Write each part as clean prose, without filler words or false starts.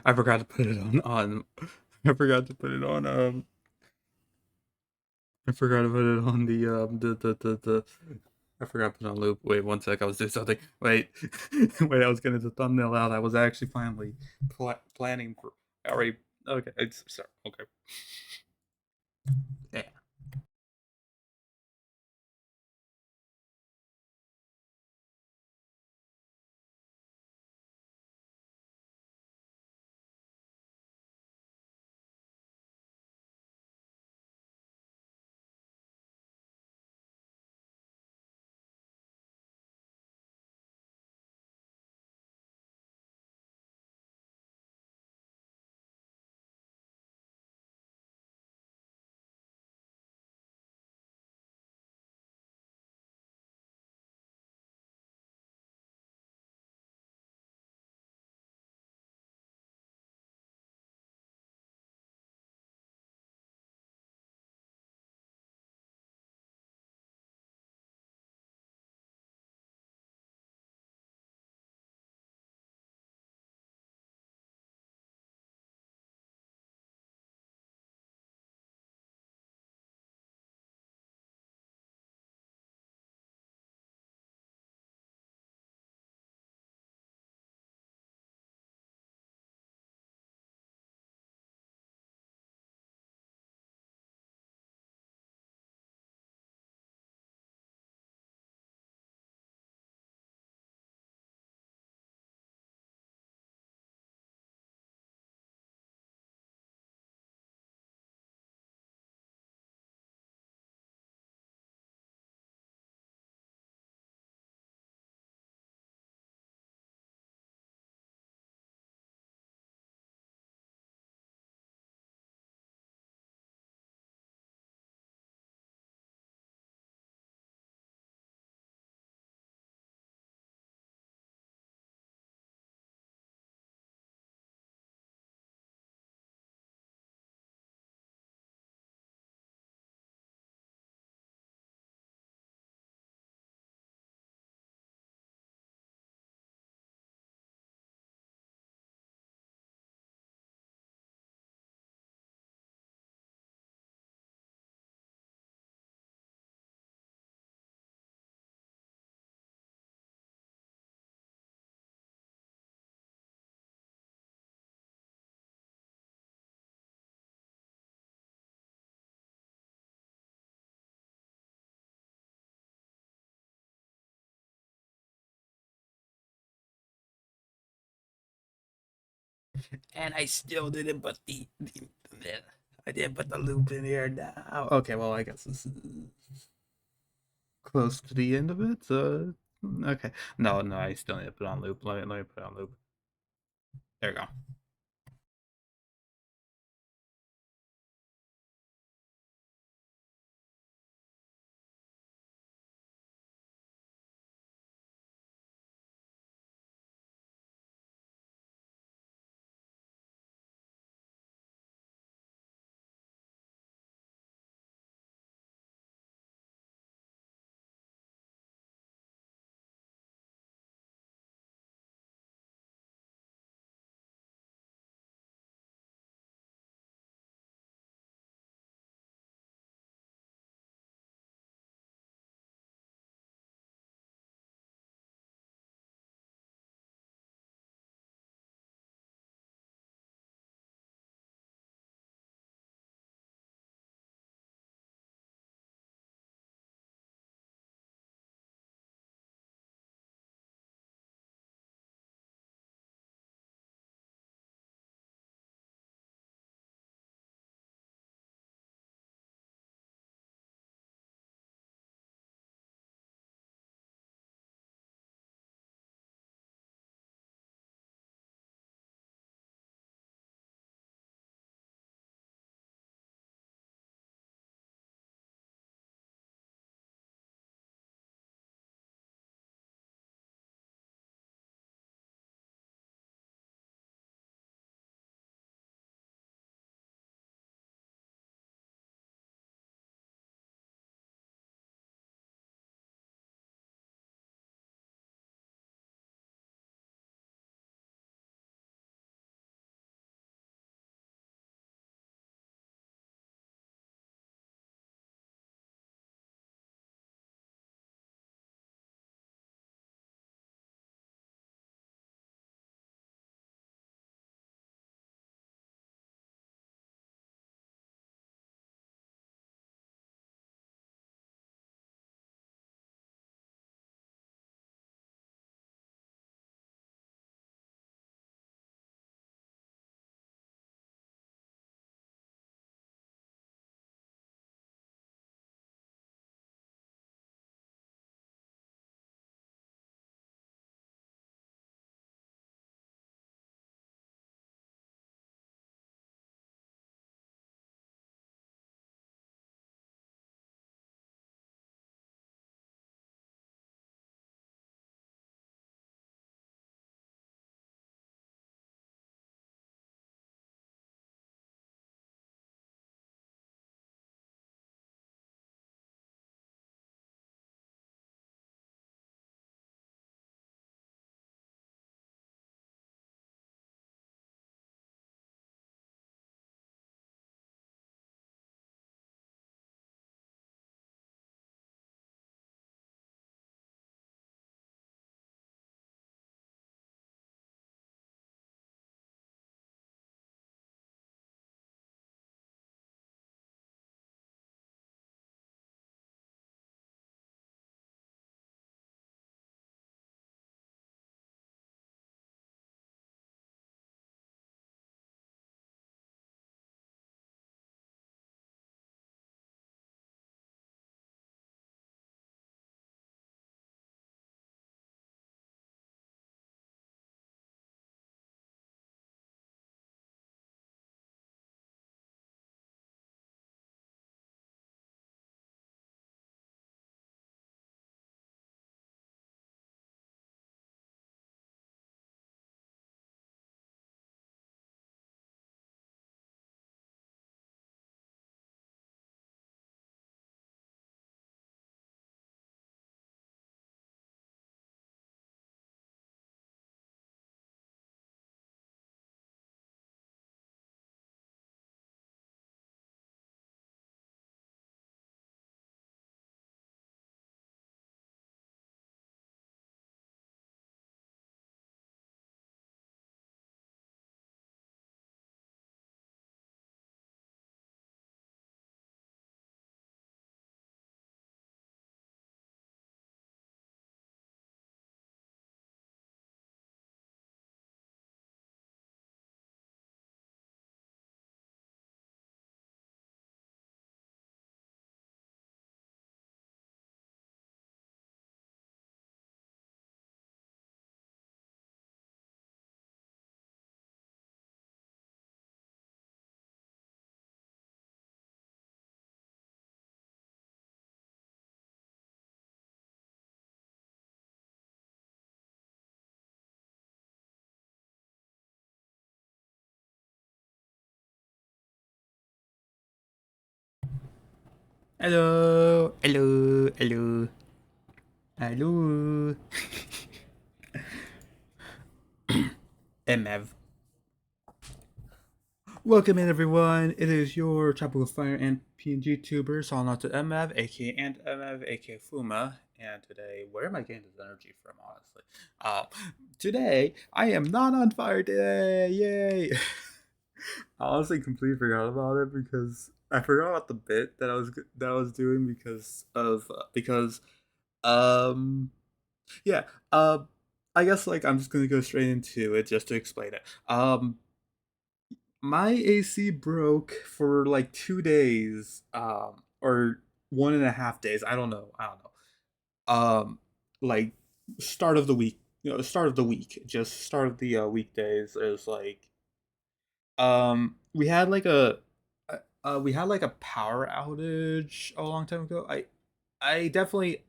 I forgot to put it on. I forgot to put it on. I forgot to put it on the. I forgot to put it on loop. Wait, one sec. I was doing something. Wait, wait. I was getting the thumbnail out. I was actually finally planning for. Already. Okay. It's sorry. Okay. Yeah. And I still didn't put I didn't put the loop in here now. Okay, well I guess this is close to the end of it. Okay. No, no, I still need to put it on loop. Let me put it on loop. There you go. Hello, hello, hello, hello. MF. Welcome in, everyone. It is your Tropical Fire and PNG tuber, Solana to MF, aka and MF, aka Fuma. And today, where am I getting this energy from, honestly? Today, I am not on fire today. Yay! I honestly completely forgot about it because I forgot about the bit that I was doing because um yeah I guess like I'm just gonna go straight into it just to explain it. My AC broke for like 2 days, or 1.5 days. I don't know. Like start of the week, start of the week, just start of the weekdays is like we had like we had like a power outage a long time ago. I definitely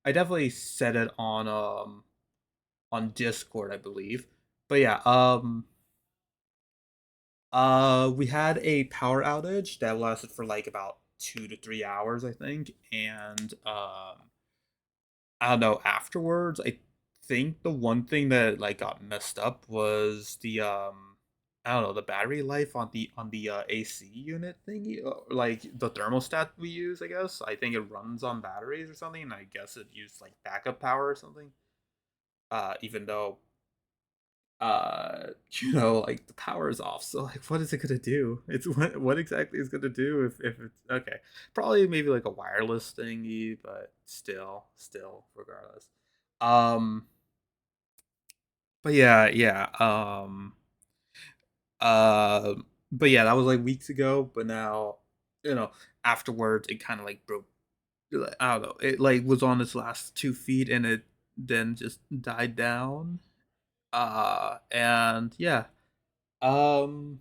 I definitely said it on Discord, I believe. But yeah, we had a power outage that lasted for like about 2 to 3 hours, I think, and I don't know. Afterwards, I think the one thing that like got messed up was the I don't know, the battery life on the AC unit thingy, like the thermostat we use. I guess I think it runs on batteries or something, and I guess it used like backup power or something. Even though like the power is off, so like what is it gonna do? It's what exactly is gonna do if it's okay? Probably maybe like a wireless thingy, but still regardless. um but uh but yeah, that was like weeks ago, but now, you know afterwards it kind of like broke. I don't know, it like was on its last 2 feet and it then just died down. And yeah. Um,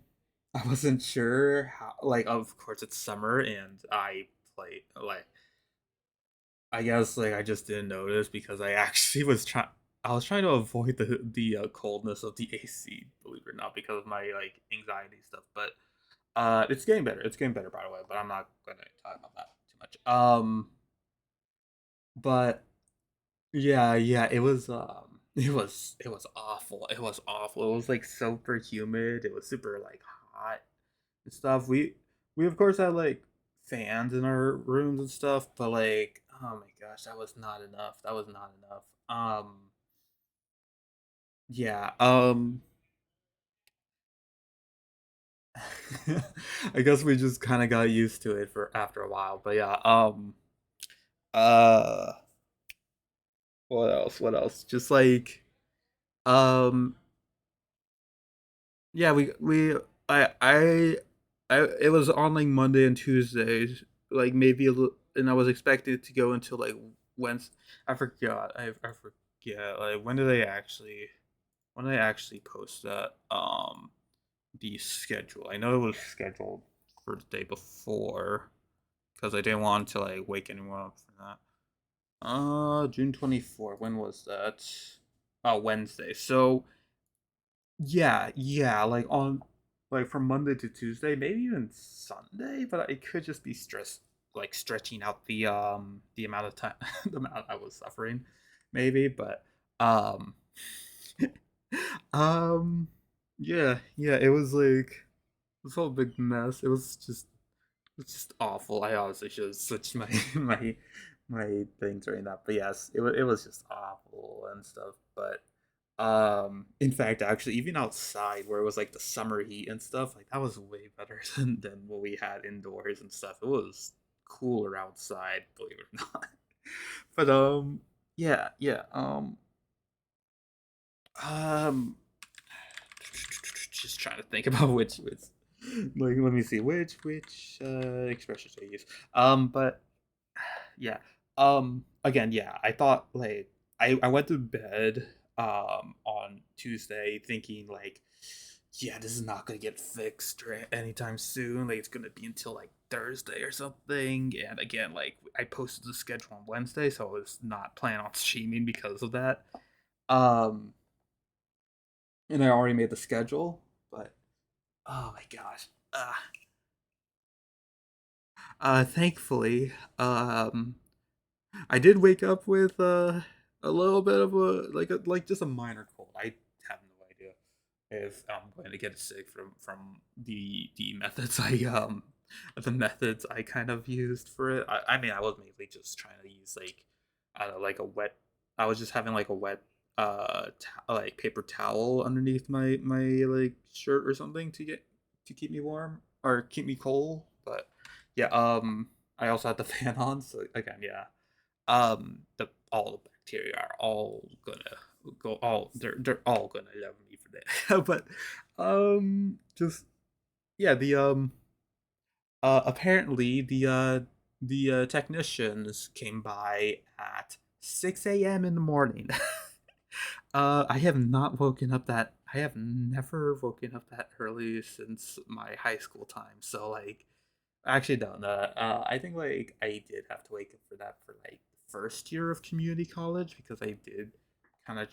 I wasn't sure how. Like, of course, it's summer, and I played like. I guess like I just didn't notice because I actually was trying. I was trying to avoid the coldness of the AC, believe it or not, because of my like anxiety stuff. But it's getting better. It's getting better, by the way. But I'm not gonna talk about that too much. But yeah, it was awful. It was awful. It was like super humid. It was super like hot and stuff. We of course had like fans in our rooms and stuff, but like, oh my gosh, that was not enough. That was not enough. Yeah. I guess we just kind of got used to it for after a while. But yeah. Uh. What else? What else? Just like um. Yeah. I it was on like Monday and Tuesdays, like maybe a little, and I was expected to go until like Wednesday. I forgot. I forget. Like when did they actually post that the schedule? I know it was scheduled for the day before because I didn't want to like wake anyone up for that. June 24th. When was that? Oh, Wednesday. So yeah, like on like from Monday to Tuesday, maybe even Sunday, but it could just be like stretching out the amount of time the amount I was suffering, maybe, but um um yeah, it was like this whole big mess. It's just awful. I honestly should have switched my my things during that. But yes, it was just awful and stuff. But in fact, actually, even outside where it was like the summer heat and stuff, like that was way better than what we had indoors and stuff. It was cooler outside, believe it or not. But yeah. Um just trying to think about which like let me see which expression should I use. But yeah. Again, yeah, I thought like I went to bed on Tuesday thinking like, yeah, this is not gonna get fixed or anytime soon. Like it's gonna be until like Thursday or something. And again, like I posted the schedule on Wednesday, so I was not planning on streaming because of that. Um and I already made the schedule, but oh my gosh. Thankfully, I did wake up with a little bit of like just a minor cold. I have no idea if I'm going to get sick from the methods the methods I kind of used for it. I mean, I was mainly just trying to use like I don't know, like a wet. I was just having like a wet like paper towel underneath my like shirt or something to keep me warm or keep me cold. But yeah, I also had the fan on, so again, yeah, the all the bacteria are all gonna go all they're all gonna love me for that. But just yeah, the apparently the technicians came by at 6 a.m. in the morning. I have not woken up that I have never woken up that early since my high school time. So like I actually don't. I think like I did have to wake up for that for like first year of community college because I did kind of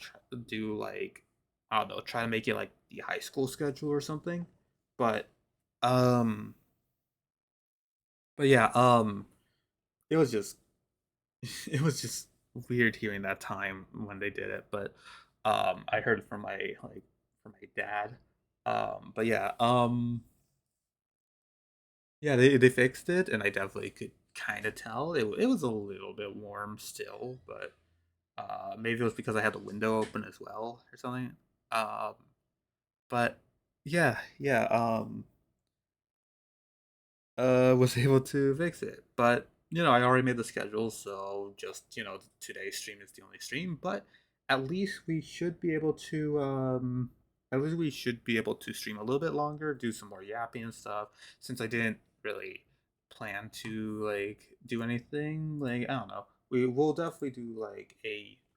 do like I don't know, try to make it like the high school schedule or something. But um, but yeah, it was just it was just weird hearing that time when they did it. But I heard it from my dad. But yeah, yeah, they fixed it, and I definitely could kind of tell it was a little bit warm still, but maybe it was because I had the window open as well or something. Um, but yeah, was able to fix it. But I already made the schedule, so just today's stream is the only stream. But at least we should be able to stream a little bit longer, do some more yapping and stuff. Since I didn't really plan to like do anything, like I don't know, we will definitely do like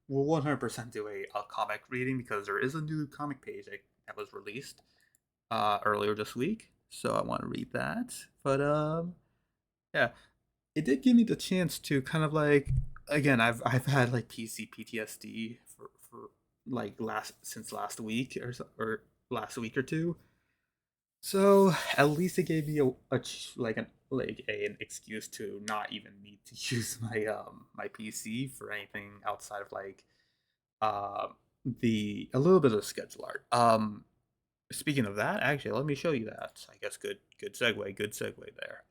we'll 100% do a comic reading because there is a new comic page that was released earlier this week, so I want to read that. But yeah, it did give me the chance to kind of like again. I've had like PC PTSD for like last since last week or last week or two. So at least it gave me an excuse to not even need to use my PC for anything outside of like uh the a little bit of schedule art. Speaking of that, actually, let me show you that. I guess good segue there.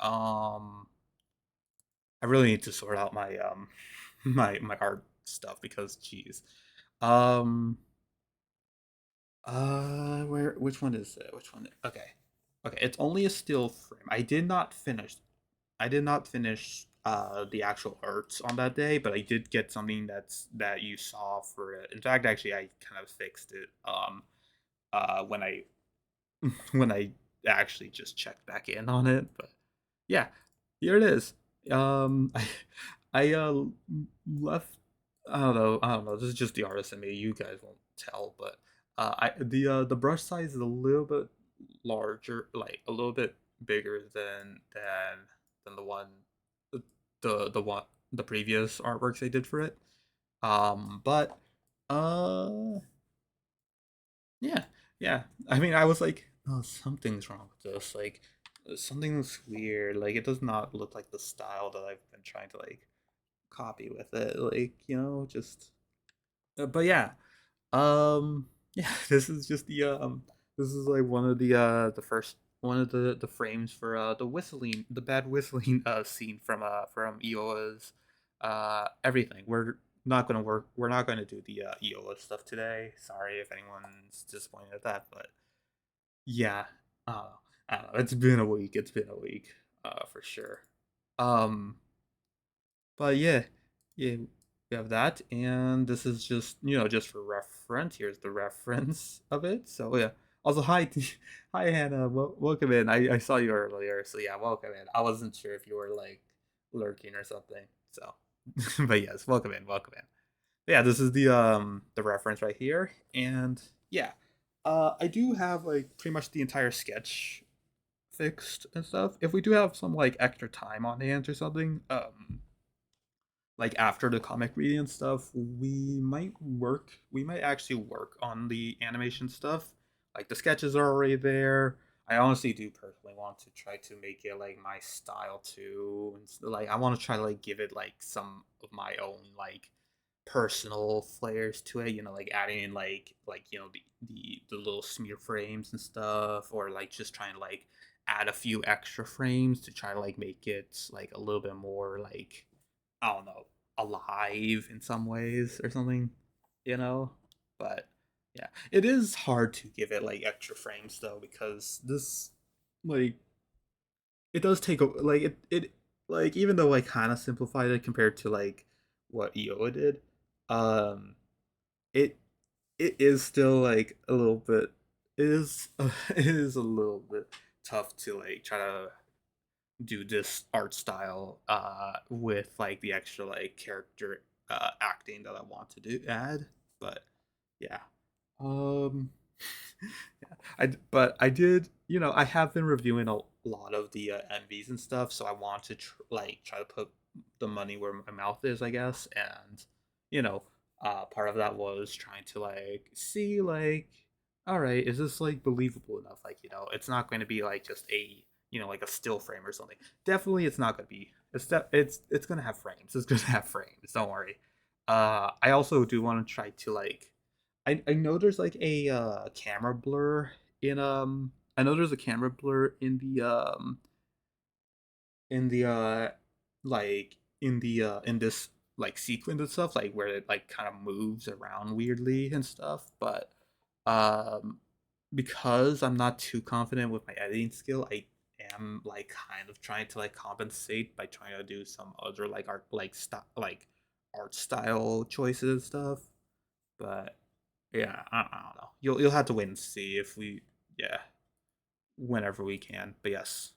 I really need to sort out my my art stuff because geez. Um where which one is it? Which one? Okay. Okay, it's only a still frame. I did not finish the actual arts on that day, but I did get something that you saw for it. In fact, actually I kind of fixed it when I when I actually just checked back in on it. But yeah, here it is. I left. I don't know. This is just the artist in me. You guys won't tell, but I the brush size is a little bit larger, like a little bit bigger than the one the one the previous artworks I did for it. But uh yeah, yeah. I mean, I was like, oh, something's wrong with this. Like, something's weird. Like, it does not look like the style that I've been trying to like copy with it. Like, just. But yeah, yeah. This is like one of the first one of the frames for the bad whistling scene from Iowa's everything. We're not gonna do the Iowa stuff today. Sorry if anyone's disappointed at that, but yeah, uh, I don't know. It's been a week. It's been a week, for sure. Um, but yeah, yeah, we have that, and this is just just for reference. Here's the reference of it. So yeah. Also, hi, hi Hannah. Welcome in. I saw you earlier, so yeah, welcome in. I wasn't sure if you were like lurking or something. So, but yes, welcome in. Welcome in. Yeah, this is the reference right here, and yeah, I do have like pretty much the entire sketch fixed and stuff. If we do have some like extra time on hand or something, like after the comic reading and stuff, we might actually work on the animation stuff. Like the sketches are already there. I honestly do personally want to try to make it like my style too. Like I want to try to like give it like some of my own like personal flares to it. You know, like adding in like the little smear frames and stuff, or like just trying to like add a few extra frames to try to like make it like a little bit more like I don't know alive in some ways or something. You know, but yeah, it is hard to give it like extra frames though because this like it does take a like it like even though I kind of simplified it compared to like what Iowa did, um, it it is still like a little bit it is it is a little bit tough to like try to do this art style with like the extra like character acting that I want to do add, but yeah. Um, yeah, but I did, I have been reviewing a lot of the MVs and stuff, so I want to try to put the money where my mouth is, I guess, and you know, part of that was trying to like see like, all right, is this like believable enough? Like, it's not going to be like just a like a still frame or something. Definitely, it's not going to be. It's going to have frames. It's going to have frames. Don't worry. I also do want to try to like I know there's like a camera blur in I know there's a camera blur in the like in this like sequence and stuff like where it like kind of moves around weirdly and stuff, but um because I'm not too confident with my editing skill, I am like kind of trying to like compensate by trying to do some other like art style choices and stuff, but yeah, I don't know. You'll have to wait and see if we yeah, whenever we can. But yes.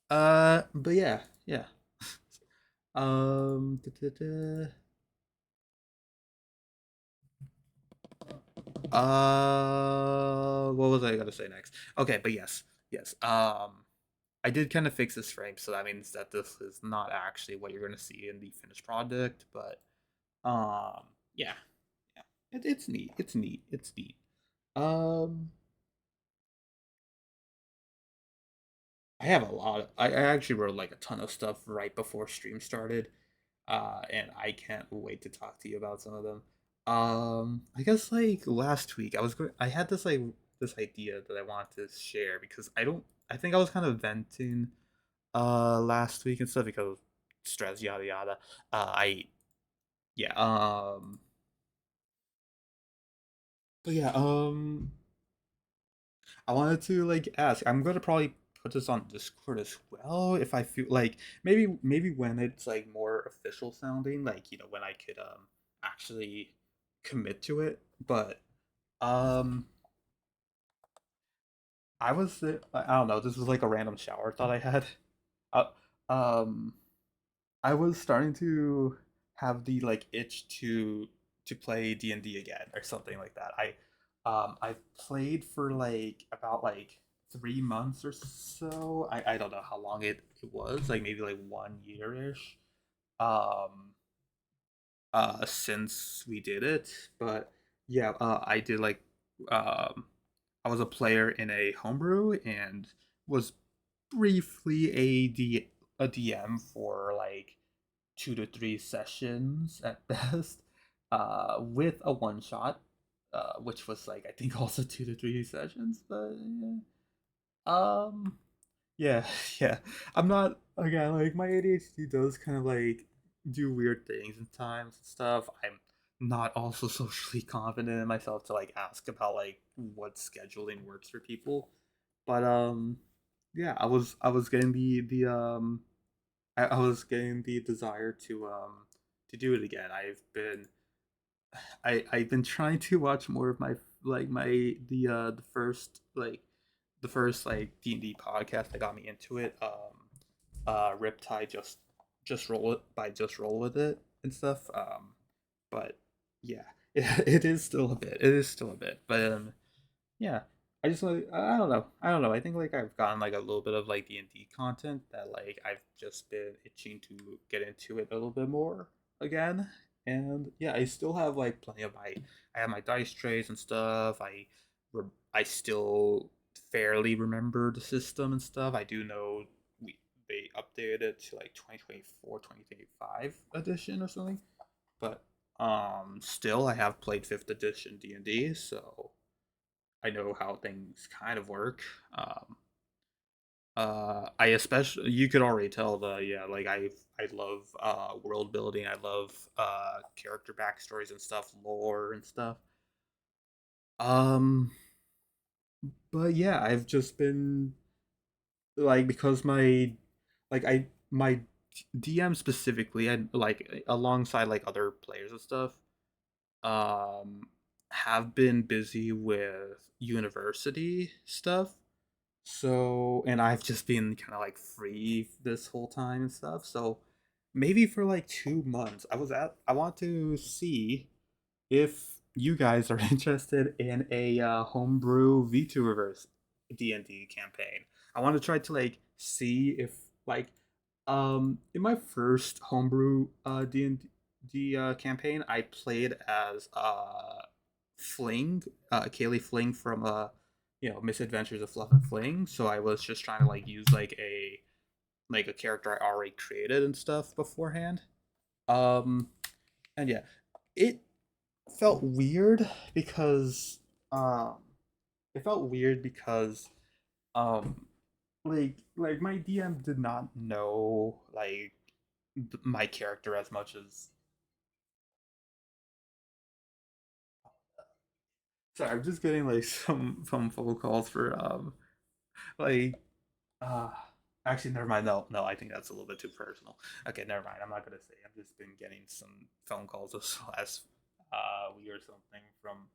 But yeah, yeah. Da, da, da. What was I gonna say next? Okay, but yes, yes. I did kind of fix this frame, so that means that this is not actually what you're gonna see in the finished product. But um, yeah, yeah. It's neat. It's neat. It's neat. Um, I have a lot. I actually wrote like a ton of stuff right before stream started, and I can't wait to talk to you about some of them. I guess like last week I had this idea that I wanted to share because I think I was kind of venting last week and stuff because of stress yada yada. I yeah but yeah I wanted to like ask. I'm gonna probably put this on Discord as well if I feel like maybe when it's like more official sounding, like when I could actually commit to it. But um I don't know. This was like a random shower thought I had. Uh, um I was starting to have the like itch to play D&D again or something like that. I played for like about like 3 months or so. I don't know how long it was, like maybe like 1 year ish. Um since we did it. But yeah, I did like um I was a player in a homebrew and was briefly a DM for like 2 to 3 sessions at best, with a one shot, which was like I think also 2 to 3 sessions. But um, yeah, yeah. I'm not again like my ADHD does kind of like do weird things at times and stuff. I'm not also socially confident in myself to like ask about like what scheduling works for people. But yeah, I was getting I was getting the desire to do it again. I've been trying to watch more of my like my the first like D&D podcast that got me into it. Riptide just roll with it and stuff. But yeah, it is still a bit. It is still a bit. But yeah, I just like I don't know. I don't know. I think like I've gotten like a little bit of like D&D content that like I've just been itching to get into it a little bit more again. And yeah, I still have like plenty of my I have my dice trays and stuff. I still fairly remember the system and stuff. I do know we they updated it to like 2024, 2025 edition or something. But still I have played 5th edition D&D, so I know how things kind of work. I especially you could already tell the yeah like I love world building. I love character backstories and stuff, lore and stuff. Um, but yeah, I've just been like because my DM specifically, I like alongside like other players and stuff. Um, have been busy with university stuff. So, and I've just been kind of like free this whole time and stuff. So, maybe for like 2 months, I want to see if you guys are interested in a homebrew V2 reverse D&D campaign. I want to try to like see if like in my first homebrew D&D campaign, I played as Fling, Kaylee Fling from Misadventures of Fluff and Fling. So I was just trying to like use like a character I already created and stuff beforehand. Um and yeah, it felt weird because um it felt weird because um like my DM did not know like my character as much as sorry, I'm just getting like some phone calls for like uh actually never mind. No, I think that's a little bit too personal. Okay, never mind. I'm not gonna say. I've just been getting some phone calls this last week or something from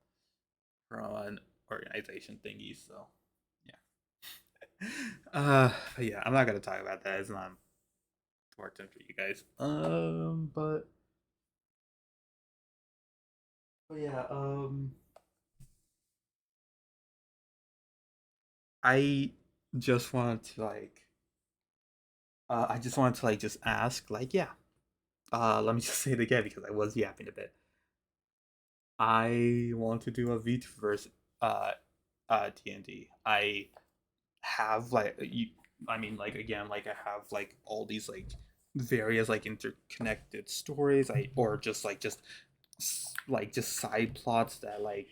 an organization thingy, so yeah. But yeah, I'm not gonna talk about that. It's not important for you guys. But yeah, I just wanted to like, I just wanted to like just ask, like, yeah. Let me just say it again because I was yapping a bit. I want to do a Vtuberse, uh, D&D. I have like you I mean like again like I have like all these like various like interconnected stories I or just side plots that like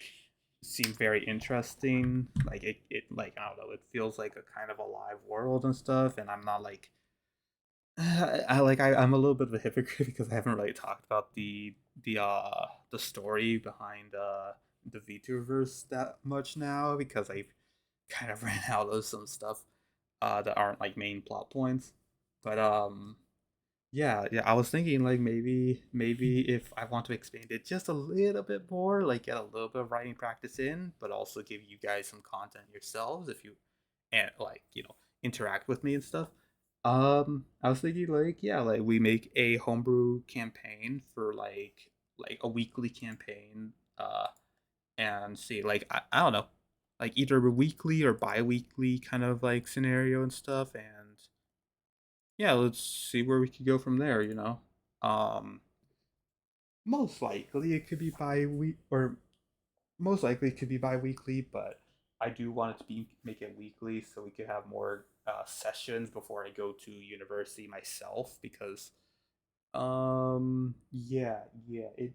seem very interesting like it like I don't know it feels like a kind of a live world and stuff and I'm not like I'm a little bit of a hypocrite because I haven't really talked about the story behind the VTuberverse that much now because I've kind of ran out of some stuff that aren't like main plot points. But yeah, I was thinking like maybe if I want to expand it just a little bit more, like get a little bit of writing practice in, but also give you guys some content yourselves if you and like interact with me and stuff. I was thinking like yeah, like we make a homebrew campaign for like a weekly campaign, and see like I don't know, like either a weekly or bi-weekly kind of like scenario and stuff, and yeah, let's see where we could go from there. Um, most likely it could be bi-week or most likely it could be bi-weekly, but I do want it to be make it weekly so we could have more sessions before I go to university myself because yeah it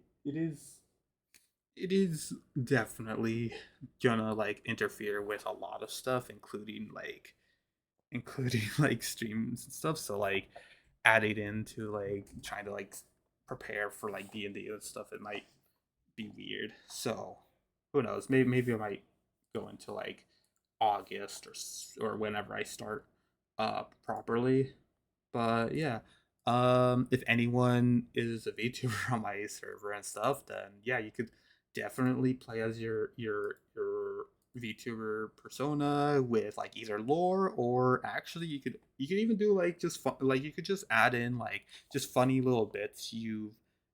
is definitely gonna like interfere with a lot of stuff including like streams and stuff so like adding into like trying to like prepare for like D&D and stuff it might be weird. So who knows? Maybe I might go into like August or whenever I start properly. But yeah, if anyone is a VTuber on my server and stuff, then yeah, you could definitely play as your VTuber persona with like either lore or actually you could even do like just fun, like you could just add in like just funny little bits you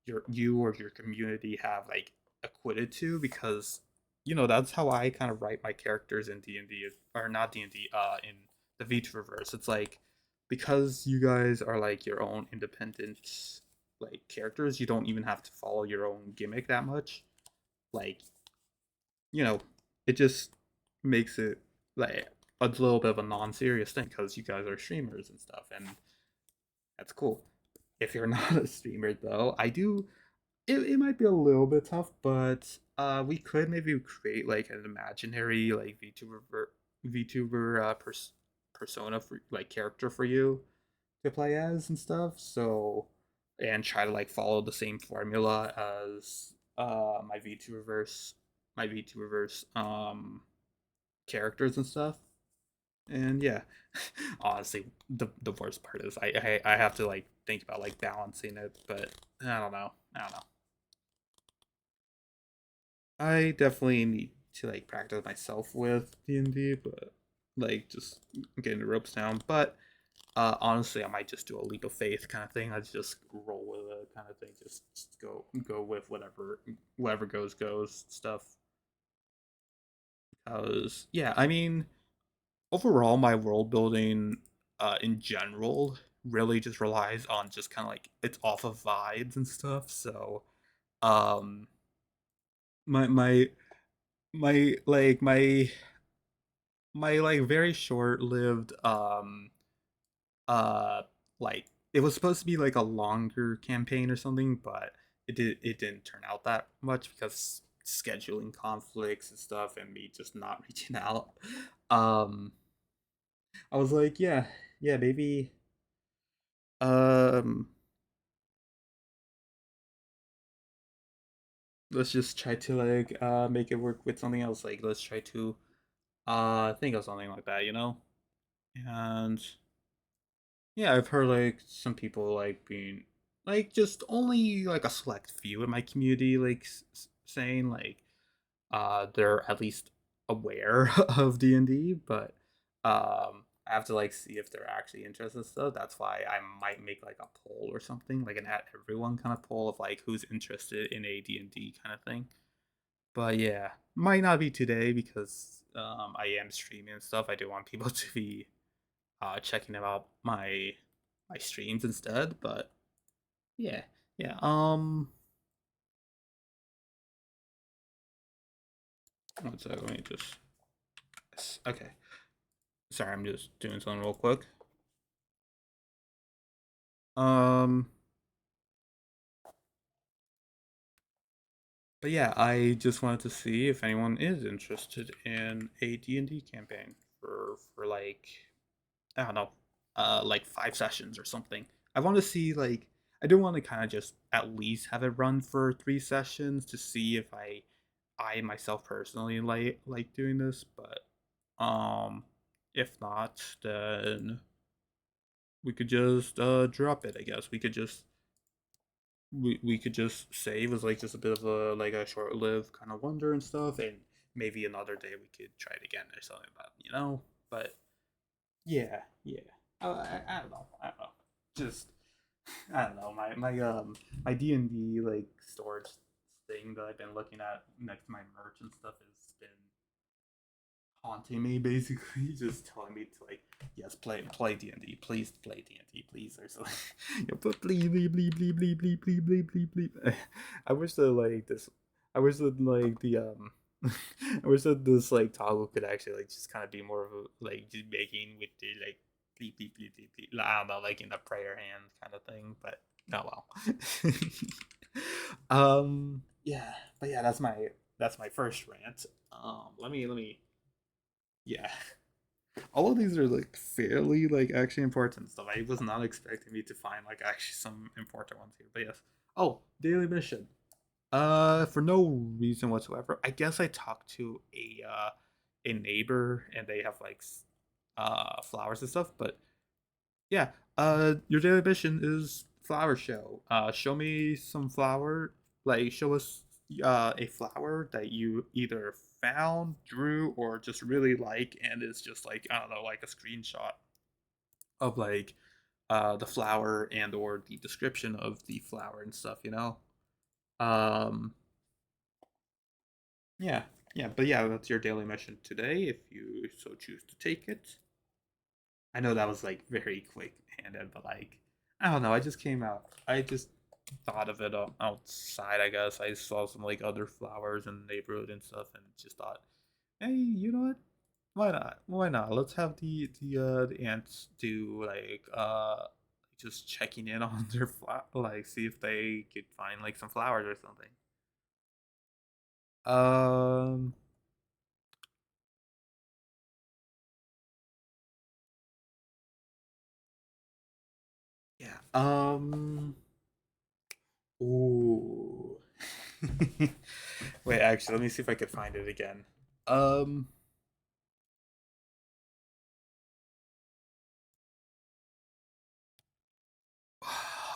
or your community have like acquitted to because that's how I kind of write my characters in D&D or not D&D in the VTuberverse. It's like because you guys are like your own independent like characters. You don't even have to follow your own gimmick that much. Like, you know, it just makes it like a little bit of a non-serious thing because you guys are streamers and stuff, and that's cool. If you're not a streamer though, I do. It might be a little bit tough, but we could maybe create like an imaginary like VTuber persona for like character for you to play as and stuff. So and try to like follow the same formula as my VTuberverse characters and stuff. And yeah, honestly, the worst part is I have to like think about like balancing it, but I don't know. I don't know. I definitely need to like practice myself with D&D, but like just getting the ropes down. But honestly, I might just do a leap of faith kind of thing. I just roll with it kind of thing. Just go with whatever goes stuff. Because yeah, I mean, overall, my world building in general really just relies on just kind of like it's off of vibes and stuff. So um, my my my like my like very short-lived uh like it was supposed to be like a longer campaign or something, but it didn't turn out that much because scheduling conflicts and stuff and me just not reaching out. um I was like, yeah, maybe um let's just try to like make it work with something else. Like let's try to think of something like that, you know? And yeah, I've heard like some people like being like just only like a select few in my community like saying like they're at least aware of D&D, but I have to like see if they're actually interested in stuff. That's why I might make like a poll or something, like an at everyone kind of poll of like who's interested in a D&D kind of thing. But yeah, might not be today because I am streaming and stuff. I do want people to be checking out my streams instead. But yeah, yeah. One sec. Let me just. Okay. Sorry, I'm just doing something real quick. Um. But yeah, I just wanted to see if anyone is interested in a D&D campaign for like I don't know, like 5 sessions or something. I want to see like I do want to kind of just at least have it run for 3 sessions to see if I myself personally like doing this, but um, if not, then we could just drop it. I guess we could just say it was like just a bit of a like a short lived kind of wonder and stuff, and maybe another day we could try it again or something. But you know, but yeah. I don't know. I don't know. Just I don't know. My D&D like storage thing that I've been looking at next to my merch and stuff has been haunting me basically, just telling me to like yes play D&D, please play D&D, please or something. But please bleep. I wish that like this. I wish that like the I wish that this like toggle could actually like just kind of be more of a like just making with the like bleep. I don't know, like in the prayer hand kind of thing. But oh well. Yeah, but yeah, that's my first rant. Let me yeah. All of these are like fairly like actually important stuff. I was not expecting me to find like actually some important ones here. But yes. Oh, daily mission. For no reason whatsoever. I guess I talked to a neighbor and they have like flowers and stuff, but yeah, your daily mission is flower show. Show me some flower. Like, show us a flower that you either found, drew, or just really like, and it's just like I don't know, like a screenshot of like the flower and or the description of the flower and stuff. You know. Um. Yeah. Yeah. But yeah, that's your daily mission today. If you so choose to take it. I know that was like very quick handed, but like I don't know. I just came out. I just thought of it outside. I guess I saw some like other flowers in the neighborhood and stuff, and just thought, hey, you know what? Why not? Why not? Let's have the ants do like just checking in on their like see if they could find like some flowers or something. Um, yeah. Ooh. Wait, actually, let me see if I could find it again. Um.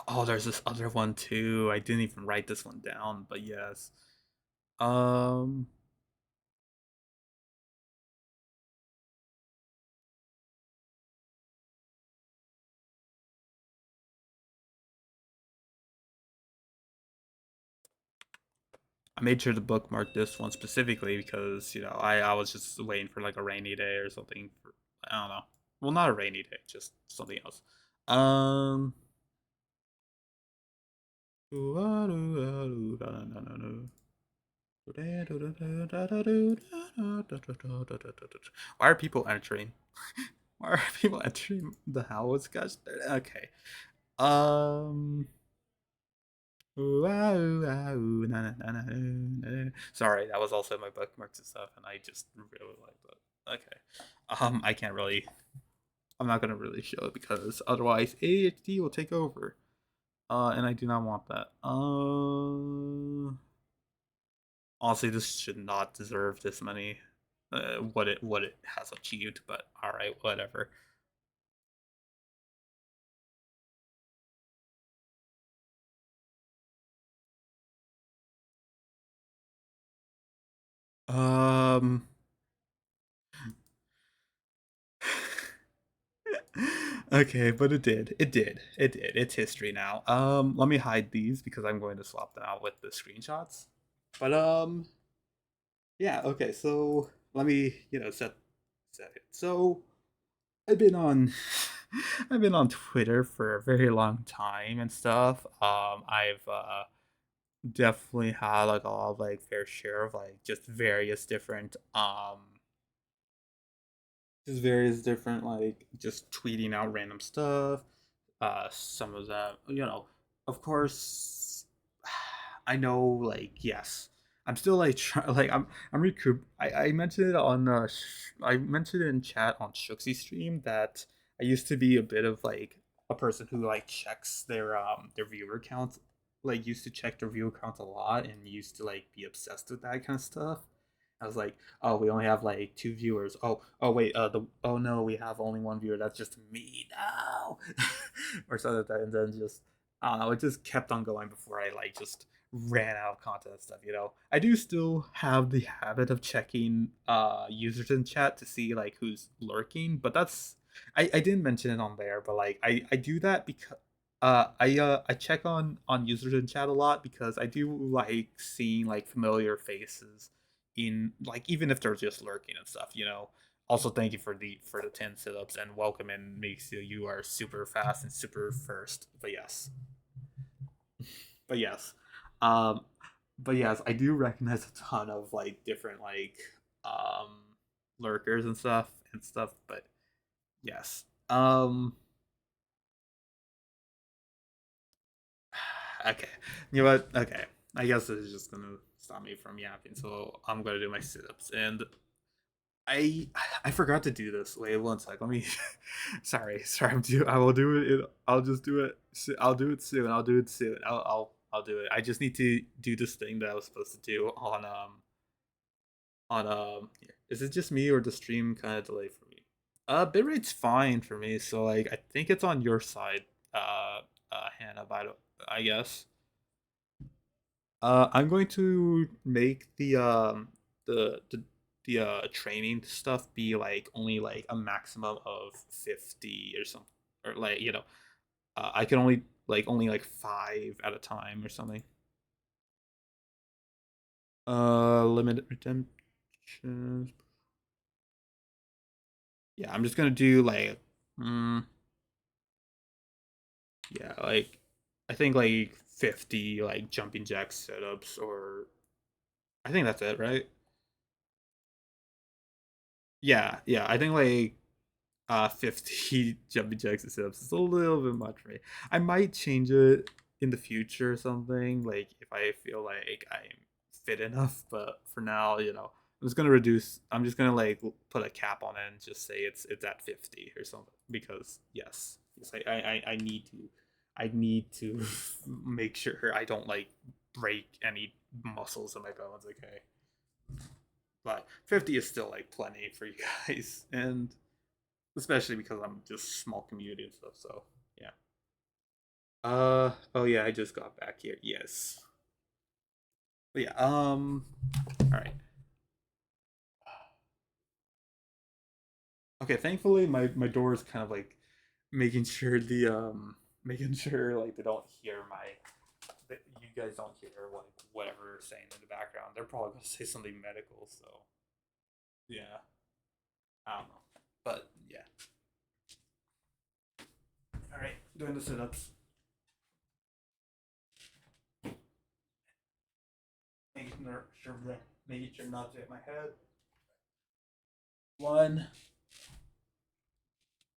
Oh, there's this other one too. I didn't even write this one down, but yes. Um. I made sure to bookmark this one specifically because I was just waiting for like a rainy day or something. I don't know. Well, not a rainy day, just something else. Um. Why are people entering? Why are people entering the house, guys? Okay. Um. Sorry, that was also my bookmarks and stuff, and I just really like that. Okay. I can't really. I'm not gonna really show it because otherwise ADHD will take over. And I do not want that. Honestly, this should not deserve this many. What it has achieved, but all right, whatever. Um. Okay, but it did. It did. It did. It's history now. Let me hide these because I'm going to swap them out with the screenshots. But yeah. Okay, so let me set it. So I've been on I've been on Twitter for a very long time and stuff. I've definitely had like a lot of like fair share of like just various different like just tweeting out random stuff. Some of them, of course, I know. Like, yes, I'm still like like I'm recoup. I mentioned it on I mentioned it in chat on Shooksy's stream that I used to be a bit of like a person who like checks their viewer counts. Like, used to check their viewer counts a lot and used to like be obsessed with that kind of stuff. I was like, oh, we only have like two viewers. Oh wait, oh no, we have only one viewer. That's just me. No, or something like that. And then just I don't know. It just kept on going before I like just ran out of content and stuff. I do still have the habit of checking users in chat to see like who's lurking, but I didn't mention it on there, but like I do that because. I check on users in chat a lot because I do like seeing like familiar faces in like even if they're just lurking and stuff. Also, thank you for the 10 sit-ups and welcome in makes you are super fast and super first. But yes, um but yes, I do recognize a ton of like different like um lurkers and stuff. But yes, okay, you know what, okay, I guess this is just gonna stop me from yapping, so I'm gonna do my sit-ups. And I I forgot to do this. Wait one sec. Let me. Sorry. I will do it. I'll just do it. I'll do it soon. I'll do it soon. I'll do it. I just need to do this thing that I was supposed to do Here. Is it just me or the stream kind of delay for me? Bitrate's fine for me. So like I think it's on your side. Hannah. I guess. I'm going to make the training stuff be like only like a maximum of 50 or something, or like I can only like five at a time or something. Limited redemptions. Yeah, I'm just gonna do mm, yeah, like I think like 50 like jumping jack setups, or I think that's it, right? Yeah, yeah. I think like 50 jumping jacks and sit-ups is a little bit much for me. I might change it in the future or something, like if I feel like I'm fit enough. But for now, I'm just gonna like put a cap on it and just say it's at 50 or something, because yes, I need to, I need to make sure I don't like break any muscles in my bones. Okay, but 50 is still like plenty for you guys, and especially because I'm just small community and stuff. So yeah. Oh yeah, I just got back here. Yes. But yeah. All right. Okay. Thankfully, my door is kind of like making sure making sure like they don't hear that you guys don't hear like whatever they're saying in the background. They're probably gonna say something medical. So yeah. I don't know. But yeah. All right. Doing the sit-ups. Making sure not to hit my head. One,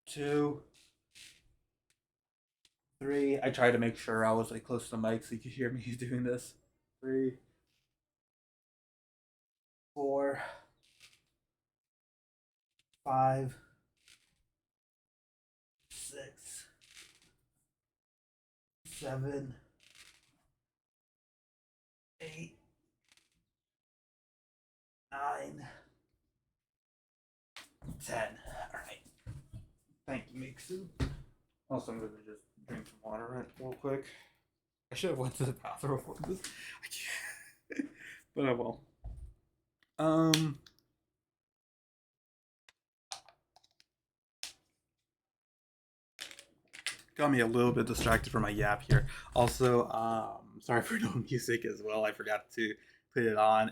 two, three. I tried to make sure I was like close to the mic so you could hear me doing this. Three, four, five, six, seven, eight, nine, 10. All right. Thank you, Mixu. Also, I'm gonna just drink some water right real quick. I should have went to the bathroom for this. I can't. But I will. Um, got me a little bit distracted from my yap here. Also, sorry for no music as well. I forgot to put it on,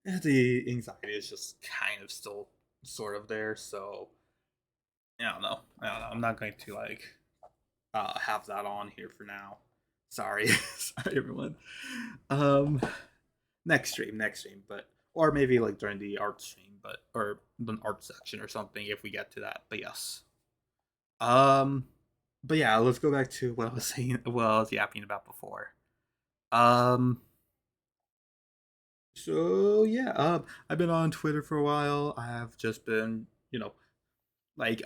and the anxiety is just kind of still sort of there. So I don't know. I don't know. I'm not going to like have that on here for now. Sorry, sorry everyone. Um, next stream, but or maybe like during the art stream, but or the art section or something if we get to that. But yes. Um, but yeah, let's go back to what I was saying. What I was yapping about before. Um, so yeah, I've been on Twitter for a while. I have just been, like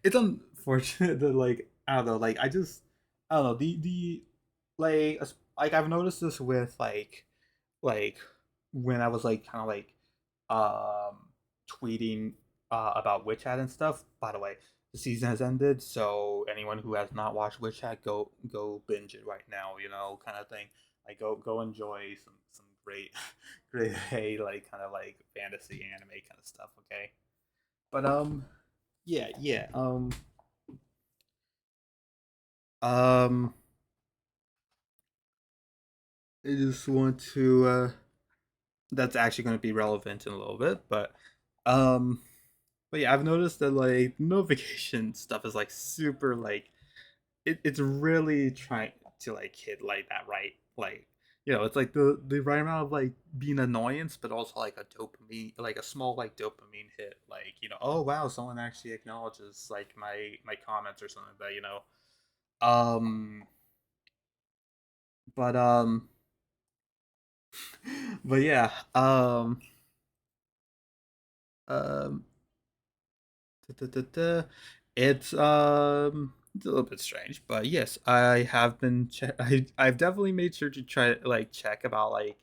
it's unfortunate that like I don't know, like I don't know the like I've noticed this with like when I was like kind of like um tweeting about Witch Hat and stuff. By the way, the season has ended, so anyone who has not watched Witch Hat, go binge it right now. Kind of thing. Like go enjoy some great great hey like kind of like fantasy anime kind of stuff. Okay, but yeah. Um, I just want to. That's actually going to be relevant in a little bit, um, but yeah, I've noticed that like notification stuff is like super like it's really trying to like hit like that right like it's like the right amount of like being annoyance, but also like a dopamine, like a small like dopamine hit, like oh wow, someone actually acknowledges like my comments or something like that. Um, but but yeah, um, da, da, da, da. It's a little bit strange, but yes, I have been. I've definitely made sure to try like check about like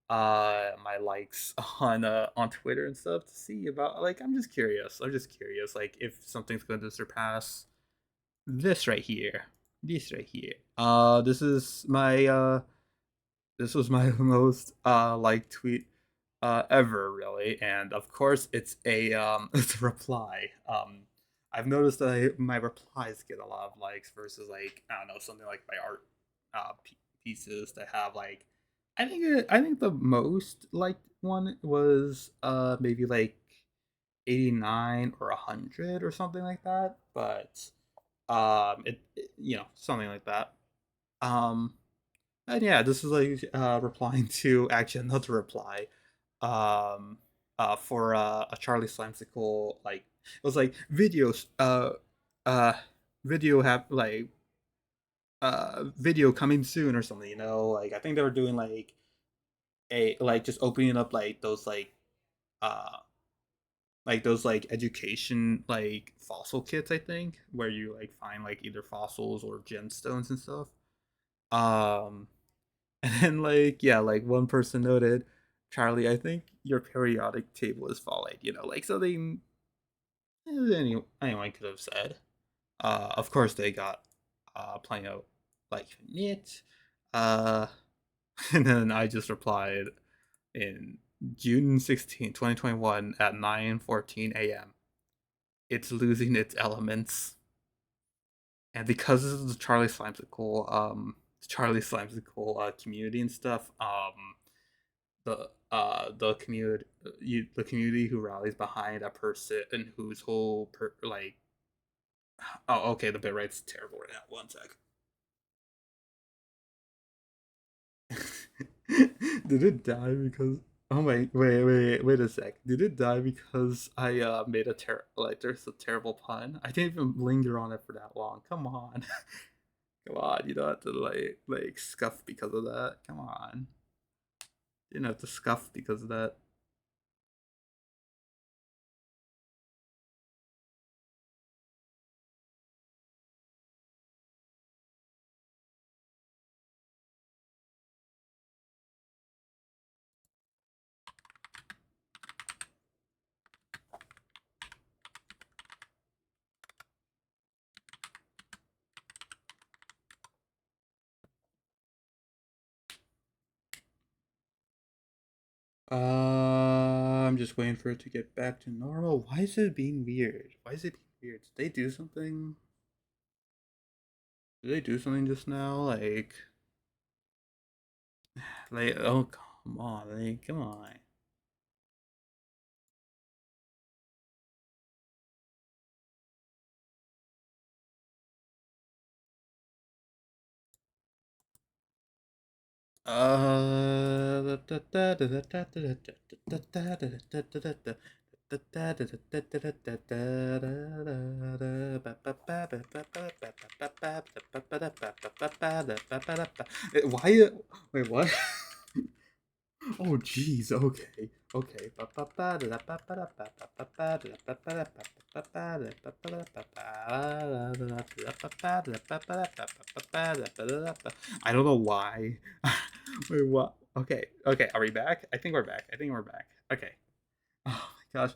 my likes on Twitter and stuff to see about like I'm just curious. I'm just curious like if something's going to surpass this right here. This right here. This was my most like tweet ever, really, and of course it's a it's a reply. I've noticed that my replies get a lot of likes versus like I don't know, something like my art pieces that have like I think the most liked one was maybe like 89 or 100 or something like that, but something like that. Um, and yeah, this is like replying to actually another reply, um, for a Charlie Slimesicle, like it was like videos, uh, video have like video coming soon or something, you know, like I think they were doing like a like just opening up uh like those like education like fossil kits, I think, where you like find like either fossils or gemstones and stuff. um and then like yeah, like one person noted, Charlie, I think your periodic table is falling, you know, like something anyone could have said. Of course they got plenty of like nit. uh and then I just replied in June 16th, 2021 at 9:14 a.m. It's losing its elements. And because this is the Charlie Slimesicle community and stuff, the community who rallies behind a person whose whole oh, okay, the bitrate's terrible right now. One sec. Did it die because? Oh wait a sec. Did it die because I made there's a terrible pun? I didn't even linger on it for that long. Come on. Come on, you don't have to like scuff because of that. Come on. You don't have to scuff because of that. I'm just waiting for it to get back to normal. Why is it being weird? Why is it being weird? Did they do something? Did they do something just now? Oh come on, come on. Why? Wait, what? Oh, jeez. Okay. Okay. I don't know why. Wait, what? Okay. Okay. Are we back? I think we're back. I think we're back. Okay. Oh my gosh.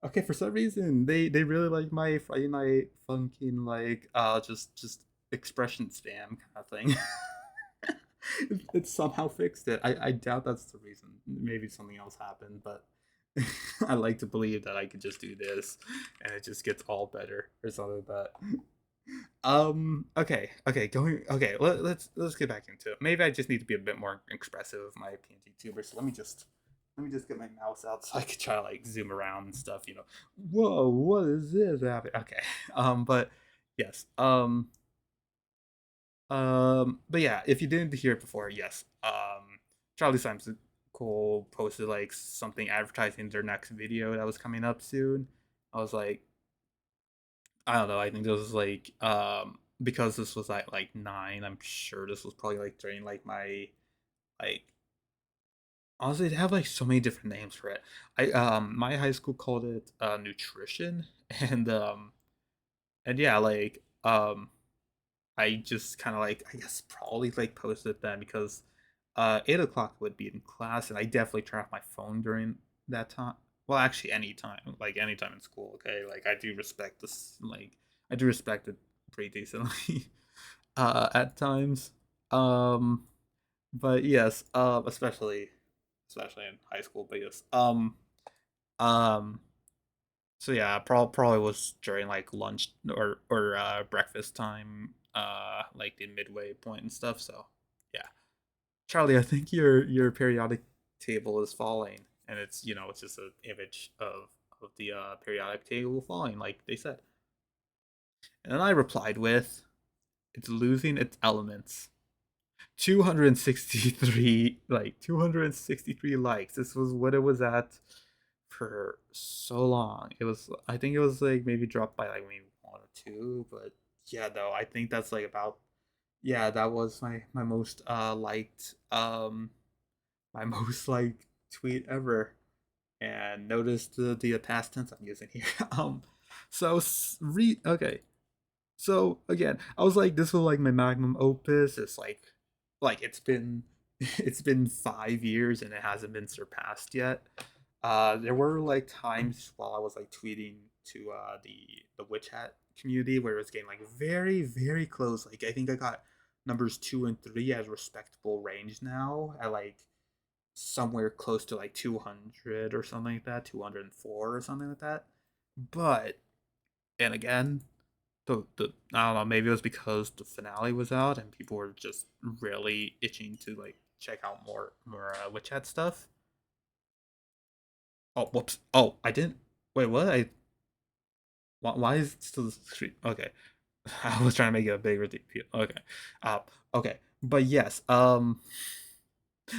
Okay. For some reason, they really like my Friday Night Funkin' like just expression spam kind of thing. It somehow fixed it. I doubt that's the reason. Maybe something else happened, but I like to believe that I could just do this and it just gets all better or something like that. Okay. Okay. Going. Okay. Let's get back into it. Maybe I just need to be a bit more expressive of my PNG tuber. So let me just get my mouse out so I could try to like zoom around and stuff. You know. Whoa! What is this happening? Okay. But yes. But yeah, if you didn't hear it before, yes. Charlie Simon Cole posted like something advertising their next video that was coming up soon. I was like, I don't know. I think this was like because this was at like 9. I'm sure this was probably like during like my like honestly they have like so many different names for it. I my high school called it nutrition and yeah I just kind of like I guess probably like posted then because 8 o'clock would be in class and I definitely turn off my phone during that time. Well, actually, anytime in school. Okay, like I do respect this. Like I do respect it pretty decently at times. Um, but yes, especially in high school. But yes, um, so yeah, probably was during like lunch or breakfast time, like the midway point and stuff. So yeah, Charlie, I think your periodic table is falling, and it's just an image of the periodic table falling, like they said. And then I replied with, "It's losing its elements." 263 like 263 likes. This was what it was at for so long. It was, I think it was like maybe dropped by like maybe one or two, but yeah, though I think that's like about, yeah, that was my most liked my most liked tweet ever. And notice the past tense I'm using here. So okay. So again, I was like, this was like my magnum opus. It's like it's been it's been 5 years and it hasn't been surpassed yet. There were like times while I was like tweeting to the witch hat community where it was getting like very close. Like I think I got numbers 2 and 3 as respectable range now at like somewhere close to like 200 or something like that, 204 or something like that. But and again, the I don't know, maybe it was because the finale was out and people were just really itching to like check out more witch hat stuff. Oh, whoops. Oh, I didn't. Wait, what? Why is it still the street? Okay, I was trying to make it a bigger deal. Okay, uh, okay, but yes,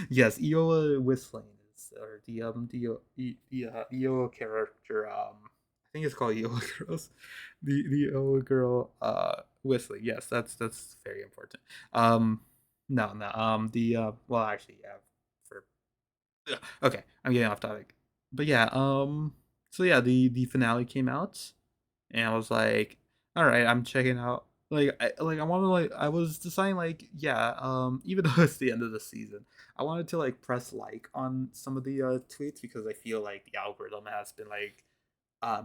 yes, Iola whistling is, or the Iola character. I think it's called Iola girls. The Iola girl whistling. Yes, that's very important. No, no. The well, actually, yeah. For okay, I'm getting off topic, but yeah. So yeah, the finale came out, and I was like, all right, I'm checking out. I want to like I was deciding like yeah, even though it's the end of the season, I wanted to like press like on some of the tweets because I feel like the algorithm has been like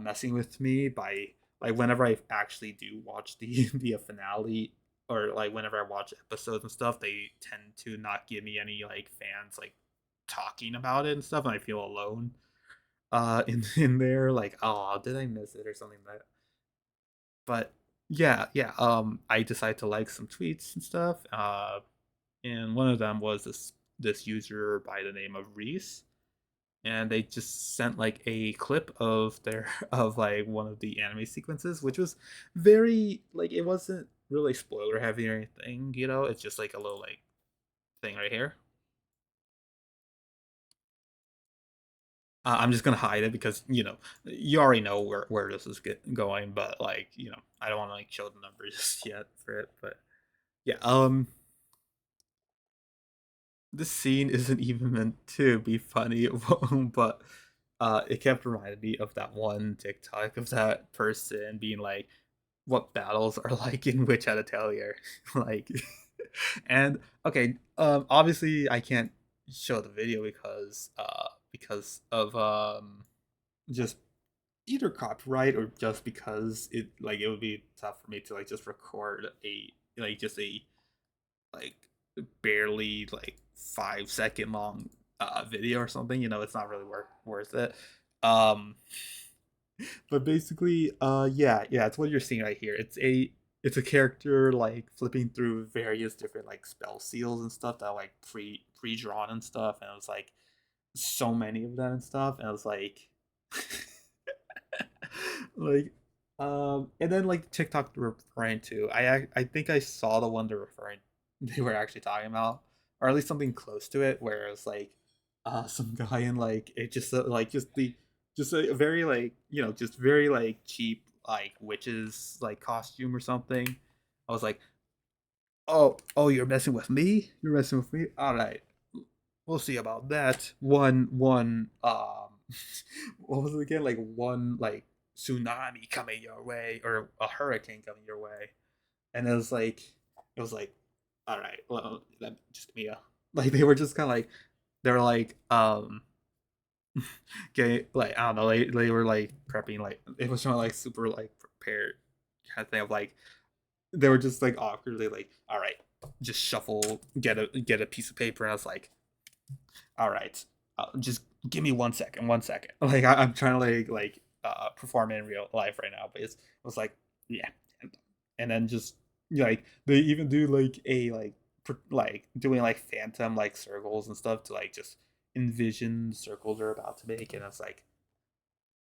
messing with me by like whenever I actually do watch the the finale, or like whenever I watch episodes and stuff, they tend to not give me any like fans like talking about it and stuff, and I feel alone in there like, oh, did I miss it or something like that. But yeah, I decided to like some tweets and stuff. And one of them was this user by the name of Reese, and they just sent like a clip of their of like one of the anime sequences, which was very like, it wasn't really spoiler heavy or anything, you know. It's just like a little like thing right here. I'm just gonna hide it because you know you already know where this is going, but like you know I don't want to like show the numbers just yet for it, but yeah. This scene isn't even meant to be funny, but it kept reminding me of that one TikTok of that person being like, "What battles are like in Witch at Atelier?" Like, and okay, obviously I can't show the video because of just either copyright or just because it would be tough for me to like just record a like just a like barely like 5 second long video or something. You know, it's not really worth it. Um, but basically, yeah, it's what you're seeing right here. It's a character like flipping through various different like spell seals and stuff that are, like pre drawn and stuff, and it was like so many of them and stuff, and I was like, like, and then like TikTok referring to, I think I saw the one they were actually talking about, or at least something close to it, where it was like, some guy in like it just like just a very like you know just very like cheap like witches like costume or something. I was like, oh, you're messing with me? You're messing with me? All right, we'll see about that. One what was it again? Like one like tsunami coming your way or a hurricane coming your way. And it was like, all right, well, just me. Like they were just kind of like they were like getting like I don't know, they were like prepping, like it was not like super like prepared kind of thing of like they were just like awkwardly like, all right, just shuffle, get a piece of paper, and I was like, all right, just give me 1 second, 1 second. Like I'm trying to perform in real life right now, but it was like yeah, and then just like they even do like a like doing like phantom like circles and stuff to like just envision circles they're about to make, and it's like,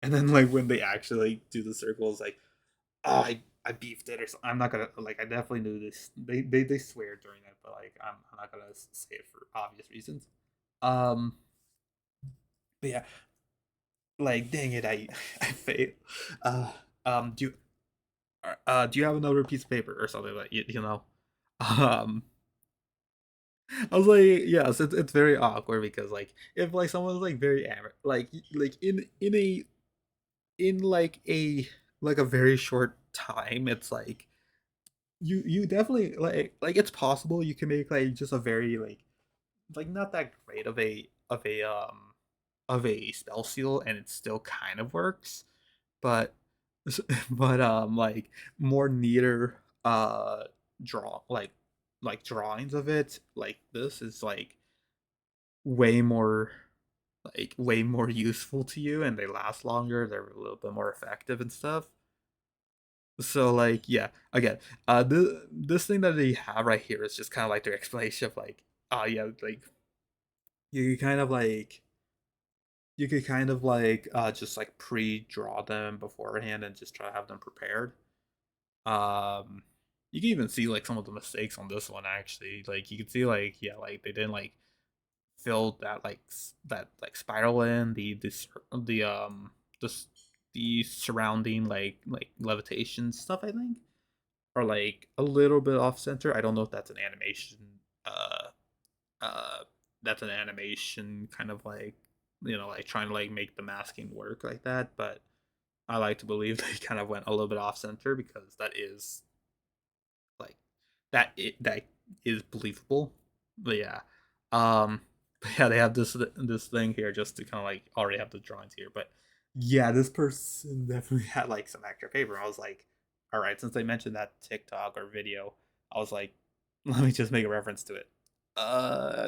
and then like when they actually do the circles, like oh, I beefed it or something. I'm not gonna like. I definitely knew this. They swear during it, but like I'm not gonna say it for obvious reasons. Um, but yeah, like dang it, I failed. Uh, do you do you have another piece of paper or something like you know? Um, I was like, yes, it's very awkward because like if like someone's like very like in like a very short time, it's like you definitely like it's possible you can make like just a very like not that great of a spell seal and it still kind of works, but like more neater draw like drawings of it like this is like way more way more useful to you and they last longer, they're a little bit more effective and stuff. So like yeah, again, this thing that they have right here is just kind of like their explanation of like yeah, like you kind of like you could kind of like just like pre-draw them beforehand and just try to have them prepared. Um, you can even see like some of the mistakes on this one actually. Like you can see like yeah, like they didn't like fill that that like spiral in the the surrounding like levitation stuff I think, or like a little bit off center. I don't know if that's an animation. Uh, uh, that's an animation kind of like like trying to like make the masking work like that, but I like to believe they kind of went a little bit off center because that is like that is believable. But yeah, but yeah, they have this thing here just to kind of like already have the drawings here. But yeah, this person definitely had like some extra paper. I was like, all right, since they mentioned that TikTok or video, I was like, let me just make a reference to it.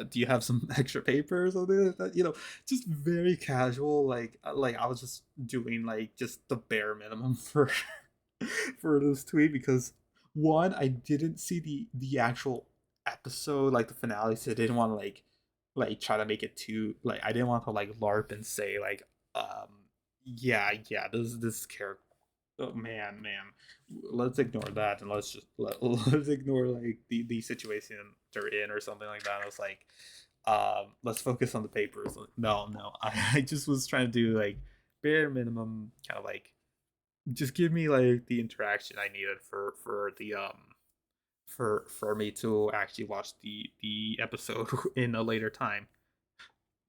Do you have some extra paper or something like that? Just very casual. Like I was just doing like just the bare minimum for for this tweet because one, I didn't see the actual episode, like the finale, so I didn't want to like try to make it too like I didn't want to like LARP and say like yeah this character. Oh man, let's ignore that and let's just let's ignore like the situation they're in or something like that. I was like, let's focus on the papers. No, I just was trying to do like bare minimum kind of like just give me like the interaction I needed for the for me to actually watch the episode in a later time.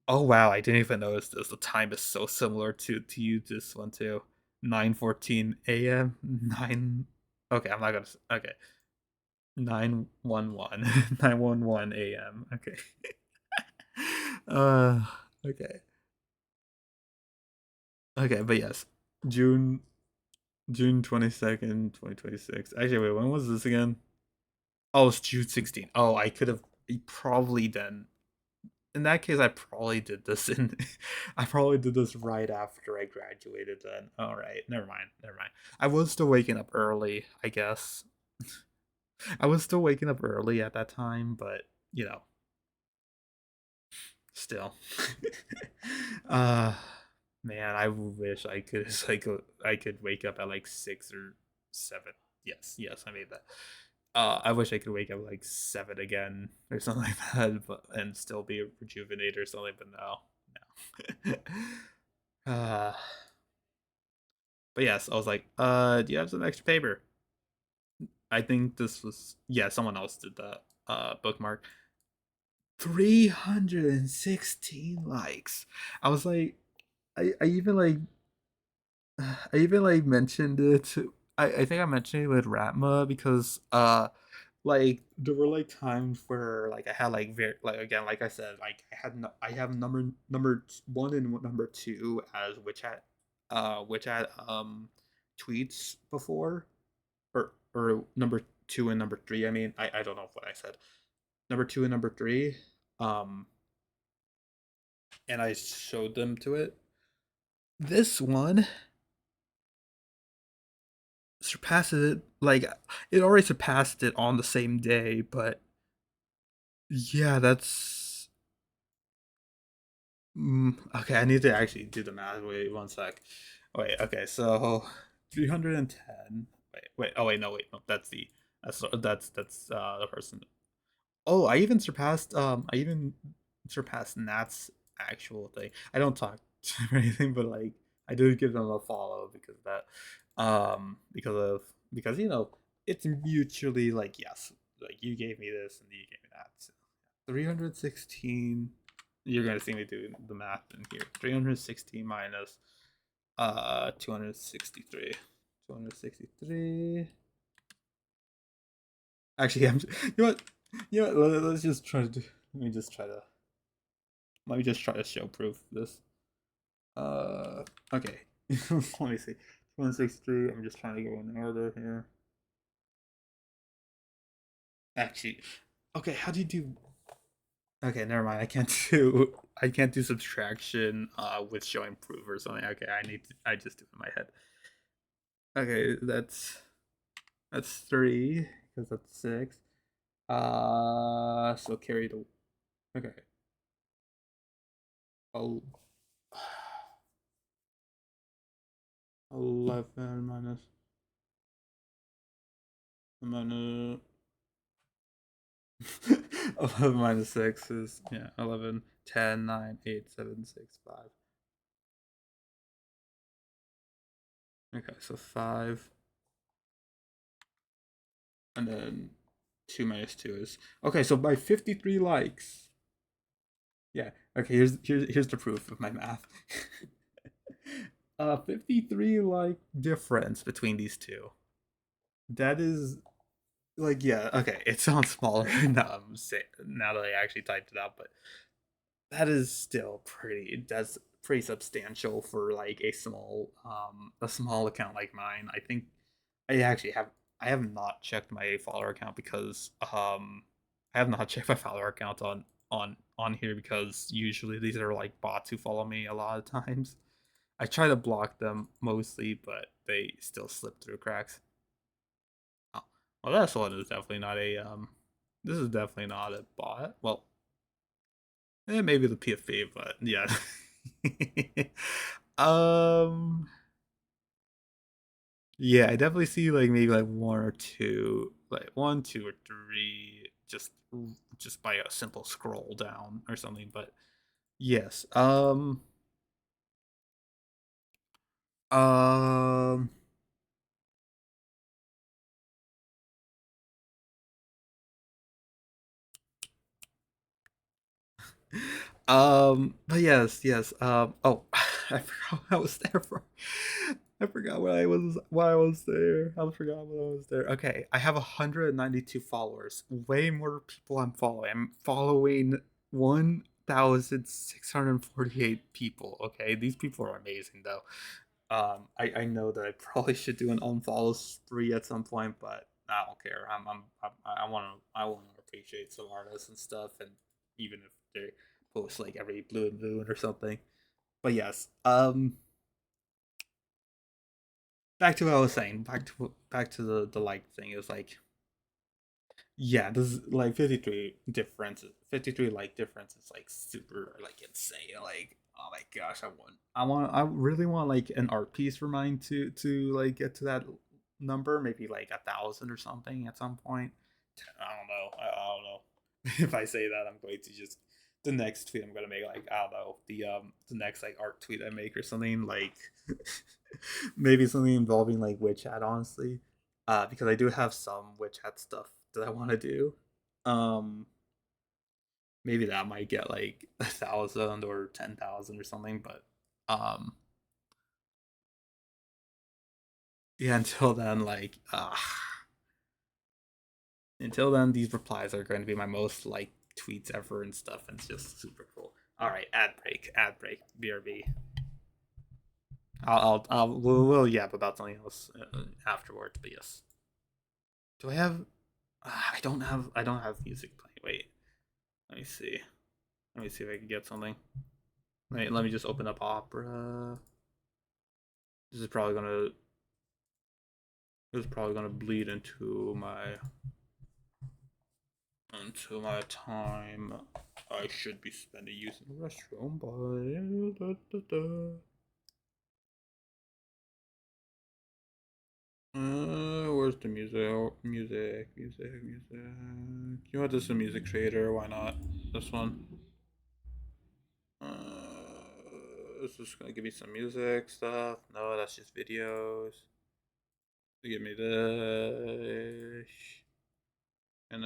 Oh wow, I didn't even notice this. The time is so similar to you this one too. 9:14 a.m. 9. Okay, I'm not gonna. Okay, 911 911 a.m. Okay. uh. Okay. Okay, but yes, June June 22nd, 2026. Actually, wait, when was this again? Oh, it's June 16th. Oh, I could have probably then. In that case, I probably did this in. I probably did this right after I graduated. Then, all right, never mind, never mind. I was still waking up early, I guess. I was still waking up early at that time, but you know, still. uh, man, I wish I could like I could wake up at like 6 or 7. Yes, I made that. I wish I could wake up like 7 again or something like that, but and still be rejuvenated or something. But no. uh, but yes, I was like, do you have some extra paper? I think this was yeah, someone else did that bookmark. 316 likes. I was like, I even like I even like mentioned it. I think I mentioned it with Ratma because like there were like times where like I had like very like again like I said like I have number one and number two as which had tweets before or number two and number three. I mean I don't know what I said. Number two and number three. Um and I showed them to it. This one surpasses it like it already surpassed it on the same day, but yeah, that's okay. I need to actually do the math. Wait one sec. Wait, okay, so 310. Wait. Oh wait, no, wait, no. That's the person. Oh, I even surpassed Nat's actual thing. I don't talk to him or anything, but like I did give them a follow because of that. Because of because it's mutually like yes, like you gave me this and you gave me that. So, 316. You're gonna see me doing the math in here. 316 minus 263. 263. Actually, you know what? Let's just try to do. Let me just try to. Let me just try to show proof of this. Okay. Let me see. 163. I'm just trying to go in order here. Actually, okay. How do you do? Okay, never mind. I can't do subtraction with showing proof or something. Okay, I just do it in my head. Okay, that's 3 because that's 6. So carry the. Okay. Oh, 11 minus 11 minus 6 is, yeah, 11, 10, 9, 8, 7, 6, 5. Okay, so 5. And then 2 minus 2 is. Okay, so by 53 likes. Yeah, okay, here's the proof of my math. 53 like difference between these two. That is like, yeah, okay, it sounds smaller now that I actually typed it out, but that is still that's pretty substantial for like a small account like mine. I think I actually have I have not checked my follower account because I have not checked my follower account on here because usually these are like bots who follow me a lot of times. I try to block them mostly, but they still slip through cracks. Oh, well, this one is definitely not a this is definitely not a bot. Well, maybe the PFP, but yeah. um, yeah, I definitely see like maybe like one or two, like one, two, or three, just by a simple scroll down or something. But yes, um, but yes. Oh, I forgot what I was there for. I forgot why I was there. I forgot what I was there. Okay, I have 192 followers. Way more people I'm following. I'm following 1,648 people. Okay, these people are amazing though. I know that I probably should do an unfollow spree at some point, but I don't care. I want to appreciate some artists and stuff, and even if they post like every blue and moon or something. But yes, back to what I was saying. Back to the like thing. It was like, yeah, this is like 53 differences. 53 like differences, like super like insane. Like, oh my gosh, I really want like an art piece for mine to like get to that number, maybe like 1,000 or something at some point. I don't know. I don't know. If I say that, I'm going to just the next tweet I'm gonna make, like, I don't know, the next like art tweet I make or something like maybe something involving like witch hat, honestly, because I do have some witch hat stuff that I want to do. Um, maybe that might get like 1,000 or 10,000 or something, but yeah, until then, these replies are going to be my most liked tweets ever and stuff, and it's just super cool. All right, ad break, BRB. We'll yap about something else afterwards, but yes. Do I have? I don't have music playing. Wait, let me see. Let me see if I can get something. Wait, let me just open up Opera. This is probably gonna. This is probably gonna bleed into my time I should be spending using the restroom, but Where's the music? Oh, music. You know what? This is a music creator. Why not? This one. This is gonna give me some music stuff. No, that's just videos. Give me this. And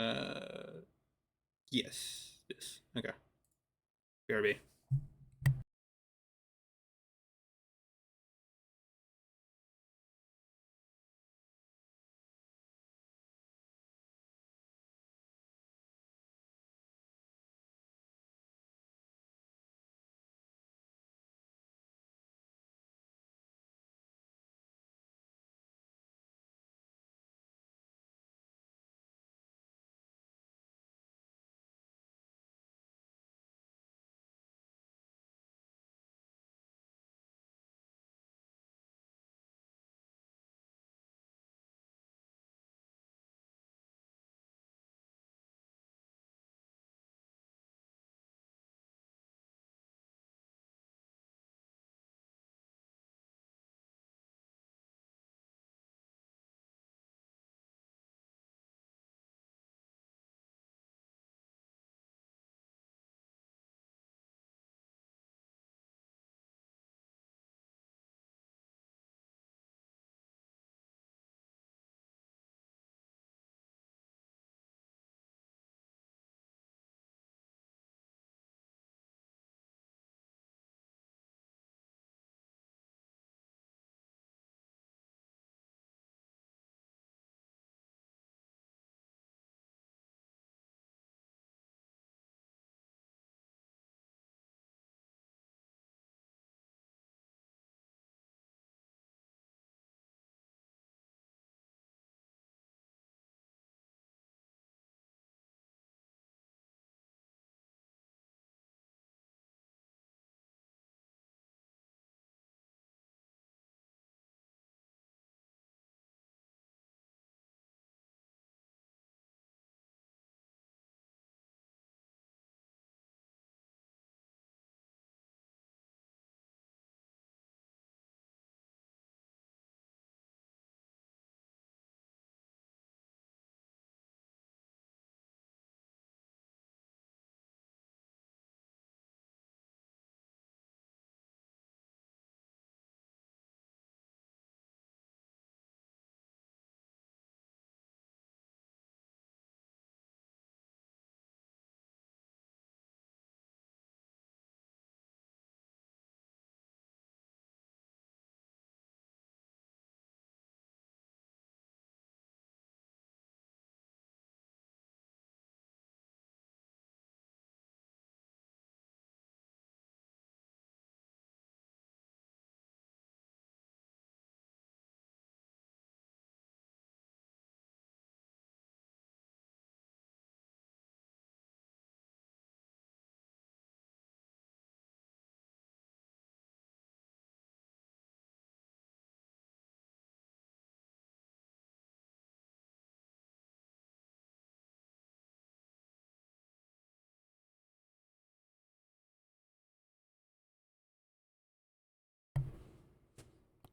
yes, yes. Okay. BRB.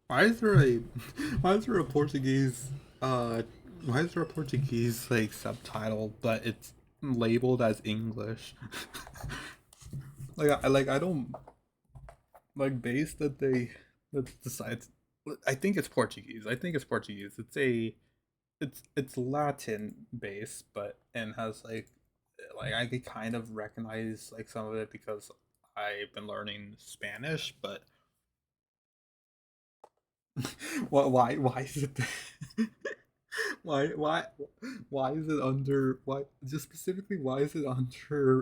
Why is there a why is there a Portuguese uh why is there a Portuguese like subtitle but it's labeled as English? I don't like base that they that decides. I think it's Portuguese. I think it's Portuguese. It's Latin base, but and has like I could kind of recognize like some of it because I've been learning Spanish, but why is it why why is it under why just specifically why is it under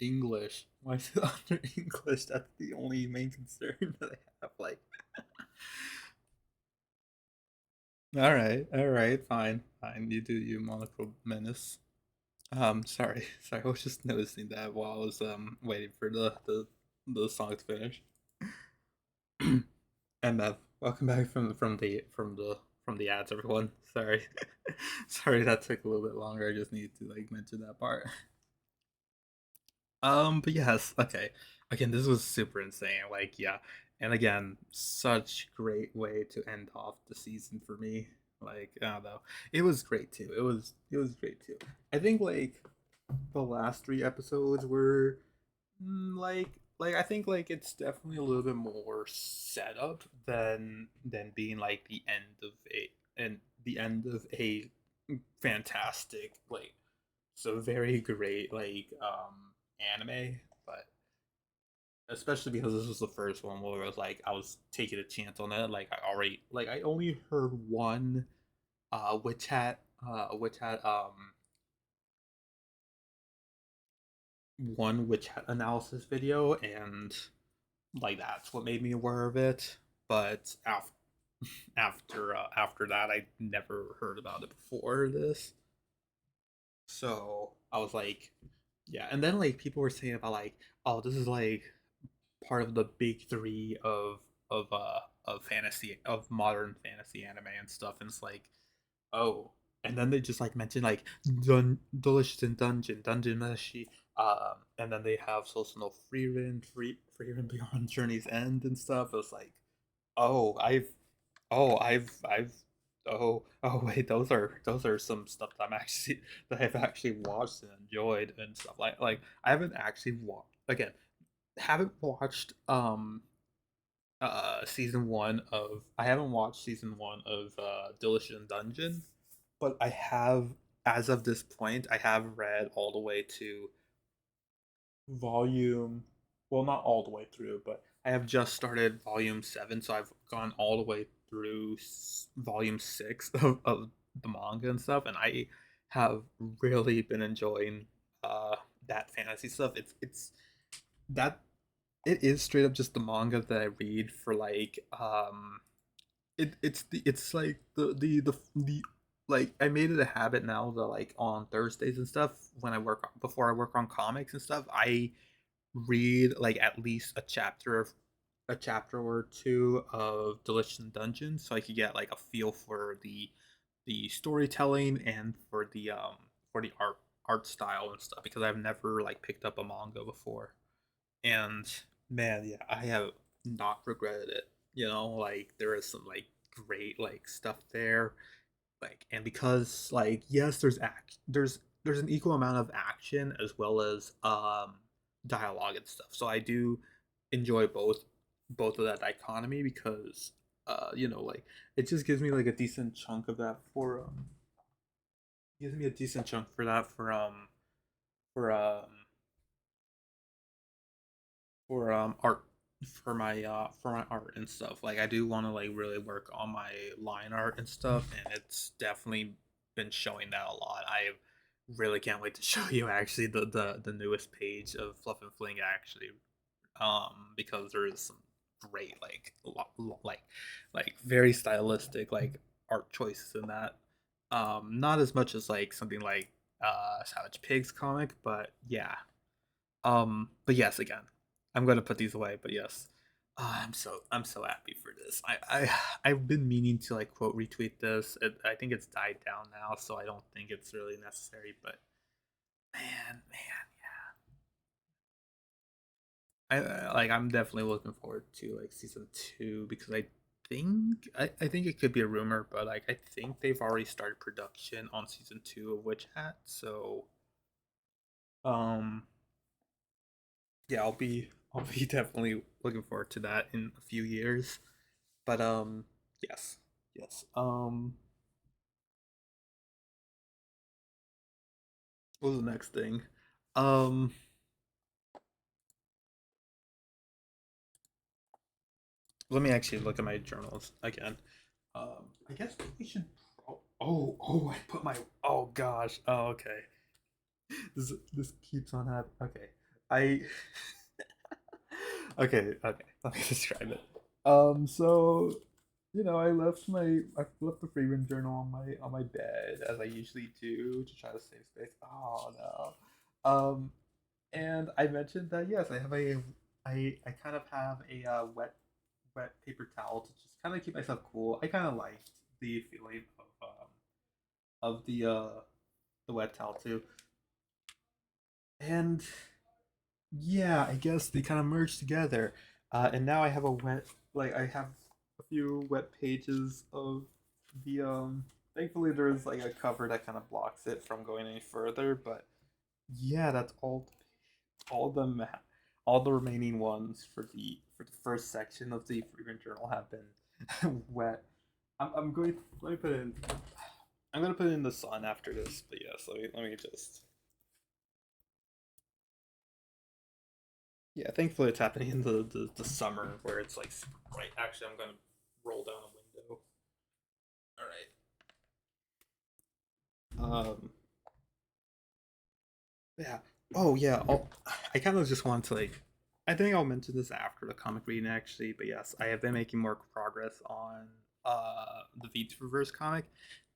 English? Why is it under English? That's the only main concern that I have. Like, all right, fine, fine. You do you, Monaco Menace. Sorry, sorry. I was just noticing that while I was waiting for the song to finish. And welcome back from the ads, everyone. Sorry, sorry that took a little bit longer. I just need to like mention that part. But yes, okay. Again, this was super insane. Like, yeah, And again, such great way to end off the season for me. Like, I don't know. It was great too. It was great too. I think like the last three episodes were like I think like it's definitely a little bit more setup than being like the end of a fantastic like so very great like anime, but especially because this was the first one where it was like I was taking a chance on it. Like I only heard one which had one which had analysis video, and like that's what made me aware of it. But after that, I never heard about it before this. So I was like, yeah. And then like people were saying about like, oh, this is like part of the big three of fantasy of modern fantasy anime and stuff. And it's like, oh. And then they just like mention like Delicious in Dungeon Meshi, and then they have also no Frieren Beyond Journey's End and stuff. It was like, oh, I've wait, those are some stuff that I'm actually that I've actually watched and enjoyed and stuff like I haven't actually watched again haven't watched season one of I haven't watched season one of Delicious in Dungeon, but I have as of this point I have read all the way to volume well not all the way through, but I have just started volume 7, so I've gone all the way through volume 6 of the manga and stuff, and I have really been enjoying uh that fantasy stuff. It's that it is straight up just the manga that I read for like it's like the like I made it a habit now that like on Thursdays and stuff when I work before I work on comics and stuff I read like at least a chapter or two of Delicious in Dungeon so I could get like a feel for the storytelling and for the art style and stuff because I've never like picked up a manga before. And man, yeah, I have not regretted it. You know, like there is some like great like stuff there. Like and because like yes, there's an equal amount of action as well as dialogue and stuff. So I do enjoy both of that dichotomy because you know like it just gives me like a decent chunk of that for gives me a decent chunk for that for art for my art and stuff. Like I do want to like really work on my line art and stuff, and it's definitely been showing that a lot. I really can't wait to show you actually the newest page of Fluff and Fling actually, because there is some great like very stylistic like art choices in that. Not as much as like something like Savage Pigs comic, but yeah, but yes, again, I'm gonna put these away. But yes, I'm so happy for this. I've been meaning to like quote retweet this. I think it's died down now, so I don't think it's really necessary. But man, like I'm definitely looking forward to like season two because I think it could be a rumor, but like I think they've already started production on season two of Witch Hat. So um yeah, I'll be definitely looking forward to that in a few years. But yes, yes. What was the next thing? Um, let me actually look at my journals again. I guess we should. Oh, I put my. Oh gosh. Oh, okay. This keeps on happening. Okay, I. Okay. Let me describe it. So you know, I left the Freeman journal on my bed as I usually do to try to save space. Oh no. And I mentioned that yes, I kind of have a wet paper towel to just kind of keep myself cool. I kind of liked the feeling of the wet towel too. And yeah, I guess they kind of merged together. And now I have a wet, like I have a few wet pages of the Thankfully, there's like a cover that kind of blocks it from going any further. But yeah, that's all of them. All the remaining ones for the first section of the frequent journal have been wet. I'm going. Let me put it in. I'm gonna put it in the sun after this. But yes, let me just. Yeah, thankfully it's happening in the summer where it's like super bright. Actually, I'm gonna roll down a window. All right. Yeah. Oh yeah. I kind of just want to like. I think I'll mention this after the comic reading actually, but yes, I have been making more progress on the V2 Reverse comic.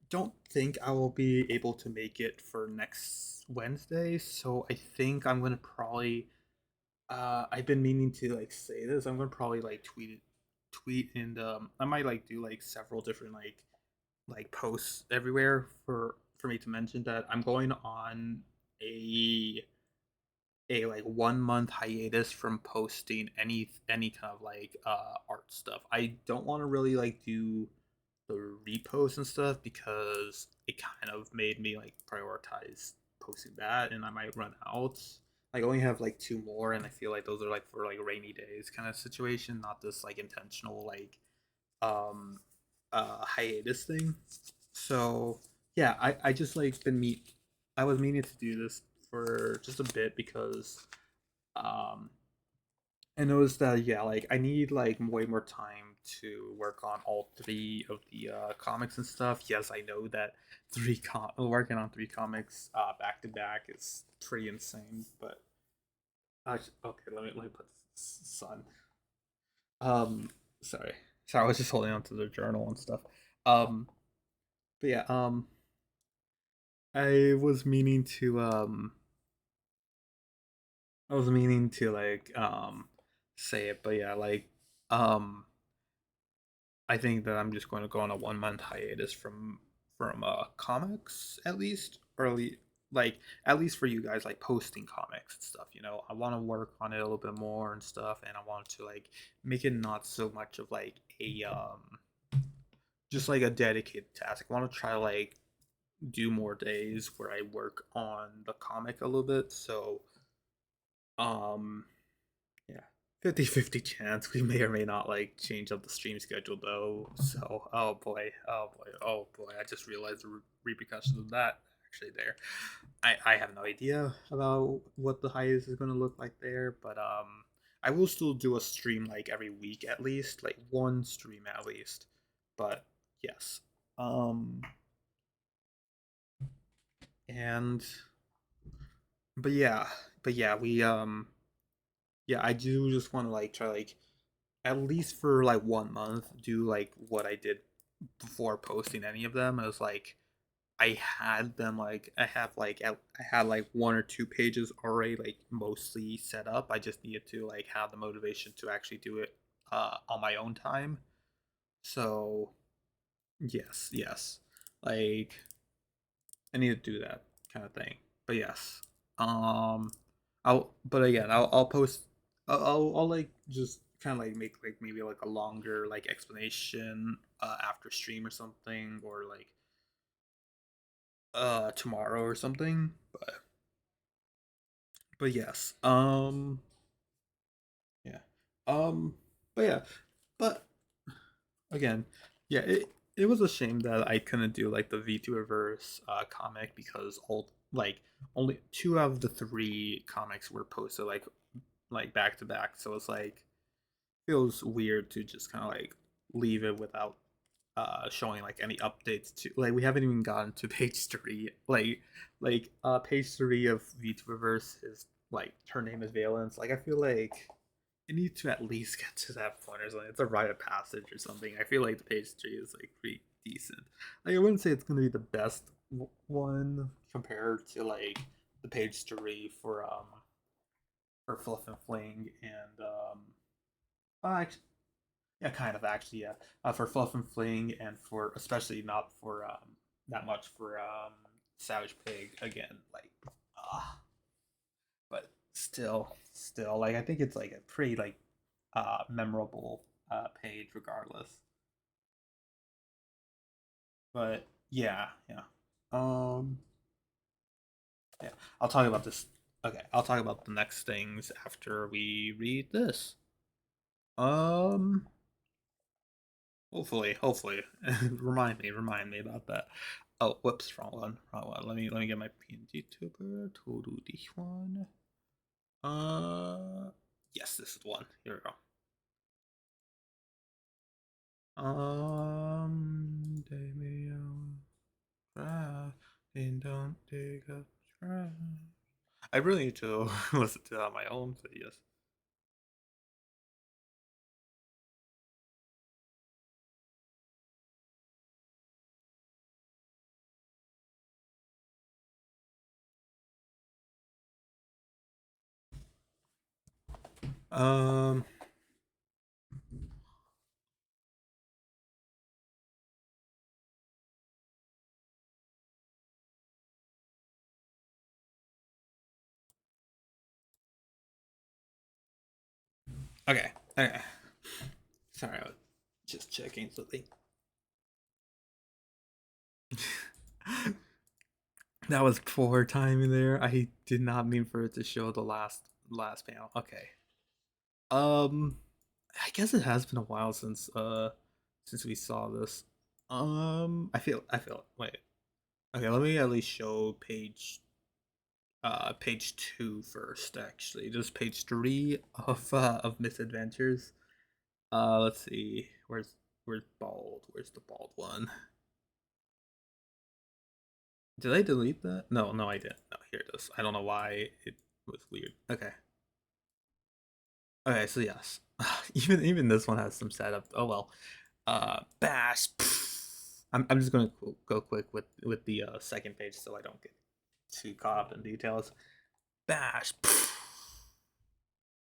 Don't think I will be able to make it for next Wednesday, so I think I'm gonna probably I've been meaning to like say this. I'm gonna probably like tweet and I might like do like several different like posts everywhere for me to mention that I'm going on a like 1 month hiatus from posting any kind of like art stuff. I don't want to really like do the reposts and stuff because it kind of made me like prioritize posting that and I might run out. I only have like two more and I feel like those are like for like rainy days kind of situation, not this like intentional like um hiatus thing. So yeah, I just like been meet I was meaning to do this for just a bit because um I noticed that yeah, like I need like way more time to work on all three of the comics and stuff. Yes, I know that working on three comics back to back is pretty insane, but okay, let me put sun. Um, sorry, sorry, I was just holding on to the journal and stuff. Um, but yeah, I was meaning to I was meaning to like say it, but yeah, like um I think that I'm just going to go on a 1 month hiatus from comics at least, or like at least for you guys like posting comics and stuff. You know, I want to work on it a little bit more and stuff, and I want to like make it not so much of like a just like a dedicated task. I want to try to like do more days where I work on the comic a little bit. So um yeah. 50-50 chance we may or may not like change up the stream schedule though. So, oh boy, I just realized the repercussions of that actually there. I have no idea about what the hiatus is going to look like there, but I will still do a stream like every week at least, like one stream at least. But yes. Um and but yeah, we yeah, I do just want to like try like at least for like 1 month do like what I did before posting any of them. It was like I had them like I had like one or two pages already like mostly set up. I just needed to like have the motivation to actually do it on my own time. So yes. Like I need to do that kind of thing. But yes. Um but again, I'll post I'll like just kind of like make like maybe like a longer like explanation after stream or something or like tomorrow or something. But yes. Yeah. Um but yeah. But again, yeah, it was a shame that I couldn't do like the V2 reverse comic because all like only two out of the three comics were posted like back to back. So it's like feels weird to just kind of like leave it without showing like any updates to like we haven't even gotten to page three page three of V2 reverse is like her name is Valence. Like I feel like I need to at least get to that point or something. It's a rite of passage or something. I feel like the page three is like pretty decent. Like I wouldn't say it's gonna be the best one compared to like the page three for Fluff and Fling and actually, yeah, kind of actually yeah for Fluff and Fling and for especially not for that much for Savage Pig again like but still like I think it's like a pretty like memorable page regardless. But yeah, yeah. Um, yeah. I'll talk about this. Okay, I'll talk about the next things after we read this. Um, hopefully, remind me about that. Oh, whoops, wrong one. Let me get my PNG tuber to do this one. Uh, yes, this is the one. Here we go. They may try and don't take up trash. I really need to listen to that on my own, but yes. Um, okay, okay. Sorry, I was just checking something. That was poor timing there. I did not mean for it to show the last panel. Okay. Um, I guess it has been a while since we saw this. I feel wait. Okay, let me at least show page two first. Actually, just page three of Misadventures. Let's see. Where's bald? Where's the bald one? Did I delete that? No, no, I didn't. No, here it is. I don't know why it was weird. Okay. Okay, so yes. Even this one has some setup. Oh well. Bash. I'm just gonna go quick with the second page so I don't get too caught up in details. Bash.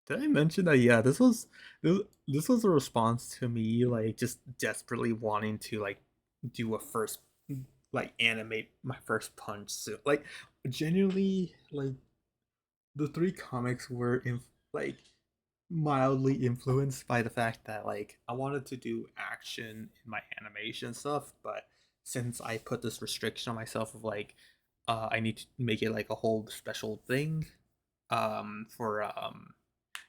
Did I mention that? Yeah, this was a response to me like just desperately wanting to like do a first like animate my first punch. So like genuinely like the three comics were in like mildly influenced by the fact that like I wanted to do action in my animation stuff, but since I put this restriction on myself of like I need to make it like a whole special thing for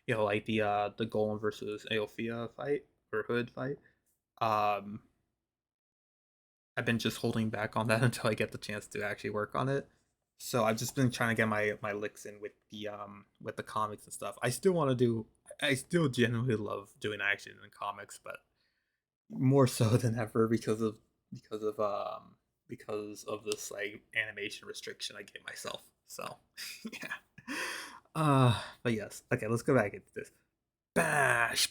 like the Golem versus Aophia fight or Hood fight. Um I've been just holding back on that until I get the chance to actually work on it. So I've just been trying to get my licks in with the comics and stuff. I still genuinely love doing action in comics, but more so than ever because of um because of this like animation restriction I gave myself. So yeah. But yes. Okay, let's go back into this. Bash.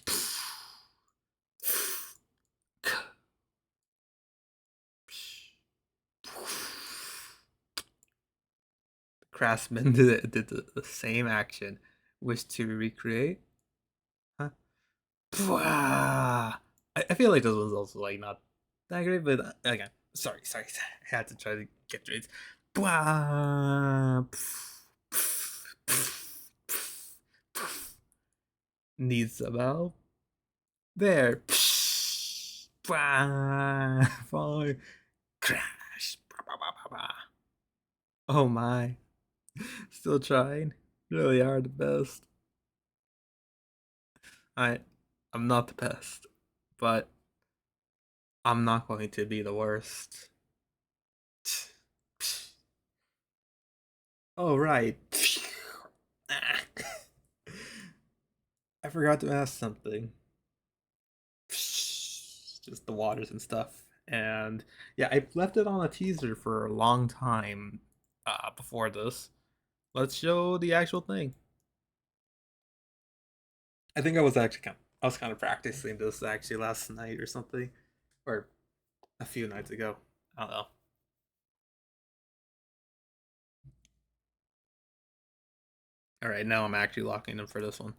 Craftsman did the same action. Wish to recreate? Huh? I feel like this was also like not that great, but again, sorry. I had to try to get straight. Needs some help. There. Falling. Crash. Oh my. Still trying. Really are the best. I I'm not the best, but I'm not going to be the worst. Oh right. I forgot to ask something. Just the waters and stuff. And yeah, I left it on a teaser for a long time before this. Let's show the actual thing. I think I was kind of practicing this actually last night or something, or a few nights ago. I don't know. All right, now I'm actually locking in for this one.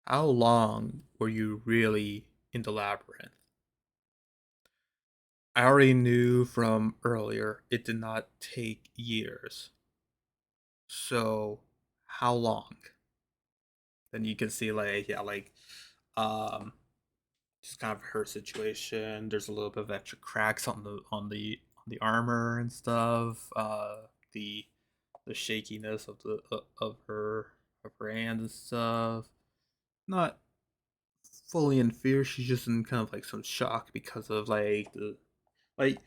How long were you really in the labyrinth? I already knew from earlier it did not take years. So, how long? then you can see like yeah like um just kind of her situation. There's a little bit of extra cracks on the armor and stuff. The the shakiness of the of her hand and stuff. Not fully in fear. She's just in kind of like some shock because of like the like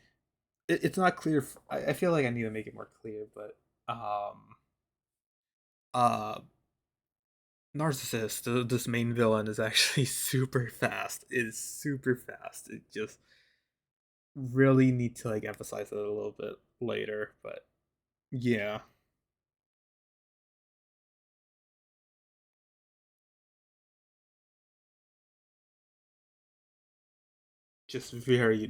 it's not clear. I feel like I need to make it more clear, but um uh narcissist this main villain is actually super fast. It is super fast. It just really need to like emphasize it a little bit later, but yeah, just very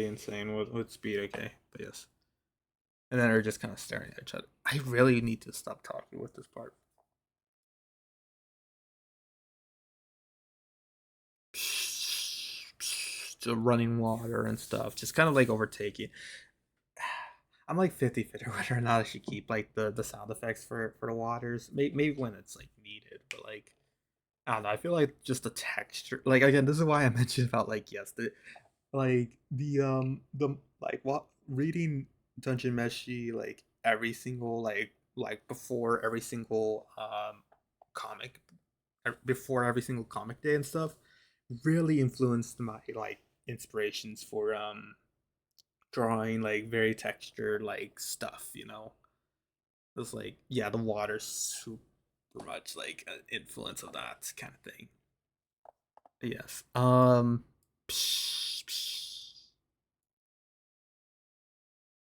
insane with speed. Okay, but yes, and then they're just kind of staring at each other. I really need to stop talking with this part. The running water and stuff, just kind of like overtaking. I'm like 50-50 whether or not I should keep like the sound effects for the waters. Maybe when it's like needed, but like I don't know. I feel like just the texture. Like again, this is why I mentioned about like yes, the like what reading Dungeon Meshi like every single like before every single comic before every single comic day and stuff really influenced my like inspirations for drawing like very textured like stuff, you know. It was like yeah, the water's super much like an influence of that kind of thing. Yes.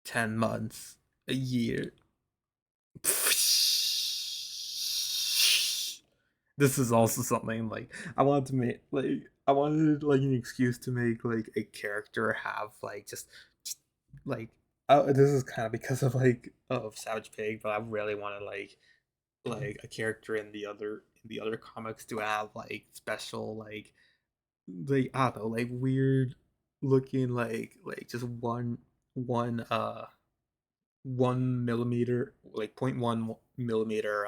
10 months, a year. This is also something like I wanted to make like I wanted like an excuse to make like a character have like just like this is kind of because of like of Savage Pig, but I really wanted like a character in the other comics to have like special like I don't know like weird looking like just one 1 millimeter like point 1 millimeter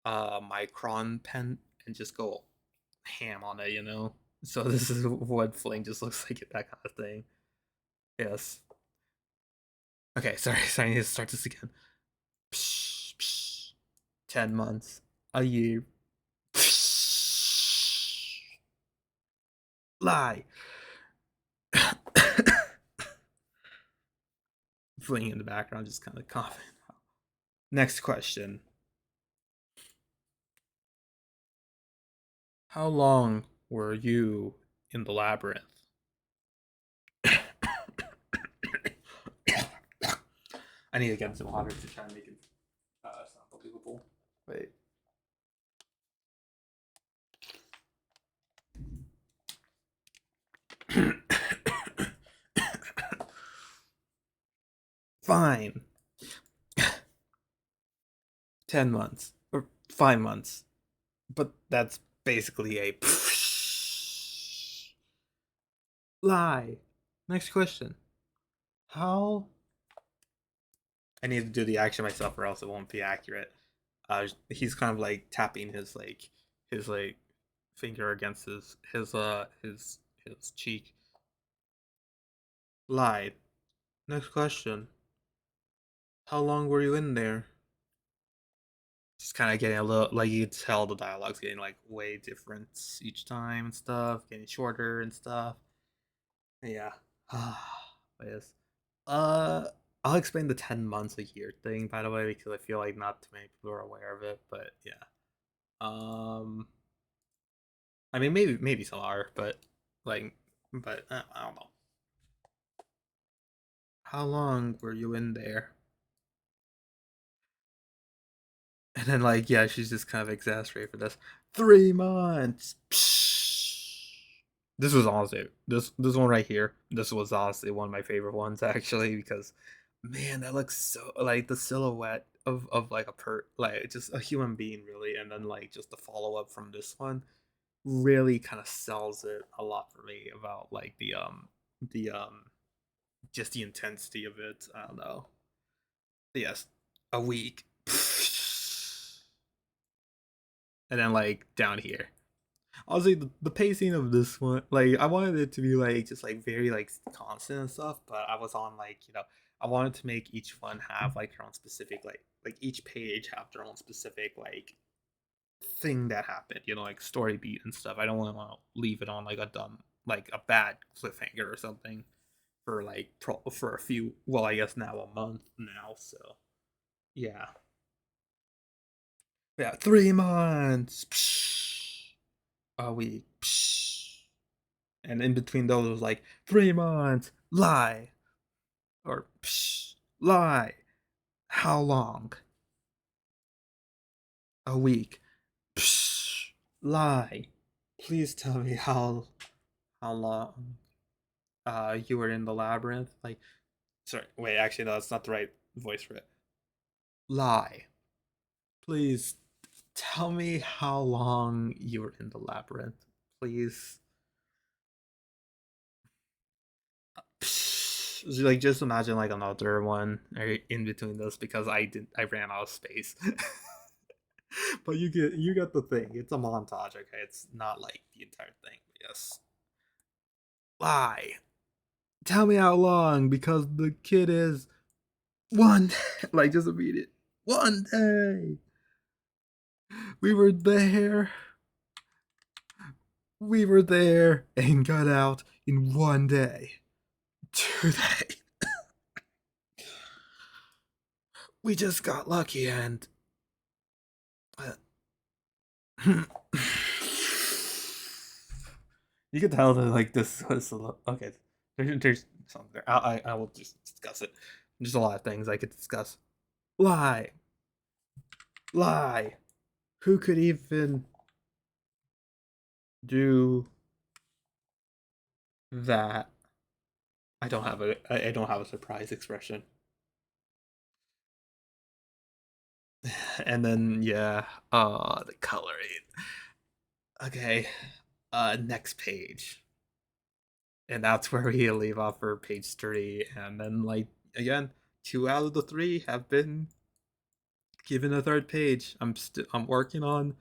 micron pen and just go ham on it, you know. So this is what Fling just looks like that kind of thing. Yes. Okay, sorry, I need to start this again. 10 months, a year. Lie. Fling in the background, just kind of coughing. Next question. How long were you in the labyrinth? I need to get some water to try and make it sound believable. Wait. Fine. 10 months. Or 5 months. But that's basically a lie. Next question. How I need to do the action myself or else it won't be accurate. He's kind of like tapping his like finger against his cheek. Lied. Next question. How long were you in there? Just kind of getting a little like you can tell the dialogue's getting like way different each time and stuff, getting shorter and stuff. Yeah. But yes. Uh, I'll explain the 10 months a year thing by the way because I feel like not too many people are aware of it. But yeah. Um, I mean maybe some are, but like, but I don't know. How long were you in there? And then like yeah, she's just kind of exasperated for this. 3 months. This was honestly this one right here. This was honestly one of my favorite ones actually because man, that looks so like the silhouette of like a like just a human being really, and then like just the follow up from this one really kind of sells it a lot for me about like the just the intensity of it. I don't know. But yes, a week. and then like down here. Honestly, the pacing of this one, like I wanted it to be like just like very like constant and stuff, but I was on like I wanted to make each one have like their own specific like each page have their own specific like thing that happened, like story beat and stuff. I don't want to leave it on like a dumb like a bad cliffhanger or something for like for a few. Well, I guess now a month now, so yeah, yeah, 3 months. Psh, a week. Psh. And in between those, it was like 3 months, lie, or psh, lie. How long? A week. Psh, lie. Please tell me how long you were in the labyrinth. Like, sorry, wait, actually, no, that's not the right voice for it. Lie. Please tell me how long you were in the labyrinth. Please. Like just imagine like another one in between those because I ran out of space. But you get the thing. It's a montage, okay? It's not like the entire thing. Yes. Lie. Tell me how long because the kid is one like just read it. One day. We were there. We were there and got out in one day. 2 days. We just got lucky and uh, you can tell that like this was a lot. Okay. There's something there. I will just discuss it. There's a lot of things I could discuss. Lie, lie. Who could even do that? I don't have a surprise expression. And then yeah, the coloring. Okay. Next page. And that's where we leave off for page 3. And then like again, 2 out of the 3 have been given a third page. I'm working on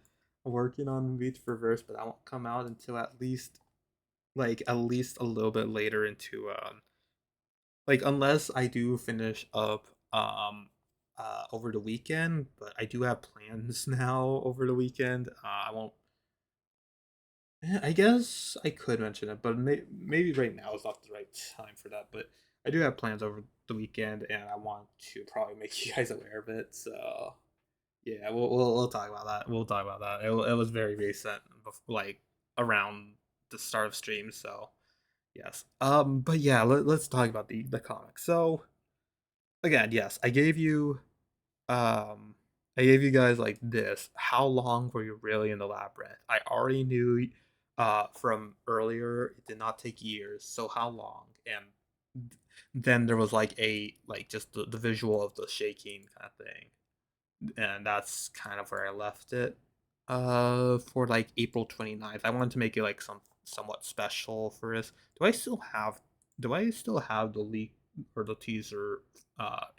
Beats for Verse, but that won't come out until at least a little bit later into like unless I do finish up over the weekend, but I do have plans now over the weekend. I won't. I guess I could mention it, but maybe right now is not the right time for that. But I do have plans over the weekend, and I want to probably make you guys aware of it. So yeah, we'll talk about that. We'll talk about that. It was very recent, like around the start of stream. So yes. But yeah, let's talk about the comics. So again, yes, um I gave you guys like this. How long were you really in the labyrinth? I already knew from earlier it did not take years. So how long? And then there was like a like just the visual of the shaking kind of thing. And that's kind of where I left it. For like April 29th. I wanted to make it like somewhat special for this. Do I still have the leak or the teaser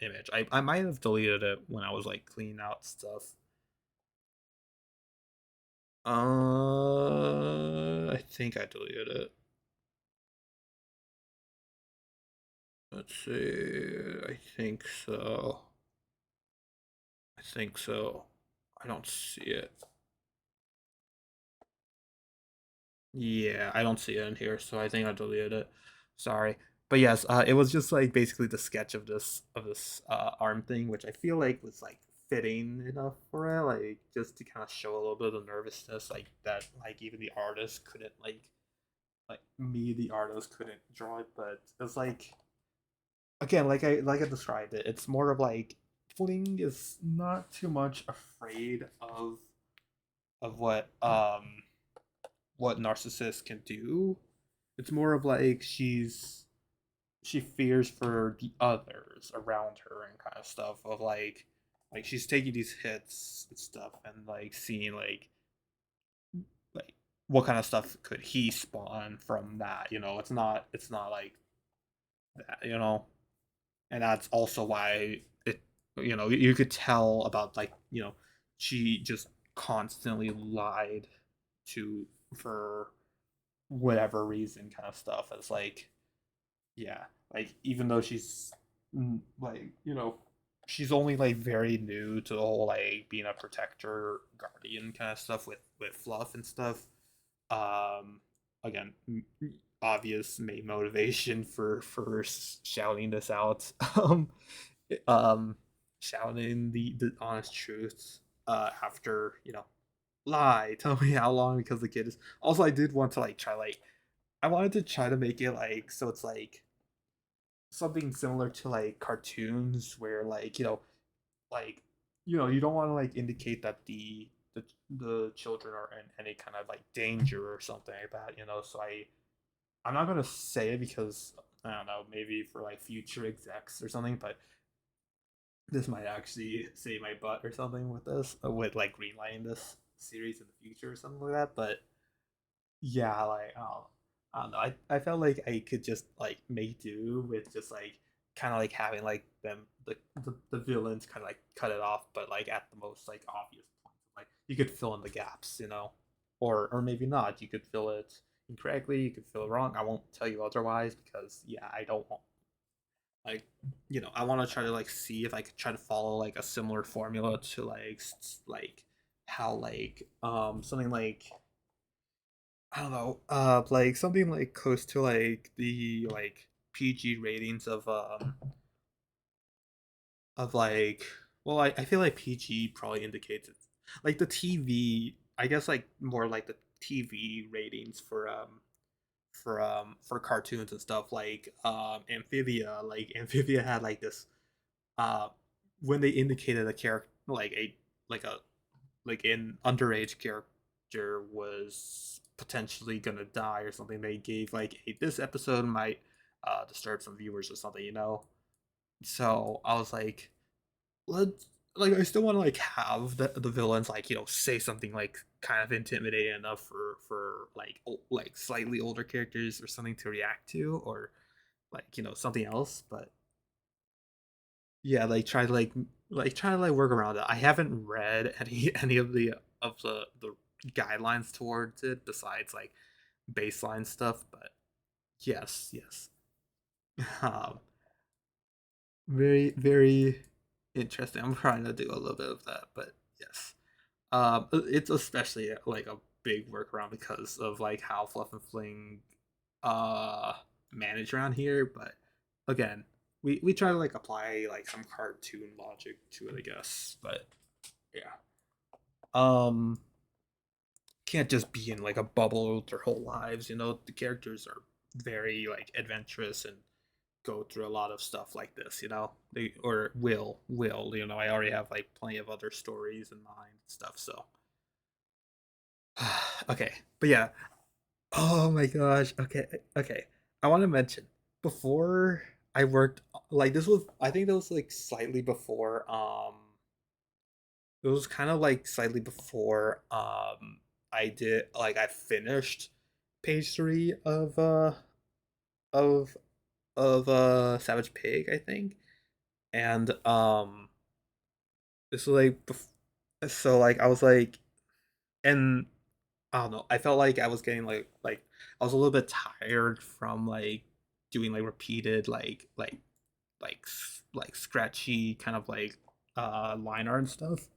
image? I might have deleted it when I was like cleaning out stuff. I think I deleted it. Let's see. I think so. I think so. I don't see it. Yeah, I don't see it in here, so I think I deleted it. Sorry. But yes, it was just like basically the sketch of this arm thing, which I feel like was like fitting enough for it, like just to kind of show a little bit of nervousness, like that, like even the artist couldn't like me, the artist couldn't draw it, but it's like again, like I described it, it's more of like Fling is not too much afraid of what narcissists can do. It's more of like she fears for the others around her and kind of stuff of like she's taking these hits and stuff and like seeing like what kind of stuff could he spawn from that. It's not like that, and that's also why it you could tell about like she just constantly lied to for whatever reason kind of stuff. It's like, yeah, like even though she's like, she's only like very new to the whole like being a protector guardian kind of stuff with Fluff and stuff. um Again, obvious main motivation for shouting this out. Um Shouting the honest truth, after, lie, tell me how long, because the kid is also, I did want to like try like, I wanted to try to make it like, so it's like something similar to like cartoons where like, like, you don't want to like indicate that the children are in any kind of like danger or something like that, so I'm not gonna say it because I don't know, maybe for like future execs or something, but this might actually save my butt or something with this, with like greenlighting this series in the future or something like that. But yeah, like, I don't know. I felt like I could just like make do with just like kind of like having like the villains kind of like cut it off, but like at the most like obvious points, like you could fill in the gaps, or maybe not. You could fill it incorrectly. You could fill it wrong. I won't tell you otherwise because yeah, I don't want like, I want to try to like see if I could try to follow like a similar formula to like like how like something like, I don't know, like something like close to like the like PG ratings of like, well, I feel like PG probably indicates it's like the TV, I guess, like more like the TV ratings for cartoons and stuff like Amphibia had like this, uh when they indicated a character like a like an underage character was potentially gonna die or something, they gave like, hey, this episode might disturb some viewers or something, so I was like, let's, like, I still want to like have the villains like, say something like kind of intimidating enough for like like slightly older characters or something to react to, or like, something else. But yeah, like try to like work around it. I haven't read any of the guidelines towards it besides like baseline stuff, but yes, yes. um Very, very interesting. I'm trying to do a little bit of that, but yes. It's especially like a big workaround because of like how Fluff and Fling uh manage around here. But again, we try to like apply like some cartoon logic to it, I guess. But yeah, um, can't just be in like a bubble their whole lives. The characters are very like adventurous and go through a lot of stuff like this, they, or will, I already have like plenty of other stories in mind and stuff, so okay. But yeah, oh my gosh, okay, okay, I want to mention, before I worked, like, this was, I think that was like slightly before, it was kind of like slightly before I did, like, I finished page 3 of Savage Pig, I think. And this was like so like I was like, and I don't know, I felt like I was getting like I was a little bit tired from like doing like repeated like scratchy kind of like line art and stuff.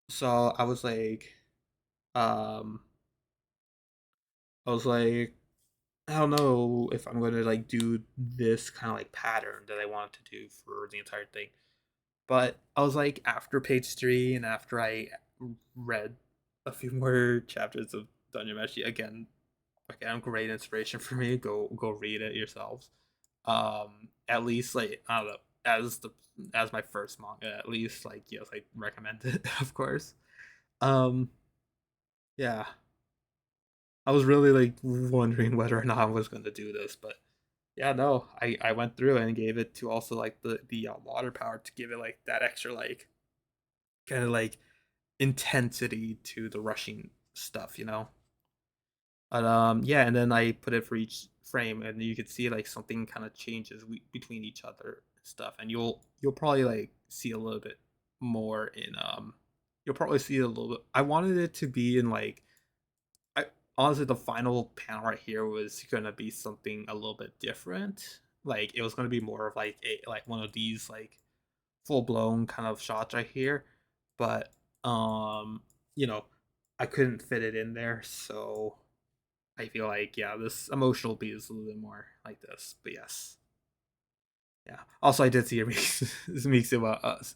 So um I was like, I don't know if I'm gonna like do this kind of like pattern that I wanted to do for the entire thing. But I was like, after page 3 and after I read a few more chapters of Dungeon Meshi, again, great inspiration for me. Go read it yourselves. At least like, I don't know, as my first manga, at least, like, yes, I recommend it, of course. Um, yeah, I was really like wondering whether or not I was going to do this, but yeah, no, I went through and gave it to also like the water power to give it like that extra like kind of like intensity to the rushing stuff. But yeah, and then I put it for each frame, and you could see like something kind of changes between each other and stuff, and you'll probably like see a little bit more in you'll probably see it a little bit. I wanted it to be in like I honestly the final panel right here was gonna be something a little bit different. Like it was gonna be more of like a like one of these like full blown kind of shots right here, but um, you know, I couldn't fit it in there, so I feel like yeah, this emotional beat is a little bit more like this. But yes, yeah. Also, I did see your Meeks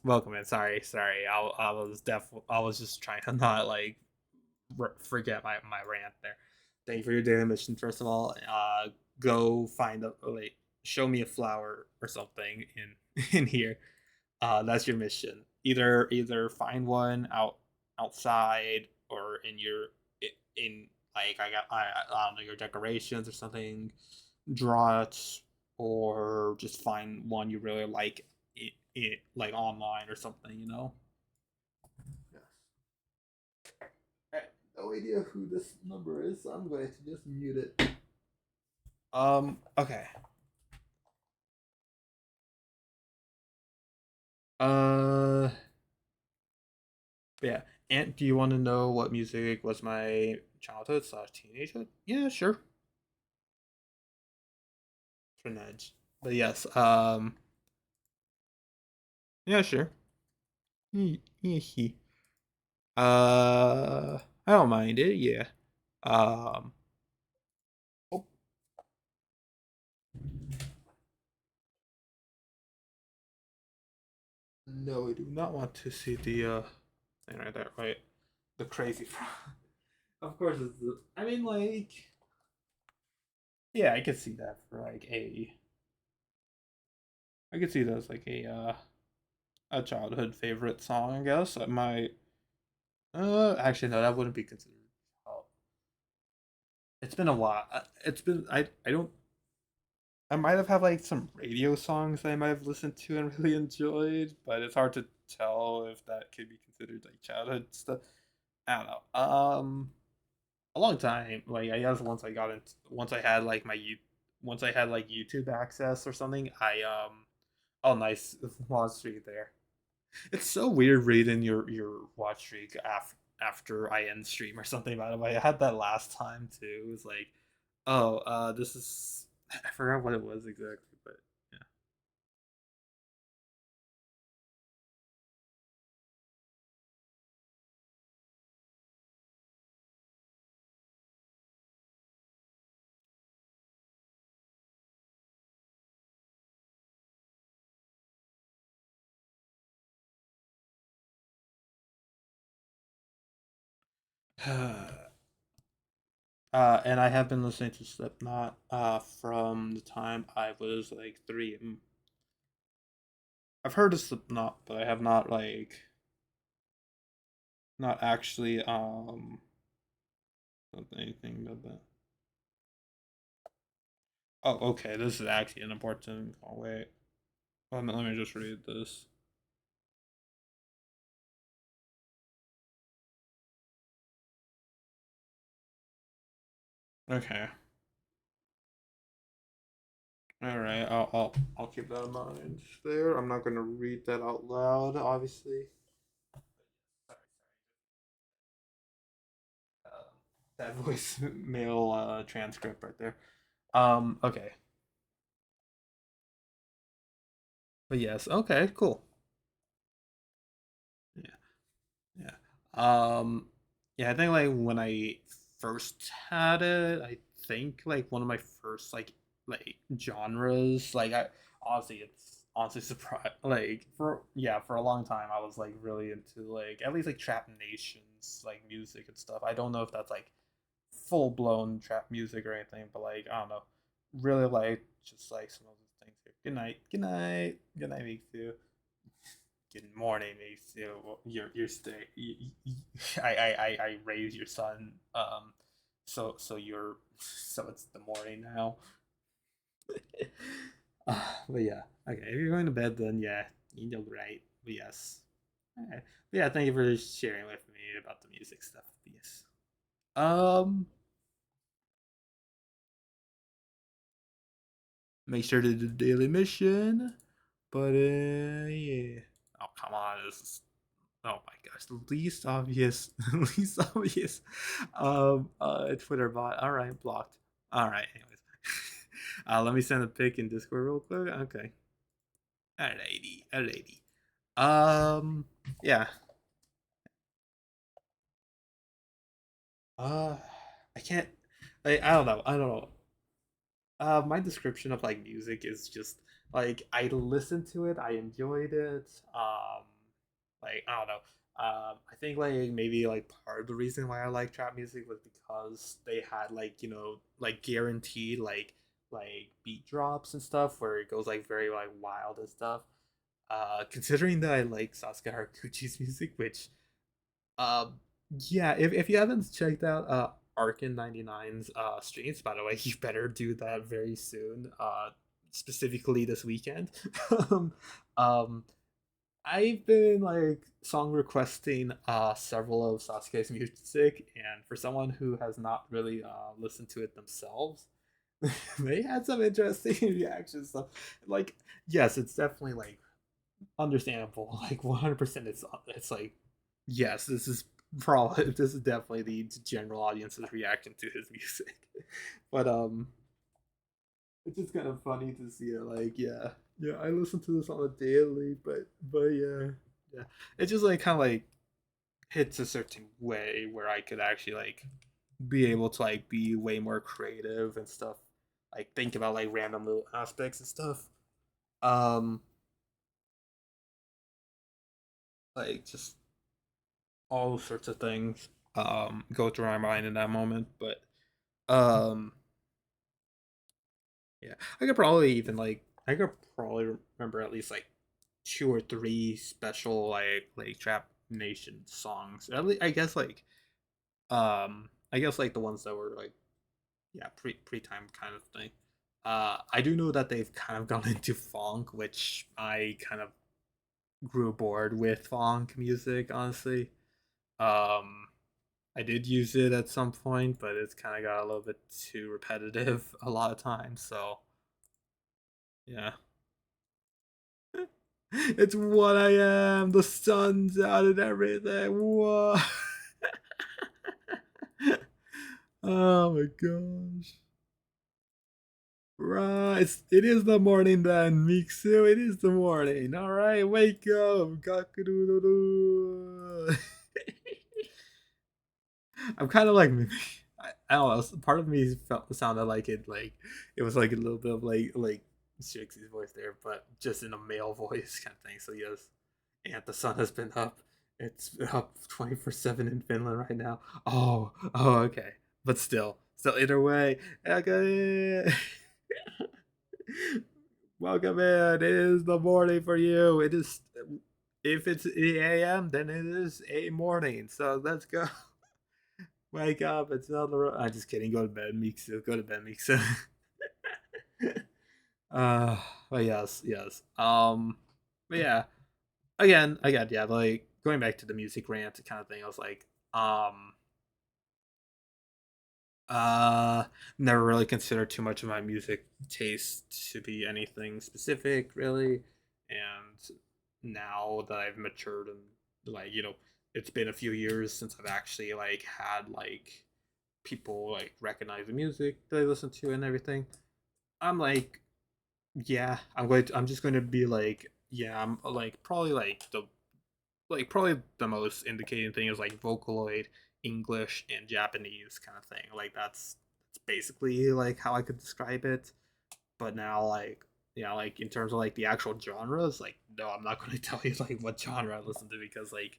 welcome in. Sorry. I was just trying to not like forget my rant there. Thank you for your daily mission. First of all, go find a like show me a flower or something in in here. That's your mission. Either find one outside or in your in like I don't know your decorations or something. Draw it or just find one you really like it like online or something. You know. Yes. Alright, no idea who this number is, so I'm going to just mute it. Okay. Uh, yeah. And do you want to know what music was my childhood slash teenagehood? Yeah, sure. For Nedge. But yes, yeah, sure. I don't mind it, yeah. Um, oh, no, I do not want to see the, thing right there, right? The crazy frog. Of course, it's the, I mean, like, yeah, I could see that for like I could see that as like a childhood favorite song, I guess. I might, actually, no, that wouldn't be considered. Oh, it's been a while. It's been, I don't, I might have had like some radio songs that I might have listened to and really enjoyed, but it's hard to tell if that could be considered like childhood stuff. I don't know. A long time. Like I guess once I had like once I had like YouTube access or something, I oh nice watch streak there. It's so weird reading your watch streak after I end stream or something. By the way, I had that last time too. It was like, oh, this is I forgot what it was exactly, but yeah. And I have been listening to Slipknot from the time I was like 3. I've heard of Slipknot, but I have not like not actually done anything about that. Oh, okay. This is actually an important. Oh wait, let me just read this. Okay. All right. I'll keep that in mind. There. I'm not gonna read that out loud, obviously. Uh, that voicemail transcript right there. Okay. But yes. Okay. Cool. Yeah. Yeah. Yeah, I think like when I first had it, I think like one of my first like genres, like I honestly it's honestly surprised like for yeah, for a long time I was like really into like at least like Trap Nations like music and stuff. I don't know if that's like full blown trap music or anything, but like I don't know. Really like just like some of the things here. Good night. Good night. Good night, Meek too. Good morning, Mace. You're stay. I raised your son. So you're so it's the morning now. But yeah, okay. If you're going to bed, then yeah, you know right. But yes, okay. But yeah, thank you for sharing with me about the music stuff. Yes. Um, make sure to do the daily mission. But yeah. Oh come on, this is Oh my gosh, the least obvious, least obvious, Twitter bot. All right, blocked. All right, anyways, let me send a pic in Discord real quick. Okay, alrighty, alrighty. Yeah. Uh, I can't. I don't know. I don't know. My description of like music is just like I listened to it, I enjoyed it. Like I don't know. I think like maybe like part of the reason why I like trap music was because they had like like guaranteed like beat drops and stuff where it goes like very like wild and stuff. Considering that I like Sasuke Haraguchi's music, which um, yeah, if you haven't checked out Arkin 99's streams, by the way, you better do that very soon. Specifically this weekend. um, um, I've been like song requesting several of Sasuke's music, and for someone who has not really listened to it themselves, they had some interesting reactions. So, like, yes, it's definitely like understandable. Like 100%, it's like yes, this is probably this is definitely the general audience's reaction to his music. But it's just kind of funny to see it. Like yeah, I listen to this on a daily, but yeah, it just like kind of like hits a certain way where I could actually like be able to like be way more creative and stuff. Like think about like random little aspects and stuff. Um, like just all sorts of things go through my mind in that moment. But um yeah, I could probably remember at least like two or three special like Trap Nation songs. At least I guess like the ones that were like yeah pre time kind of thing. I do know that they've kind of gone into funk, which I kind of grew bored with funk music, honestly. Um, I did use it at some point, but it's kind of got a little bit too repetitive a lot of times. So yeah, it's what I am. The sun's out and everything. What? Oh my gosh. Right, it is the morning then, Miksu. It is the morning. All right, wake up. Kakurudodo. I'm kind of like I don't know. Part of me felt sounded like it was like a little bit of like Shakespeare's voice there, but just in a male voice kind of thing. So yes, and the sun has been up. It's up 24/7 in Finland right now. Oh, okay. But still either way, okay. Welcome in. It is the morning for you. It is if it's a.m., then it is a morning. So let's go. Wake up, it's on the road. I'm just kidding. Go to bed, Miksu. Go to bed, Miksu. uh, but yes. But yeah, again, yeah. Like going back to the music rant kind of thing. I was like, um, uh, never really considered too much of my music taste to be anything specific, really. And now that I've matured and like it's been a few years since I've actually like had like people like recognize the music that I listen to and everything. I'm like, yeah, I'm just going to be like, yeah, I'm like probably the most indicating thing is like Vocaloid, English, and Japanese kind of thing. Like that's basically like how I could describe it. But now like yeah, like in terms of like the actual genres, like no, I'm not going to tell you like what genre I listen to because like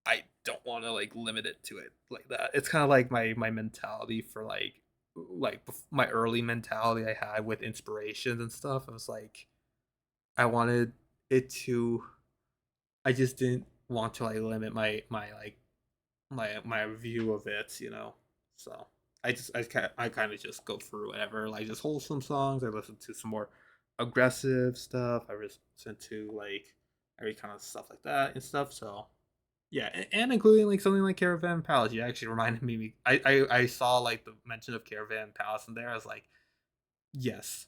I don't want to like limit it to it like that. It's kind of like my mentality for like my early mentality I had with inspirations and stuff. I was like I wanted it to. I just didn't want to like limit my like my view of it, you know. So I kind of just go through whatever, like just wholesome songs. I listen to some more aggressive stuff. I listen to like every kind of stuff like that and stuff. So yeah, and including like something like Caravan Palace. You actually reminded me. I saw like the mention of Caravan Palace in there. I was like, yes,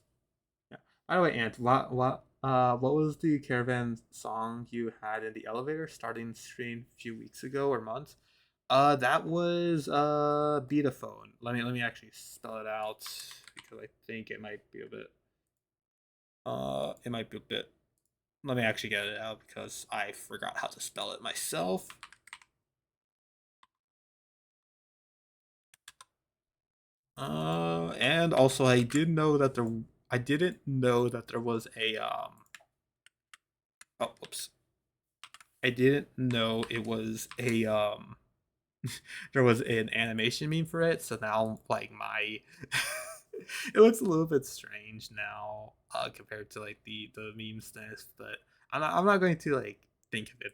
yeah. By the way, Ant, what was the caravan song you had in the elevator starting stream a few weeks ago or months? That was Beataphone. Let me actually spell it out because I think it might be a bit. It might be a bit. Let me actually get it out because I forgot how to spell it myself. And also I didn't know that there was a oh, whoops. I didn't know it was a there was an animation meme for it, so now like my it looks a little bit strange now compared to like the meme stuff, but I'm not going to like think of it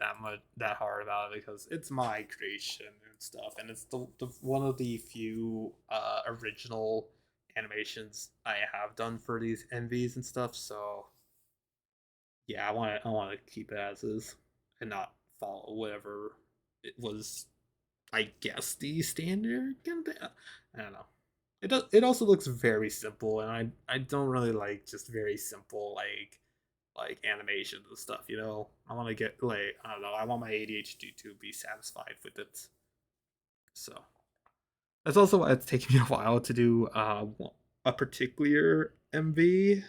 that hard about it because it's my creation and stuff, and it's the one of the few original animations I have done for these MVs and stuff. So yeah, I want to keep it as is and not follow whatever it was, I guess, the standard. I don't know. It does. It also looks very simple, and I don't really like just very simple like animations and stuff. I want to get like I don't know. I want my ADHD to be satisfied with it. So that's also why it's taken me a while to do a particular MV.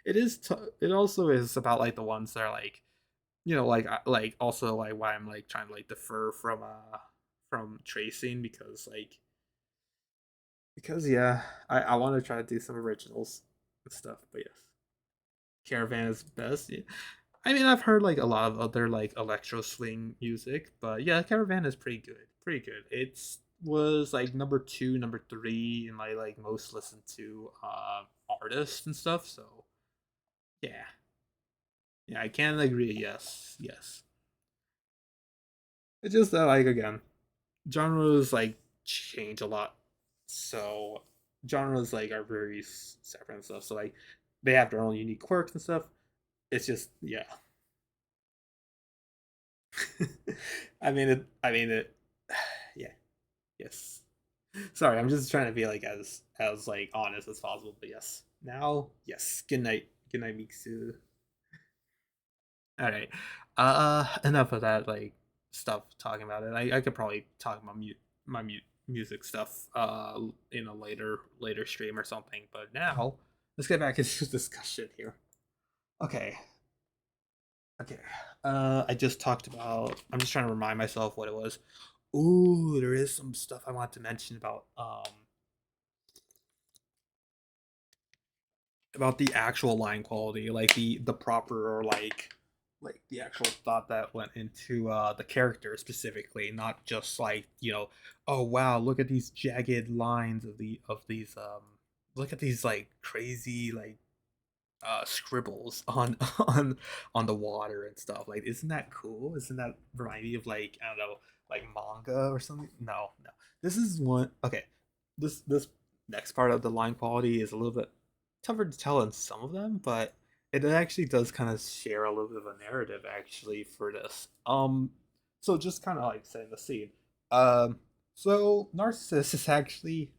It also is about like the ones that are like like also like why I'm like trying to like defer from tracing because yeah, I want to try to do some originals and stuff. But yes, Caravan is best. Yeah. I mean, I've heard like a lot of other like electro swing music, but yeah, Caravan is pretty good. Pretty good. It's was like number two, number three in my like most listened to artists and stuff. So yeah, yeah, I can agree. Yes, yes. It's just that like again, genres like change a lot. So genres like are very separate and stuff. So like they have their own unique quirks and stuff. It's just yeah. I mean it. Yeah. Yes. Sorry, I'm just trying to be like as like honest as possible. But yes. Now, yes. Good night. Good night, Miksu. All right. Enough of that like stuff talking about it. I could probably talk about music stuff in a later stream or something. But now let's get back into discussion here. Okay. Okay. I just talked about. I'm just trying to remind myself what it was. Ooh, there is some stuff I want to mention about the actual line quality, like the proper or like the actual thought that went into the character specifically, not just like oh wow, look at these jagged lines of these look at these like crazy like scribbles on on the water and stuff. Like, isn't that cool? Isn't that remind me of like I don't know, like manga or something? No, no. This is one. Okay, this next part of the line quality is a little bit tougher to tell in some of them, but it actually does kind of share a little bit of a narrative actually for this. So just kind of like setting the scene. Um, so narcissist is actually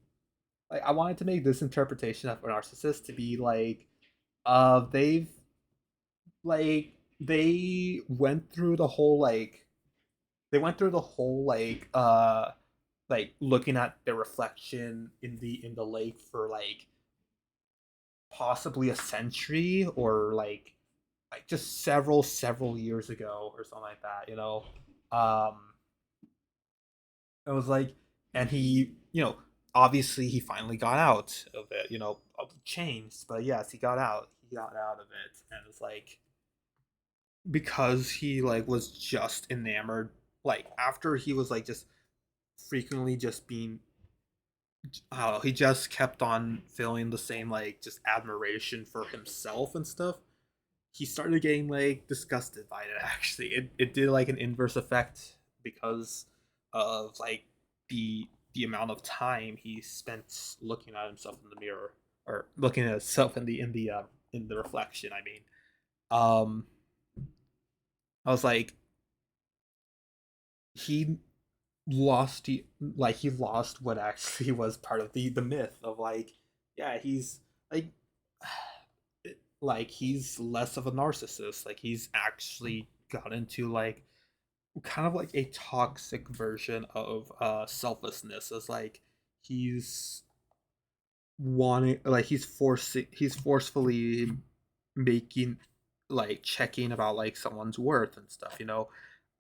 like I wanted to make this interpretation of a narcissist to be they've they went through the whole like looking at their reflection in the lake for like possibly a century or like just several years ago or something like that. um it was like, and he, obviously he finally got out of it, of the chains, but yes, he got out of it, and it's like because he like was just enamored, like after he was like just frequently just being, I don't know, he just kept on feeling the same like just admiration for himself and stuff. He started getting like disgusted by it. Actually, it did like an inverse effect because of like the amount of time he spent looking at himself in the mirror, or looking at himself in the reflection, I mean. I was like, he he lost what actually was part of the myth of like, yeah, he's like like he's less of a narcissist. Like he's actually got into like kind of like a toxic version of selflessness. As like he's wanting, like he's forcefully making, like checking about like someone's worth and stuff, you know.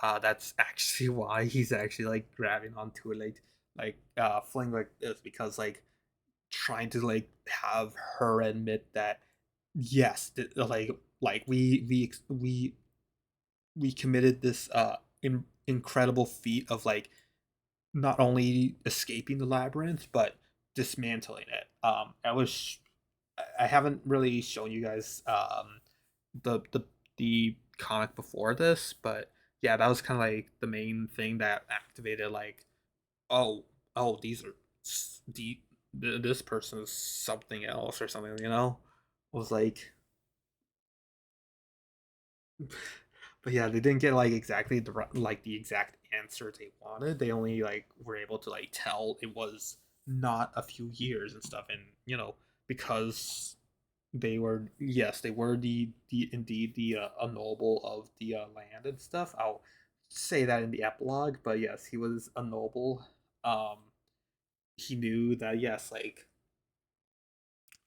That's actually why he's actually like grabbing onto it, like fling like this, because like trying to like have her admit that yes, like we committed this incredible feat of like not only escaping the labyrinth but dismantling it. I haven't really shown you guys the the the comic before this, but yeah, that was kind of like the main thing that activated like, oh, oh, these are deep. This person is something else or something, you know. Was like, but yeah, they didn't get like exactly like the exact answer they wanted. They only like were able to like tell it was not a few years and stuff, and you know, because they were, yes, they were the indeed the a noble of the land and stuff. I'll say that in the epilogue, but yes, he was a noble. Um, he knew that yes, like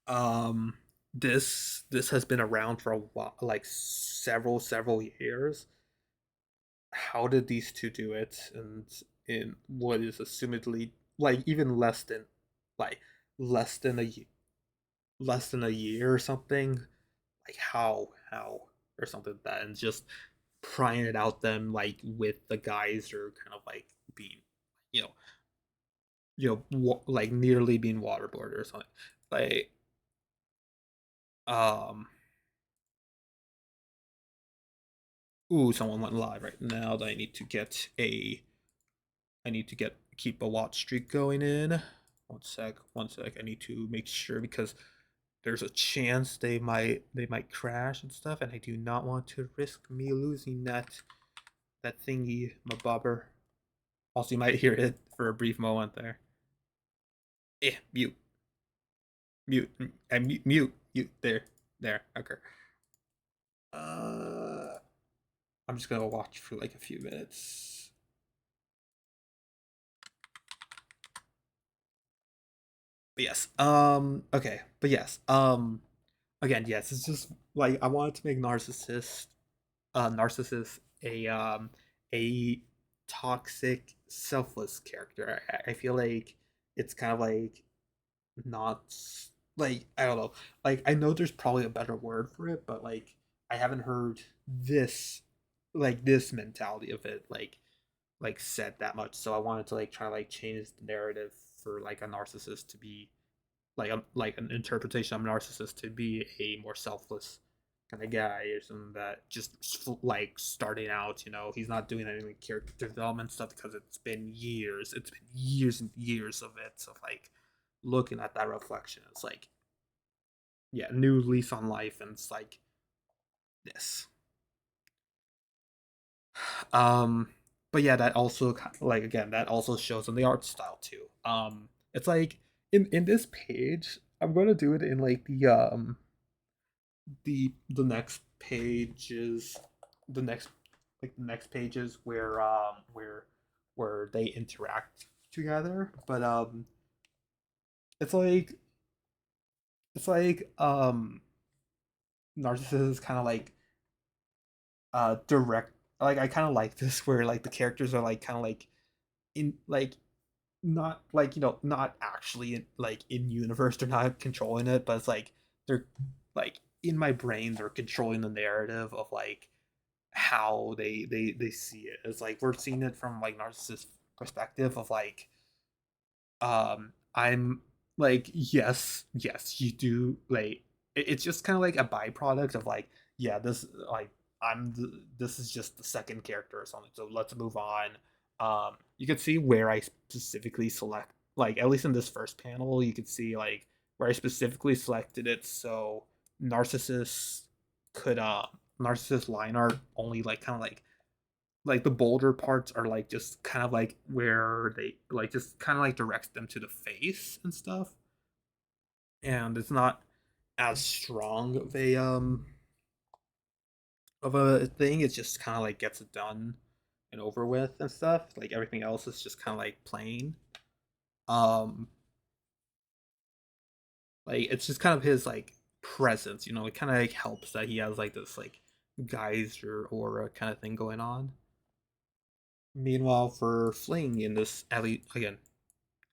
um this has been around for a while, like several years. How did these two do it? And in what is assumedly like even like less than less than a year or something, like how or something like that, and just prying it out them like with the guys are kind of like being, you know, like nearly being waterboarded or something, like um ooh, someone went live right now that I need to get keep a watch streak going in. One sec. I need to make sure because there's a chance they might crash and stuff, and I do not want to risk me losing that thingy, my bobber. Also, you might hear it for a brief moment there. Mute, mute. There. Okay. Uh, I'm just gonna watch for like a few minutes. But yes. Okay. But yes. Again, yes. It's just like I wanted to make narcissist a toxic, selfless character. I feel like it's kind of like not like I don't know. Like I know there's probably a better word for it, but like I haven't heard this this mentality of it like said that much. So I wanted to like try to like change the narrative for like a narcissist to be like an interpretation of narcissist to be a more selfless kind of guy or something, that just like starting out, you know, he's not doing any like, character development stuff because it's been years and years of it. So like looking at that reflection, it's like, yeah, new lease on life, and it's like this. um but yeah, that also like again that also shows in the art style too. It's like in this page, I'm gonna do it in like the next pages, the next the next pages where they interact together. But it's like it's like Narcissus is kind of like direct. Like I kind of like this where like the characters are like kind of like in like not like, you know, not actually like in universe, they're not controlling it, but it's like they're like in my brain they're controlling the narrative of like how they see it. It's like we're seeing it from like narcissist perspective of like I'm like, yes you do like it's just kind of like a byproduct of like, yeah, this like this is just the second character or something, so let's move on. You could see where I specifically select, like at least in this first panel you could see like where I specifically selected it, so narcissists could narcissist line art only like kind of like the bolder parts are like just kind of like where they like just kind of like directs them to the face and stuff, and it's not as strong of a thing. It just kind of like gets it done and over with and stuff. Like everything else is just kind of like plain. Um, like it's just kind of his like presence, you know. It kind of like helps that he has like this like geyser aura kind of thing going on. Meanwhile, for Fling in this, at least again,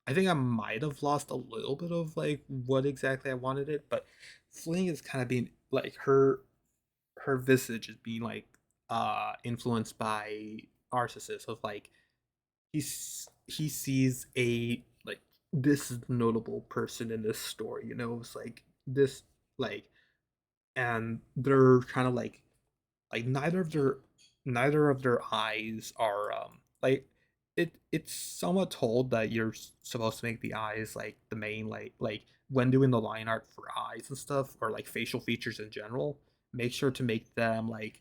I think I might have lost a little bit of like what exactly I wanted it, but Fling is kind of being like her visage is being like influenced by Arcesis of like he sees a like this notable person in this story, you know, it's like this like and they're kind of like neither of their eyes are like it's somewhat told that you're supposed to make the eyes like the main like when doing the line art for eyes and stuff or like facial features in general, make sure to make them like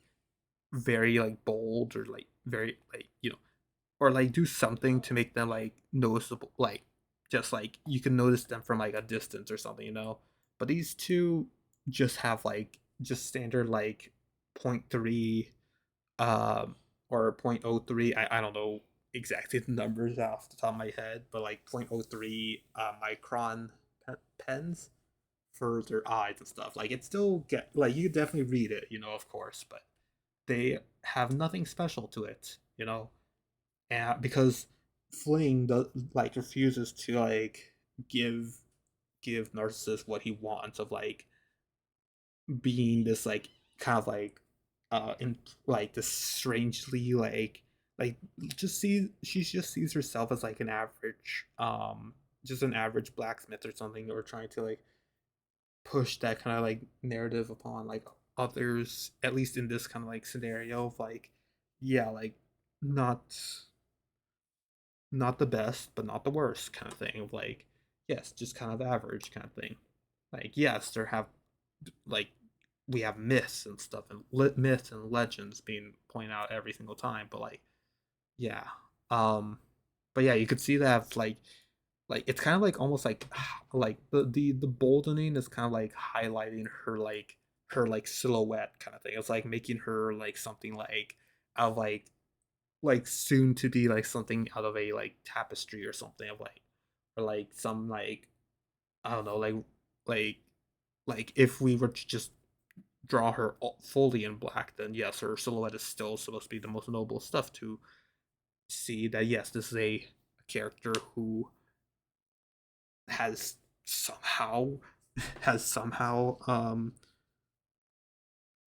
very like bold or like very like you know or like do something to make them like noticeable, like just like you can notice them from like a distance or something, you know. But these two just have like just standard like point 0.3 um or 0.03, I don't know exactly the numbers off the top of my head, but like 0.03 micron pens for their eyes and stuff. Like it still get like you could definitely read it, you know, of course, but they have nothing special to it, you know. And because Fling does like refuses to like give give Narcissus what he wants of like being this like kind of like in like this strangely like just see she just sees herself as like an average just an average blacksmith or something, or trying to like push that kind of like narrative upon like others, at least in this kind of like scenario of like yeah like not not the best but not the worst kind of thing of like yes just kind of average kind of thing. Like yes there have like we have myths and stuff and myths and legends being pointed out every single time, but like yeah um but yeah you could see that like it's kind of like almost like the boldening is kind of like highlighting her like silhouette kind of thing. It's like making her like something like out of like soon to be like something out of a like tapestry or something of like or like some like I don't know like like if we were to just draw her fully in black, then yes, her silhouette is still supposed to be the most noble stuff to see that yes, this is a character who has somehow has somehow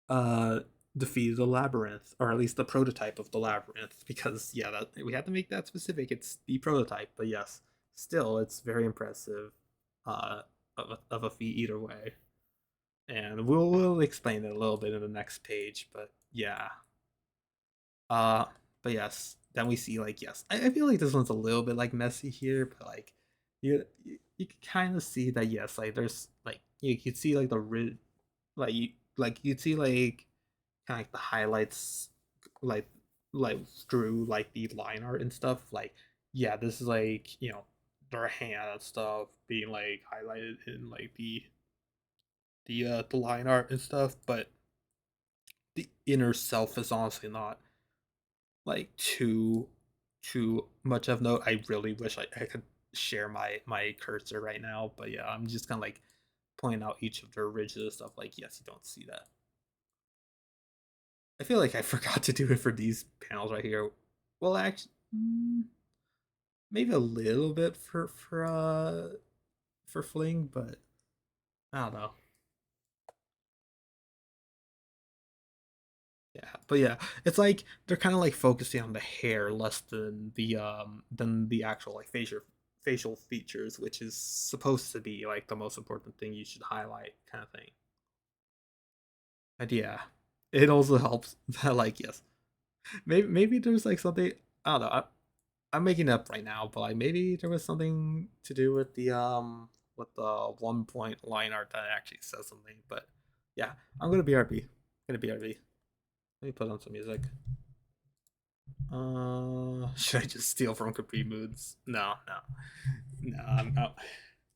uh defeated the labyrinth, or at least the prototype of the labyrinth, because yeah that we had to make that specific, it's the prototype, but yes still it's very impressive uh of a feat either way, and we'll explain it a little bit in the next page, but yeah uh but yes then we see like yes I feel like this one's a little bit like messy here, but like you can kind of see that yes like there's like you could see like like you'd see like kind of like the highlights like like through like the line art and stuff, like yeah this is like you know their hand and stuff being like highlighted in like the line art and stuff, but the inner self is honestly not like too much of note. I really wish I could share my cursor right now, but yeah I'm just kind of like pointing out each of their ridges and stuff, like yes you don't see that. I feel like I forgot to do it for these panels right here. Well, actually, maybe a little bit for Fling, but I don't know. Yeah, but yeah, it's like they're kind of like focusing on the hair less than the actual like facial features, which is supposed to be like the most important thing you should highlight, kind of thing. And yeah, it also helps that like yes, maybe there's like something I don't know. I'm making it up right now, but like maybe there was something to do with the 1 point line art that actually says something. But yeah, I'm gonna BRB. Gonna BRB. Let me put on some music. Should I just steal from Capri Moods? No, no, no. I'm out.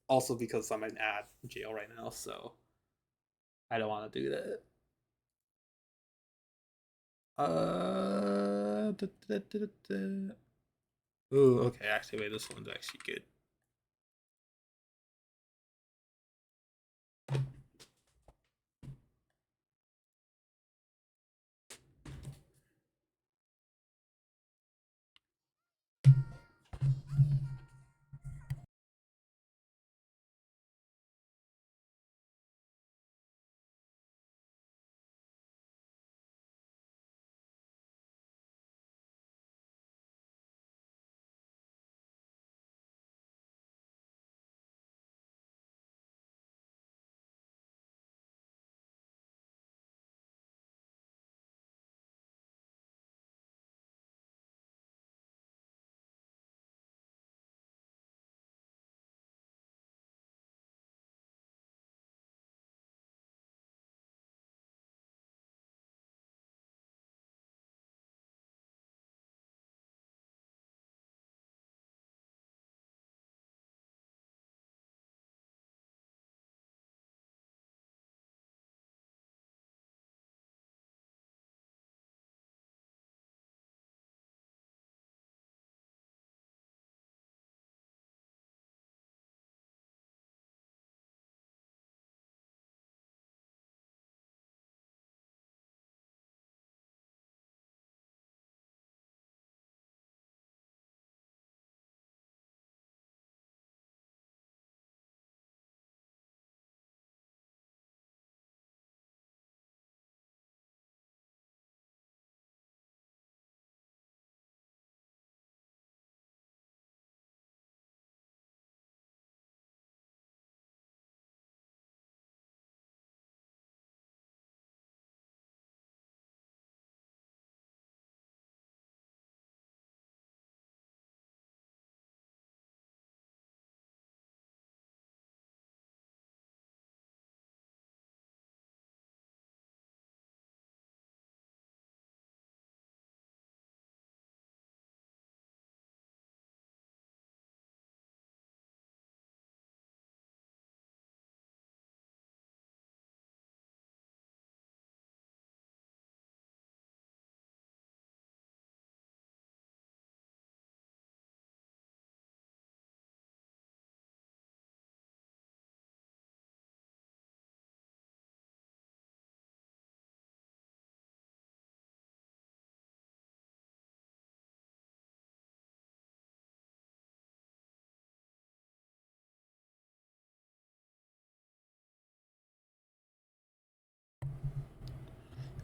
Also because I'm in ad jail right now, so I don't want to do that. Da, da, da, da, da. Ooh, okay. Actually, wait. This one's actually good.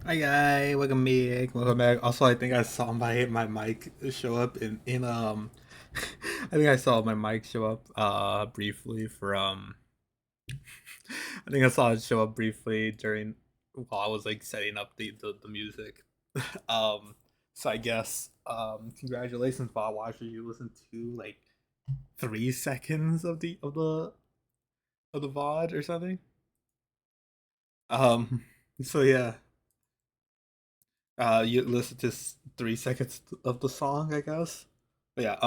Hi guy, welcome back. Welcome back. Also, I think I saw my mic show up in I think I saw my mic show up briefly for I think I saw it show up briefly during while I was like setting up the music. um so I guess congratulations Bob Watcher, you listened to like 3 seconds of the VOD or something. Um so yeah. You listen to 3 seconds of the song, I guess. But yeah,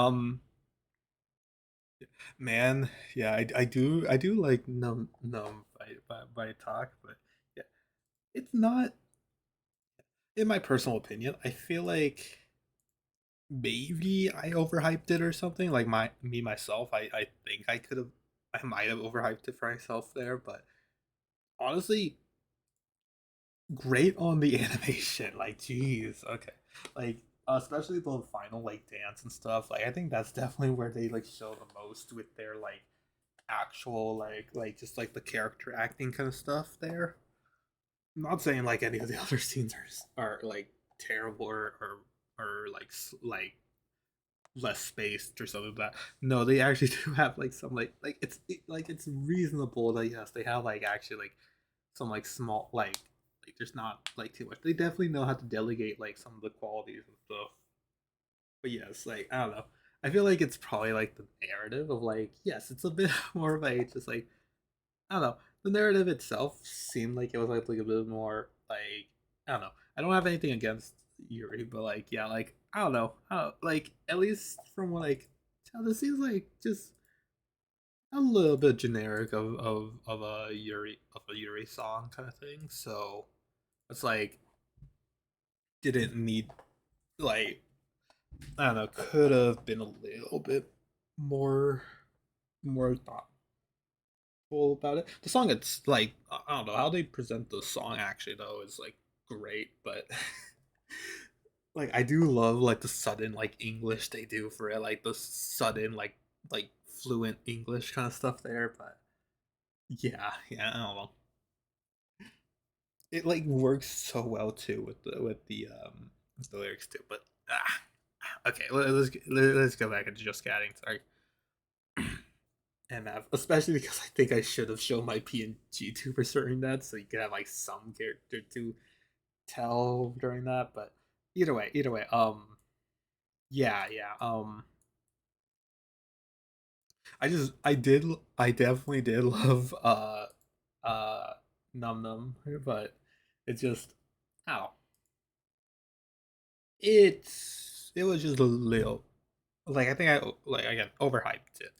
man, yeah, I do like numb by talk, but yeah, it's not. In my personal opinion, I feel like maybe I overhyped it or something. Like myself, I think I might have overhyped it for myself there, but honestly, great on the animation. Like, geez, okay, like especially the final like dance and stuff. Like, I think that's definitely where they like show the most with their like actual like just like the character acting kind of stuff. There, I'm not saying like any of the other scenes are like terrible or like less spaced or something like that. No, they actually do have like some like like it's reasonable that yes they have like actually like some like small like there's not like too much. They definitely know how to delegate like some of the qualities and stuff. But yes, like I don't know. I feel like it's probably like the narrative of like yes, it's a bit more of a just like I don't know. The narrative itself seemed like it was like a bit more like I don't know. I don't have anything against Yuri, but like yeah, like I don't know. Like at least from what like tell, this seems like just a little bit generic of a Yuri song kind of thing. So it's like didn't need like I don't know, could have been a little bit more thoughtful about it. The song, it's like I don't know how they present the song actually though is like great, but like I do love like the sudden like English they do for it, like the sudden like fluent English kind of stuff there. But yeah, I don't know. It like works so well too with the lyrics too. But okay, let's go back into just chatting. Sorry. MF, especially because I think I should have shown my PNG tuber during that, so you could have like some character to tell during that. But either way, yeah. I definitely did love uh Num Num, but it just how it was just a little like I think I like again overhyped it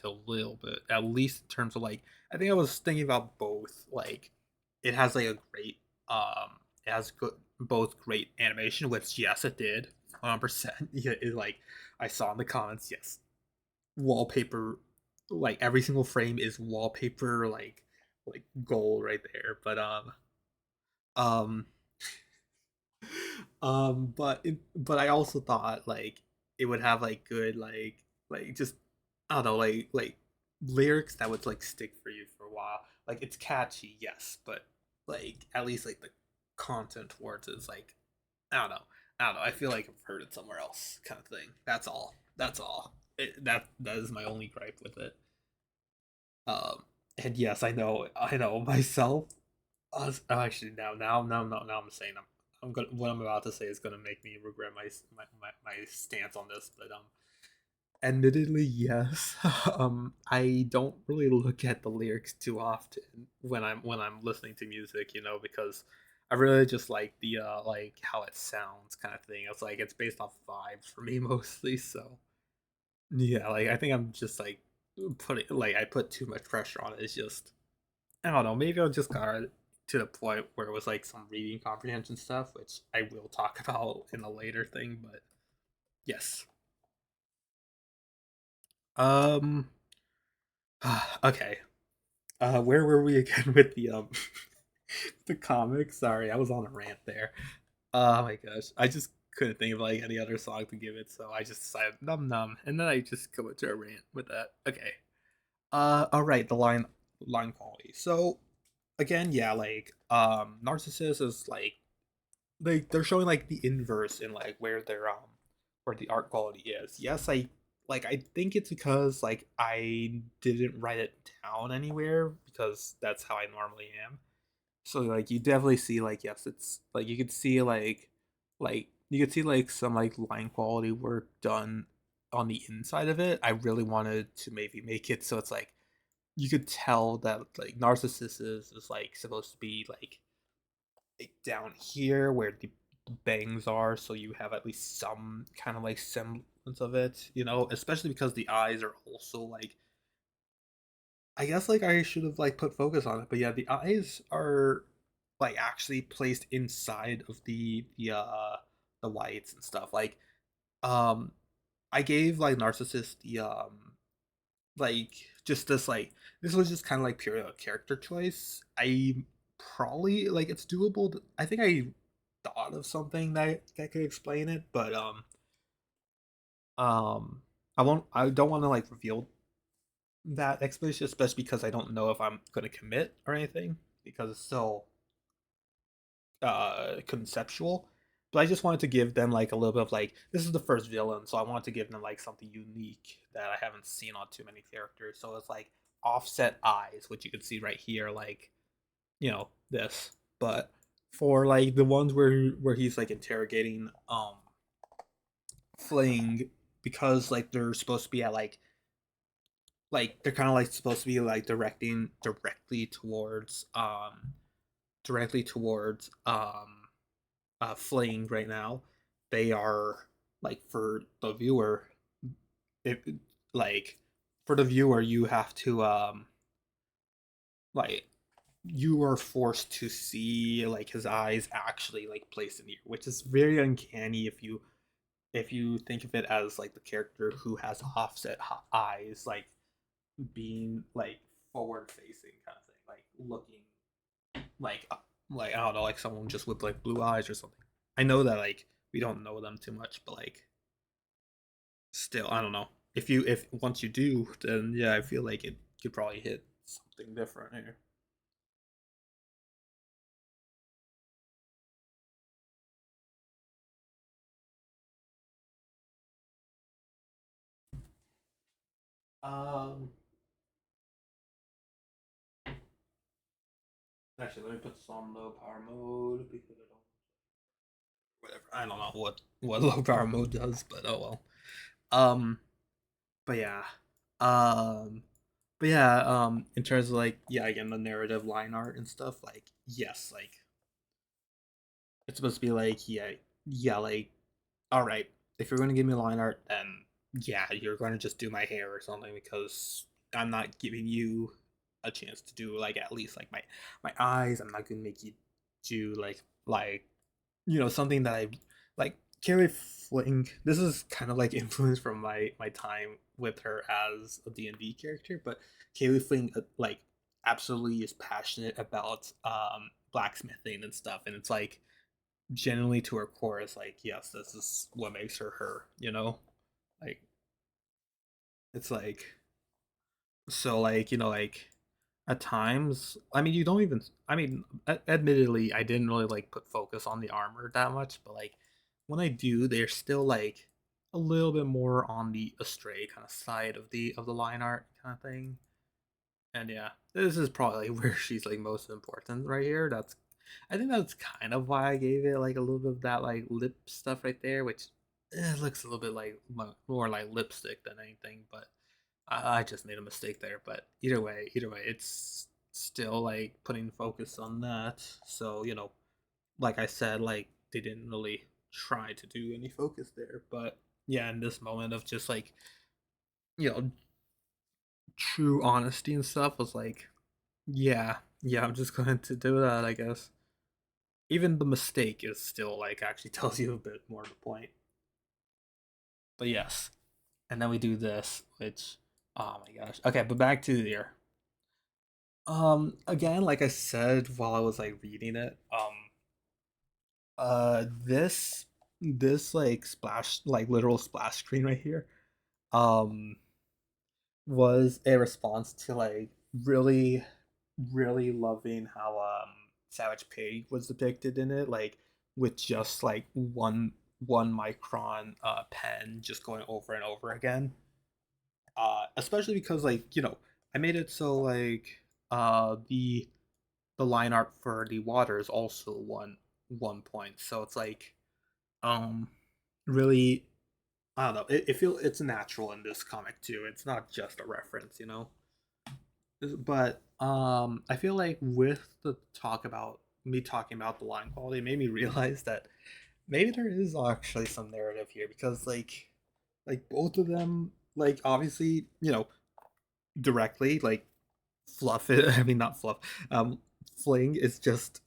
a little bit, at least in terms of like I think I was thinking about both like it has like a great it has good both great animation, which yes it did 100%. Yeah, it like I saw in the comments, yes, wallpaper, like every single frame is wallpaper like gold right there. But um but I also thought like it would have like good like just I don't know like lyrics that would like stick for you for a while. Like it's catchy, yes, but like at least like the content towards it is like I don't know. I don't know. I feel like I've heard it somewhere else, kind of thing. That's all. That's all. That is my only gripe with it. Um, and yes, I know myself. Actually, now I'm saying I'm gonna what I'm about to say is gonna make me regret my stance on this. But admittedly, yes. I don't really look at the lyrics too often when I'm listening to music, you know, because I really just like the like how it sounds kind of thing. It's like it's based off vibes for me mostly. So yeah, like I think I'm just like putting like I put too much pressure on it. It's just I don't know. Maybe I just got to the point where it was like some reading comprehension stuff, which I will talk about in a later thing. But yes. Um. Okay. Where were we again with the the comics? Sorry, I was on a rant there. Oh my gosh, I just couldn't think of like any other song to give it, so I just decided num num, and then I just go into a rant with that. Okay. All right. The line quality. So again, yeah, like Narcissus is like they're showing like the inverse in like where the art quality is. Yes, I think it's because like I didn't write it down anywhere because that's how I normally am. So like you definitely see like yes, it's like you could see like you could see like some like line quality work done on the inside of it. I really wanted to maybe make it so it's like you could tell that like Narcissus is like supposed to be like down here where the bangs are, so you have at least some kind of like semblance of it, you know, especially because the eyes are also like I guess like I should have like put focus on it, but yeah, the eyes are like actually placed inside of the whites and stuff. Like um I gave like Narcissus the like just this like this was just kind of like pure character choice. I probably like it's doable. I think I thought of something that could explain it, but um I don't want to like reveal that explanation, especially because I don't know if I'm going to commit or anything because it's still conceptual. But I just wanted to give them like a little bit of like this is the first villain, so I wanted to give them like something unique that I haven't seen on too many characters. So it's like offset eyes, which you can see right here, like you know this. But for like the ones where he's like interrogating Fling, because like they're supposed to be at like they're kind of like supposed to be like directing directly towards Fling right now. They are like for the viewer, it like for the viewer, you have to like you are forced to see like his eyes actually like placed in here, which is very uncanny if you think of it as like the character who has offset eyes, like being like forward facing kind of thing, like looking like like I don't know, like someone just with like blue eyes or something. I know that like we don't know them too much, but like still, I don't know. If once you do, then yeah, I feel like it could probably hit something different here. Um, Actually, let me put this on low power mode because I don't. Whatever. I don't know what low power mode does, but oh well. Um, but yeah. Um, but yeah. In terms of like yeah, again the narrative line art and stuff, like yes, like it's supposed to be like yeah, like all right, if you're gonna give me line art, then yeah, you're gonna just do my hair or something because I'm not giving you a chance to do like at least like my eyes. I'm not gonna make you do like something that I like. Carrie Fling. This is kind of like influenced from my time with her as a D&D character, but Carrie Fling like absolutely is passionate about blacksmithing and stuff, and it's like genuinely to her core is like yes, this is what makes her her. Like it's like so like like at times, I mean, you don't even, I mean, admittedly, I didn't really like put focus on the armor that much, but like when I do, they're still like a little bit more on the astray kind of side of the line art kind of thing. And yeah, this is probably where she's like most important right here. I think that's kind of why I gave it like a little bit of that like lip stuff right there, which looks a little bit like more like lipstick than anything, but I just made a mistake there. But either way, it's still like putting focus on that. So like I said, like they didn't really try to do any focus there, but yeah, in this moment of just like you know true honesty and stuff was like, yeah, yeah, I'm just going to do that, I guess. Even the mistake is still like actually tells you a bit more of the point. But yes, and then we do this, which oh my gosh. Okay, but back to the year. Again, like I said while I was like reading it, this like splash, like literal splash screen right here, um, was a response to like really, really loving how Savage Pig was depicted in it, like with just like one micron pen just going over and over again. Especially because like I made it so like the line art for the water is also one point, so it's like um really I don't know. It feel it's natural in this comic too. It's not just a reference. But I feel like with the talk about me talking about the line quality, it made me realize that maybe there is actually some narrative here because like both of them like obviously directly like fluff it. I mean not fluff. Fling is just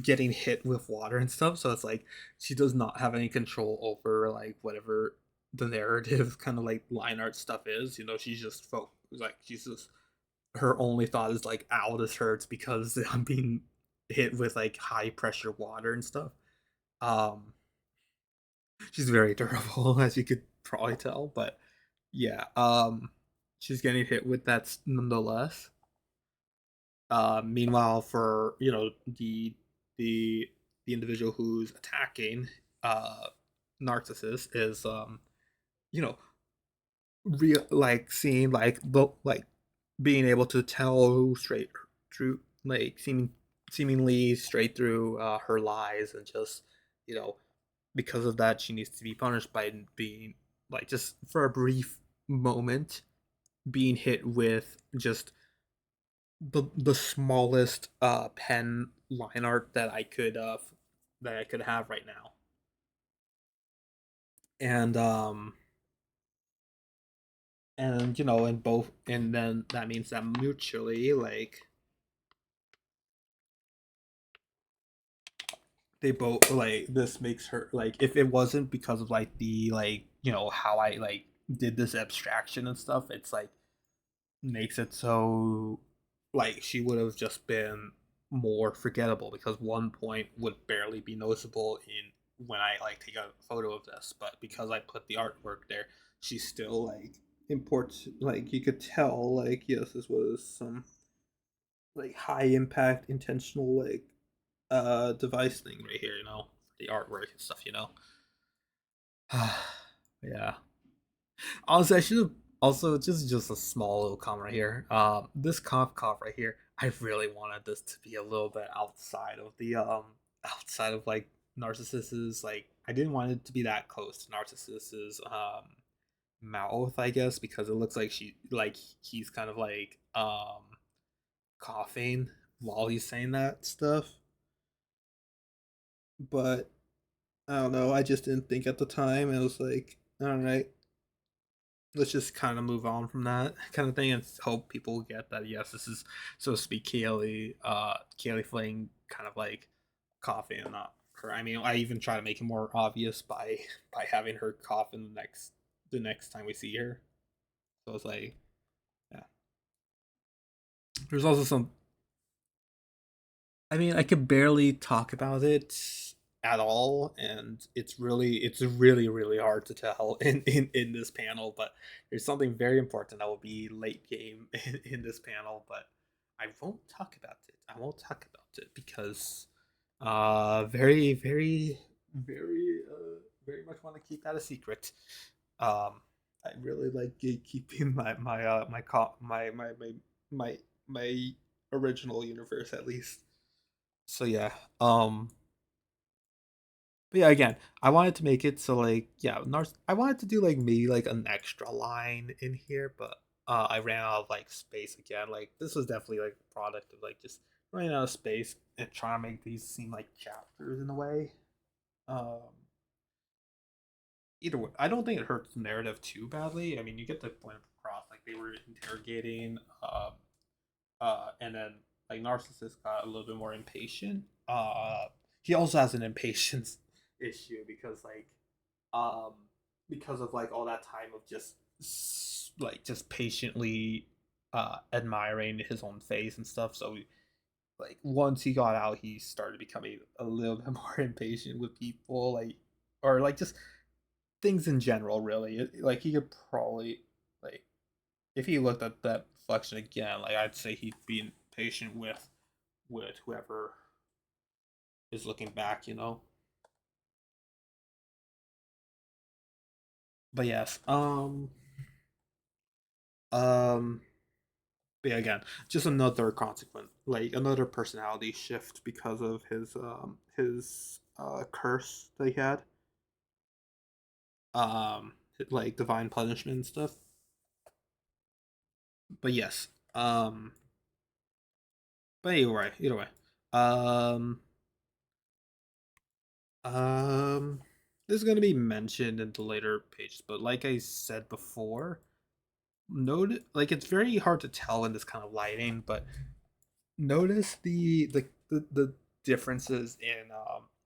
getting hit with water and stuff, so it's like she does not have any control over like whatever the narrative kind of like line art stuff is. She's just like she's just her only thought is like ow, this hurts because I'm being hit with like high pressure water and stuff. um she's very durable as you could probably tell, but yeah, she's getting hit with that nonetheless. Meanwhile, for the the individual who's attacking uh, Narcissus is you know real like seeing like like being able to tell straight through like seemingly straight through her lies, and just you know because of that she needs to be punished by being like just for a brief moment being hit with just the smallest pen line art that I could have right now. And and you know, in both, and then that means that mutually, like they both like this makes her like if it wasn't because of like the like you know how I like did this abstraction and stuff, it's like makes it so like she would have just been more forgettable because one point would barely be noticeable in when I like take a photo of this, but because I put the artwork there, she's still like important. Like you could tell, like yes, this was some like high impact intentional like device thing right here, you know, the artwork and stuff, you know. Yeah. Honestly, I should have also just a small little comment right here. This cough right here, I really wanted this to be a little bit outside of the outside of like Narcissist's like I didn't want it to be that close to Narcissist's mouth, I guess, because it looks like he's kind of like coughing while he's saying that stuff. But I don't know, I just didn't think at the time. It was like, all right, let's just kind of move on from that kind of thing and hope people get that yes, this is supposed to be Kaylee Fling kind of like coughing and not her. I mean, I even try to make it more obvious by having her cough in the next time we see her. So it's like, yeah. There's also some. I mean, I could barely talk about it at all, and it's really hard to tell in this panel. But there's something very important that will be late game in this panel, but I won't talk about it. I won't talk about it because very much want to keep that a secret. Um, I really like gatekeeping my my original universe at least. So yeah, um, but yeah, again, I wanted to make it so like yeah, I wanted to do like maybe like an extra line in here, but I ran out of like space again. Like this was definitely like a product of like just running out of space and trying to make these seem like chapters in a way. Um, Either way, I don't think it hurts the narrative too badly. I mean, you get the point across. Like they were interrogating and then like Narcissus got a little bit more impatient. He also has an impatience issue um because of like all that time of just like just patiently admiring his own face and stuff. So like once he got out, he started becoming a little bit more impatient with people, like or like just things in general. Really, like he could probably like if he looked at that reflection again, like I'd say he'd be patient with whoever is looking back, you know. But yes, um, but yeah, again, just another consequence, like another personality shift because of his curse that he had, um, like divine punishment and stuff. But yes, but either way, um, Um, this is going to be mentioned in the later pages, but like I said before, note like it's very hard to tell in this kind of lighting, but notice the differences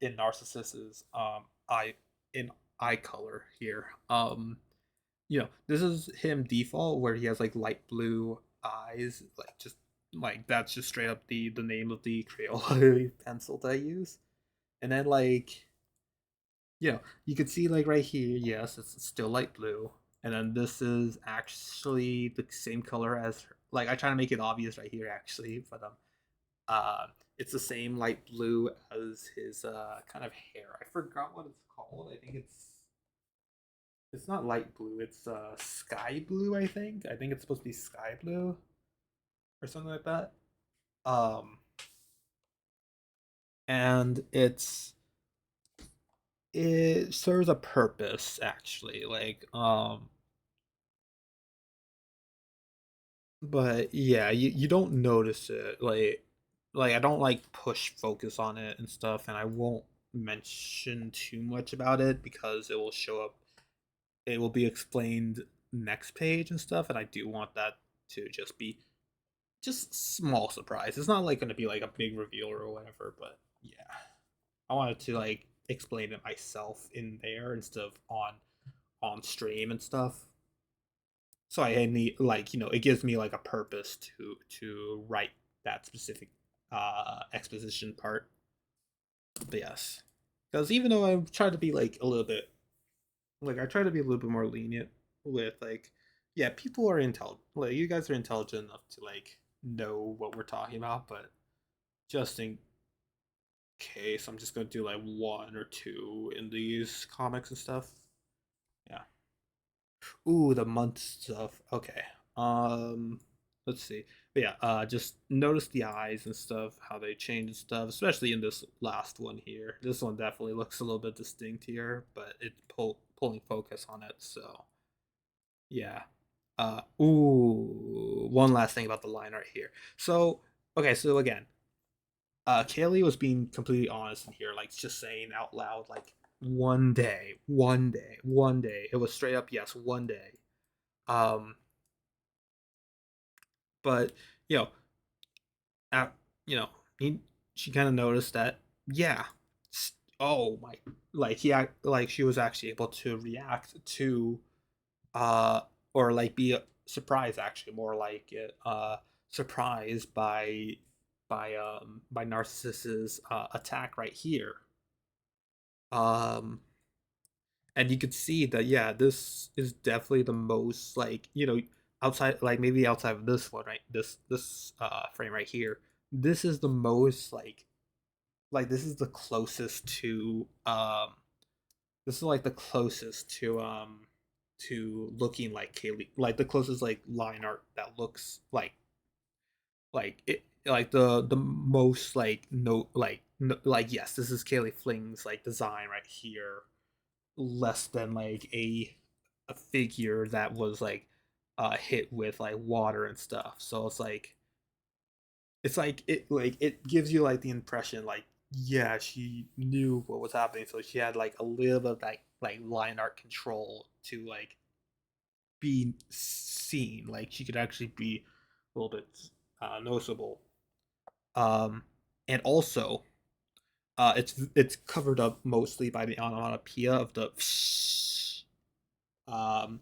in Narcissis's eye in eye color here. You know, this is him default where he has like light blue eyes, like just like that's just straight up the name of the Crayola pencil that I use. And then like yeah, you can see like right here, yes, it's still light blue. And then this is actually the same color as like I try to make it obvious right here actually, but uh it's the same light blue as his kind of hair. I forgot what it's called. I think it's not light blue, it's sky blue, I think. I think it's supposed to be sky blue or something like that. Um and it serves a purpose actually. But yeah, you don't notice it. Like I don't like push focus on it and stuff, and I won't mention too much about it because it will show up. It will be explained next page and stuff, and I do want that to just be just small surprise. It's not like going to be like a big reveal or whatever, but yeah, I wanted to like explain it myself in there instead of on stream and stuff. So I need like it gives me like a purpose to write that specific exposition part. But yes, because even though I try to be like a little bit like I try to be a little bit more lenient with like yeah people are intelligent like you guys are intelligent enough to like know what we're talking about, but just in case I'm just gonna do like one or two in these comics and stuff. Yeah. Ooh, the month stuff. Okay. Um, let's see. But yeah, just notice the eyes and stuff, how they change and stuff, especially in this last one here. This one definitely looks a little bit distinct here, but it's pulling focus on it. So yeah. One last thing about the line right here. So okay, so again, Kaylee was being completely honest in here, like just saying out loud, like one day, one day, one day. It was straight up yes, one day. Um, but you know, at, you know, he she kind of noticed that yeah, oh my, like like she was actually able to react to uh or like be surprised actually more like it surprised by Narcissis's attack right here. Um and you could see that yeah this is definitely the most like outside like maybe outside of this one right this frame right here, this is the most like this is the closest to this is like the closest to looking like Kaylee, like the closest like line art that looks like it like the most like no like no, like yes this is Kaylee Fling's like design right here, less than like a figure that was like hit with like water and stuff. So it's like it gives you like the impression like yeah she knew what was happening, so she had like a little bit of like line art control to like be seen, like she could actually be a little bit noticeable. um and also it's covered up mostly by the onomatopoeia of the um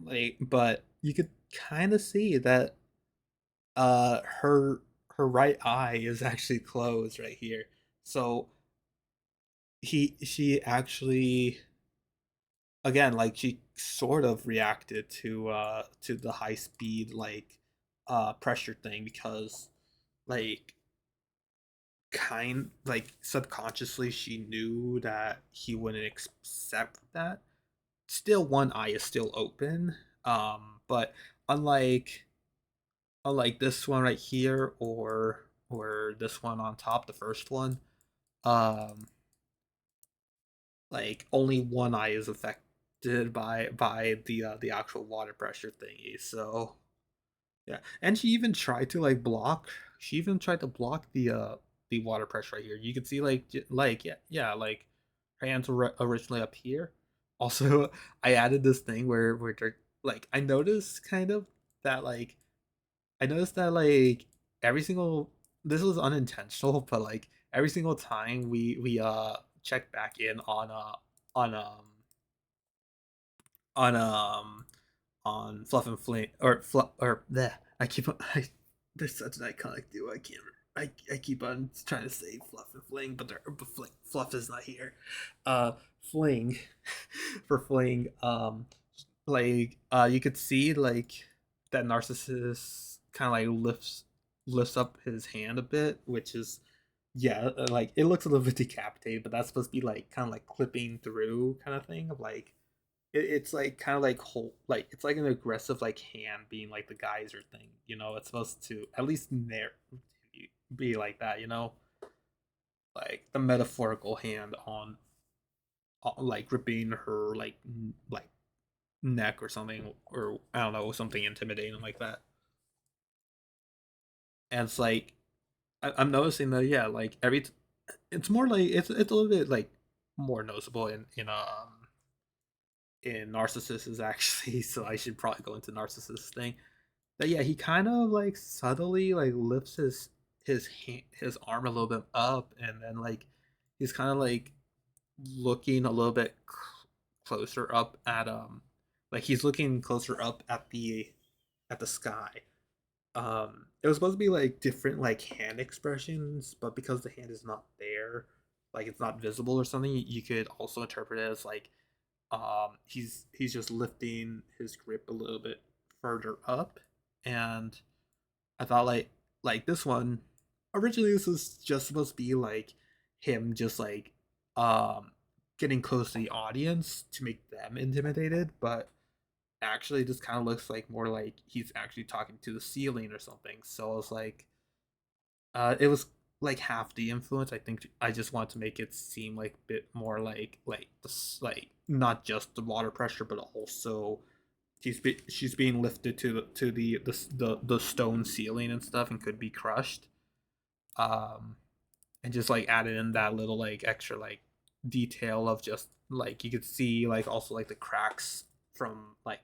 like but you could kind of see that her right eye is actually closed right here. So she actually again like she sort of reacted to the high speed like pressure thing because like kind like subconsciously she knew that he wouldn't accept that. Still one eye is still open, but unlike this one right here or this one on top, the first one, um like only one eye is affected by the actual water pressure thingy. So yeah, and she even tried to like block. She even tried to block the water pressure right here. You can see like like yeah like her hands were originally up here. Also, I added this thing where they're like I noticed kind of that like I noticed that like every single this was unintentional, but like every single time we check back in on on on Fluff and Flame or Fluff or bleh, I keep on they're such an iconic duo. I can't I keep on trying to say Fluff and Fling, but Fluff is not here. Fling for Fling like you could see like that Narcissus kind of like lifts up his hand a bit, which is yeah like it looks a little bit decapitated, but that's supposed to be like kind of like clipping through kind of thing of like it's like kind of like whole like it's like an aggressive like hand being like the geyser thing, it's supposed to at least be like that, like the metaphorical hand on like gripping her like neck or something, or I don't know, something intimidating like that. And it's like I'm noticing that yeah, like it's more like it's a little bit like more noticeable in in Narcissus is actually so I should probably go into Narcissus thing. But yeah, he kind of like subtly like lifts his arm a little bit up, and then like he's kind of like looking a little bit closer up at like he's looking closer up at the sky. It was supposed to be like different like hand expressions, but because the hand is not there, like it's not visible or something, you could also interpret it as like he's just lifting his grip a little bit further up. And I thought like this one, originally this was just supposed to be like him just like um getting close to the audience to make them intimidated, but actually just kind of looks like more like he's actually talking to the ceiling or something. So I was like, it was like half the influence. I think I just want to make it seem like a bit more like this, like not just the water pressure, but also she's being lifted to the stone ceiling and stuff, and could be crushed. Um, and just like added in that little like extra like detail of just like you could see like also like the cracks from like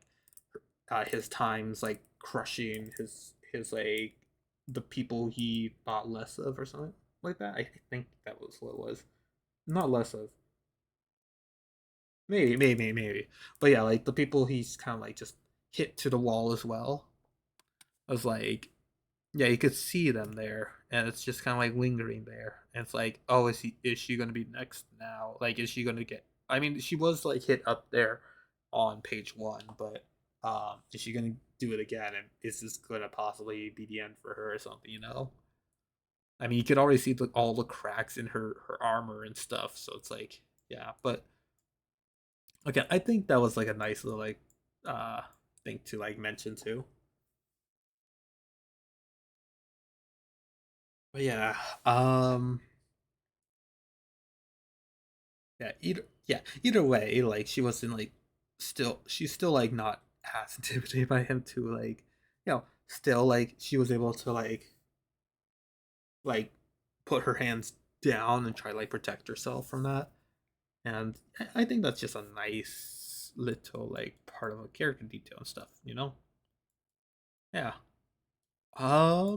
his times like crushing his like the people he thought less of or something like that. I think that was what it was. Not less of. Maybe. But yeah, like the people he's kind of like just hit to the wall as well. I was like, yeah, you could see them there, and it's just kind of like lingering there. And it's like, oh, is she gonna be next now? Like, is she gonna get? I mean, she was like hit up there on page one, but is she gonna do it again? And is this gonna possibly be the end for her or something? You know? I mean, you could already see all the cracks in her armor and stuff. So it's like, yeah. But okay, I think that was like a nice little like uh thing to like mention too. But um either way, like she wasn't like she's still like not as intimidated by him to like still like she was able to like put her hands down and try to like protect herself from that. And I think that's just a nice little like part of a character detail and stuff, you know? Yeah. I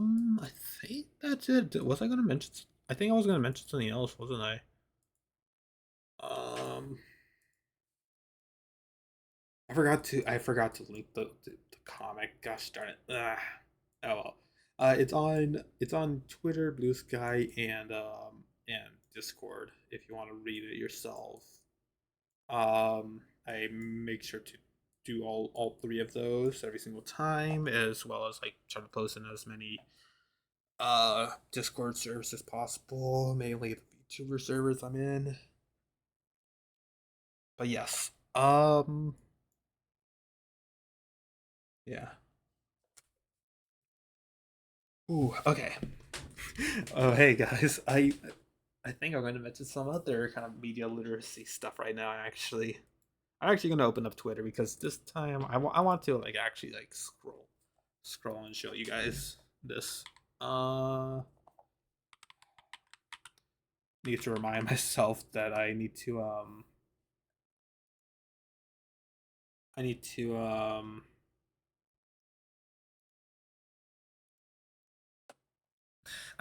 think that's it. Was I gonna mention? I think I was gonna mention something else, wasn't I? Um, I forgot to link the comic. Gosh darn it. Oh well. It's on Twitter, Blue Sky, and Discord if you want to read it yourself. I make sure to do all three of those every single time, as well as like try to post in as many Discord servers as possible, mainly the VTuber servers I'm in. But yes. Yeah. Ooh, okay. Oh, hey guys. I think I'm going to mention some other kind of media literacy stuff right now. I'm actually going to open up Twitter because this time I want to like actually like scroll and show you guys this. Uh, Need to remind myself that I need to I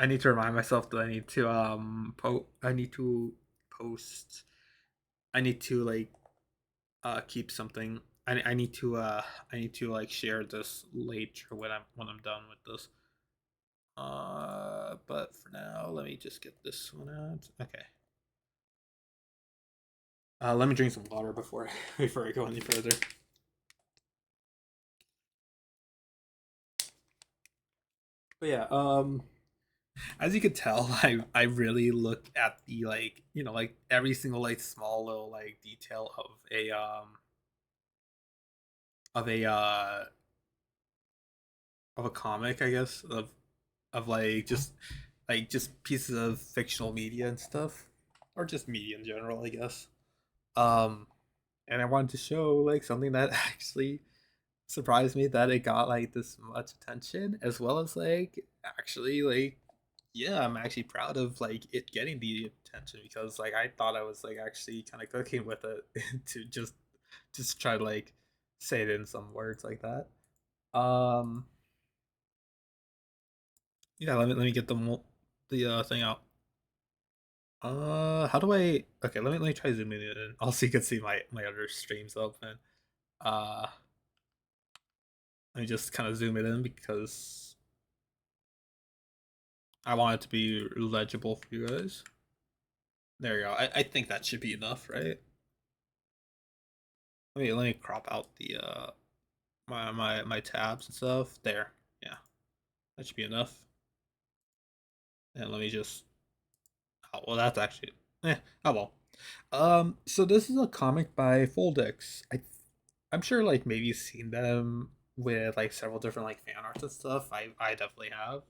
need to remind myself that I need to post I need to like keep something. I need to like share this later when I'm done with this. But for now, let me just get this one out. Okay. Let me drink some water before before I go any further. But yeah, as you could tell, I really look at the like like every single like small little like detail of a comic, I guess, of like just pieces of fictional media and stuff, or just media in general, I guess. Um, and I wanted to show like something that actually surprised me that it got like this much attention, as well as like actually like yeah, I'm actually proud of like it getting the attention because like I thought I was like actually kind of cooking with it to just Just try to like say it in some words like that. Um, yeah, let me get the thing out. How do I? Okay, let me try zooming in. Also, you can see my other streams open. Uh, let me just kind of zoom it in because I want it to be legible for you guys. There you go. I think that should be enough, right? Let me crop out the my tabs and stuff. There, yeah, that should be enough. And let me just. Oh well, that's actually. Oh well. So this is a comic by Foldex. I'm sure like maybe you've seen them with like several different like fan arts and stuff. I definitely have.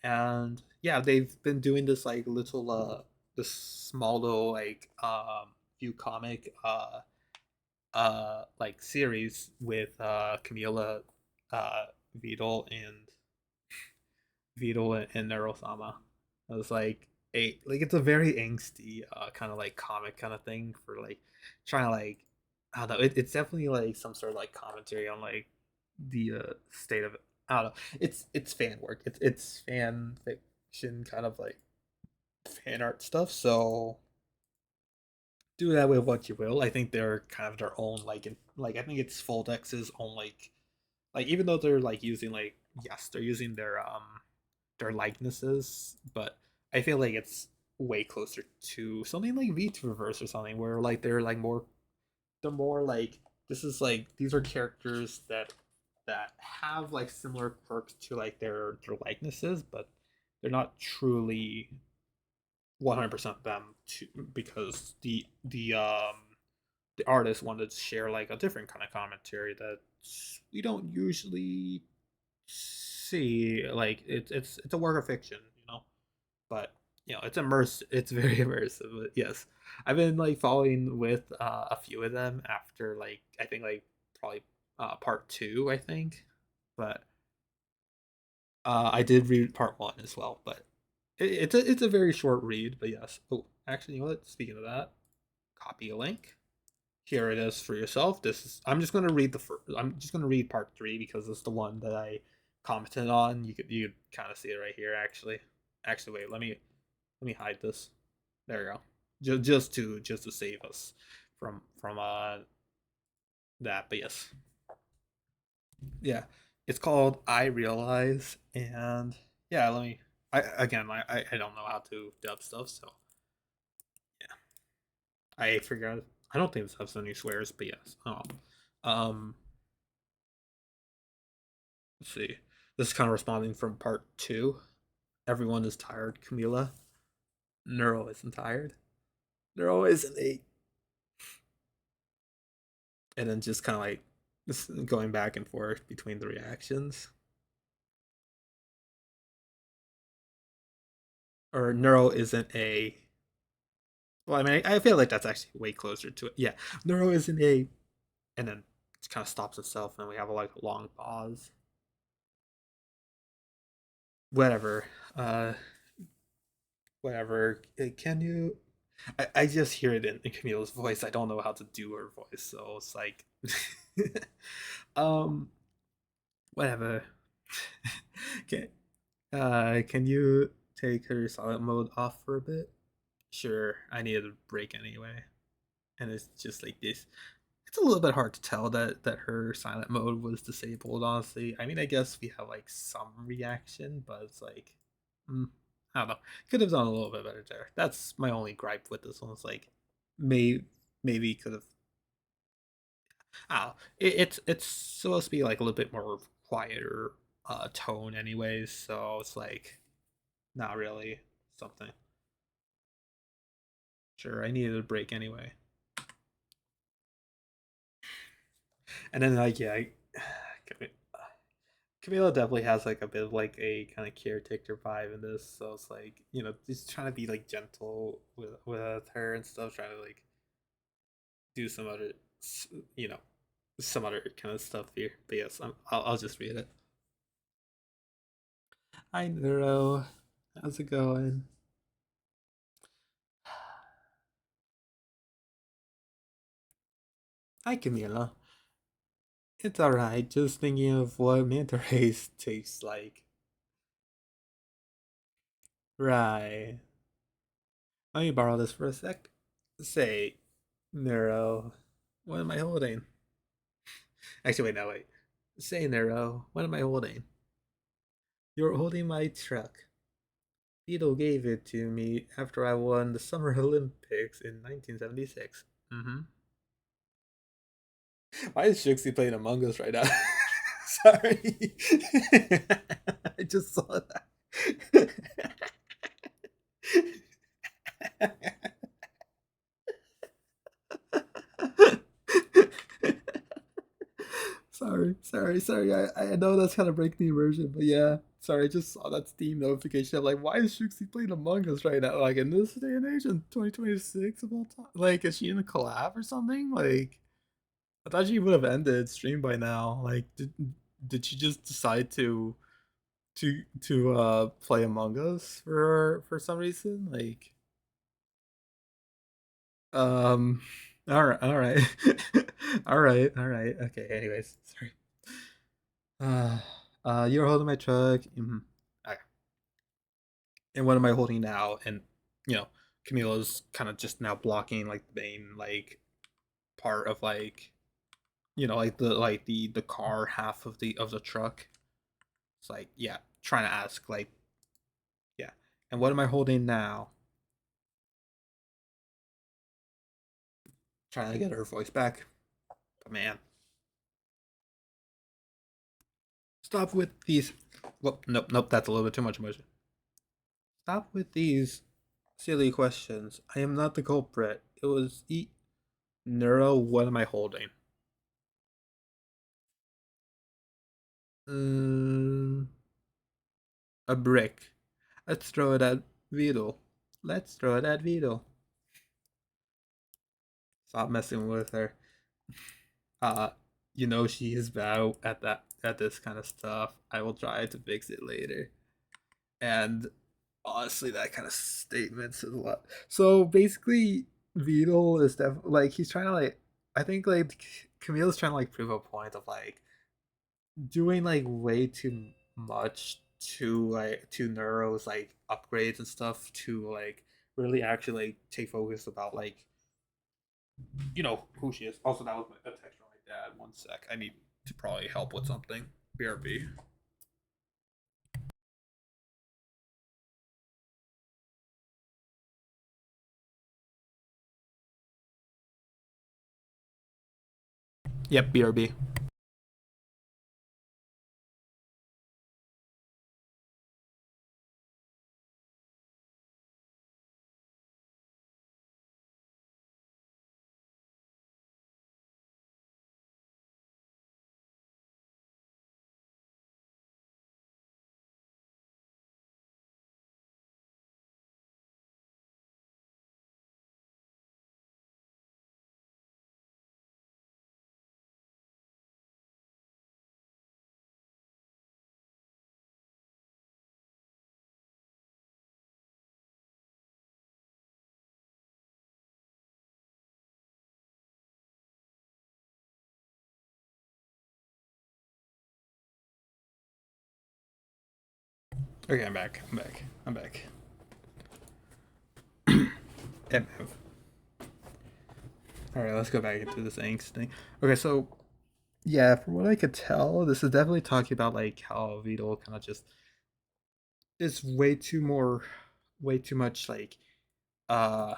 And yeah, they've been doing this like little this small little like view comic like series with Camila uh Vidal and Neurosama. It was like it's a very angsty kind of like comic kind of thing for like trying to like I don't know. It's definitely like some sort of like commentary on like the state of it. I don't know. It's fan work. It's fan fiction kind of like fan art stuff. So do that with what you will. I think they're kind of their own like I think it's Foldex's own like even though they're like using like yes they're using their likenesses, but I feel like it's way closer to something like VTuberverse or something where like they're more like this is like these are characters that have like similar quirks to like their likenesses, but they're not truly 100% them to, because the artist wanted to share like a different kind of commentary that we don't usually see. Like it's a work of fiction, but it's immersive. It's very immersive. But yes, I've been like following with a few of them after like I think like probably part two, I think, but I did read part one as well, but it's a very short read. But yes. Oh, actually, you know what? Speaking of that, copy a link. Here it is for yourself. This is. I'm just gonna read the first. I'm just gonna read part three because it's the one that I commented on. You could kind of see it right here. Actually, wait. Let me hide this. There you go. Just to save us from that. But yes, yeah. It's called I Realize, and yeah. Let me. I again. I don't know how to dub stuff, so yeah. I figured. I don't think this has any swears, but yes. Um. Let's see. This is kind of responding from part two. Everyone is tired, Camila. Neuro isn't tired. Neuro isn't eight. And then just kind of like just going back and forth between the reactions. Or Neuro isn't a. Well, I mean, I feel like that's actually way closer to it. Yeah, Neuro isn't a. And then it kind of stops itself, and we have a like long pause. Whatever. Whatever. Can you? I just hear it in Camila's voice. I don't know how to do her voice, so it's like, um, whatever. Okay. Can you take her silent mode off for a bit? Sure. I needed a break anyway, and it's just like this. It's a little bit hard to tell that her silent mode was disabled. Honestly, I mean, I guess we have like some reaction, but it's like, mm, I don't know. Could have done a little bit better there. That's my only gripe with this one. It's like, may maybe could have. It's supposed to be like a little bit more quieter tone, anyways. So it's like not really something. Sure, I needed a break anyway. And then like yeah, Camila definitely has like a bit of like a kind of caretaker vibe in this, so it's like just trying to be like gentle with her and stuff, trying to like do some other, you know, some other kind of stuff here. But yes, I'll just read it. Hi Neuro, how's it going? Hi, Camila. It's alright, just thinking of what manta rays tastes like. Right. Let me borrow this for a sec. Say, Nero, what am I holding? Actually, wait, no, wait. Say, Nero, what am I holding? You're holding my truck. Beetle gave it to me after I won the Summer Olympics in 1976. Mm-hmm. Why is Shooksy playing Among Us right now? Sorry. I just saw that. sorry. I know that's kind of breaking the immersion, but yeah. Sorry, I just saw that Steam notification. I'm like, why is Shooksy playing Among Us right now? Like, in this day and age, in 2026 of all time? Like, is she in a collab or something? Like, I thought she would have ended stream by now. Like, did she just decide to play Among Us for some reason? Like, um, all right, all right. Okay. Anyways, sorry. Uh, you're holding my truck. Mm-hmm. Okay. And what am I holding now? And you know, Camilo's kind of just now blocking like the main like part of like the car half of the truck. It's like yeah, trying to ask like yeah. And what am I holding now? Trying to get her voice back. But man, stop with these. Well, nope. That's a little bit too much emotion. Stop with these silly questions. I am not the culprit. It was Neuro. What am I holding? Um, a brick. Let's throw it at Vito. Let's throw it at Vito. Stop messing with her. Uh, you know she is bad at this kind of stuff. I will try to fix it later. And honestly, that kind of statement says a lot. So basically, Vito is definitely like he's trying to like. I think like Camille's trying to like prove a point of like doing like way too much to Neuro's like upgrades and stuff to like really actually like take focus about like who she is. Also, that was a text from my dad. One sec, I need to probably help with something. BRB. Yep, BRB. Okay, I'm back. I'm back. MF. All right, let's go back into this angst thing. Okay, so yeah, from what I could tell, this is definitely talking about like how Vito kind of just is way too much uh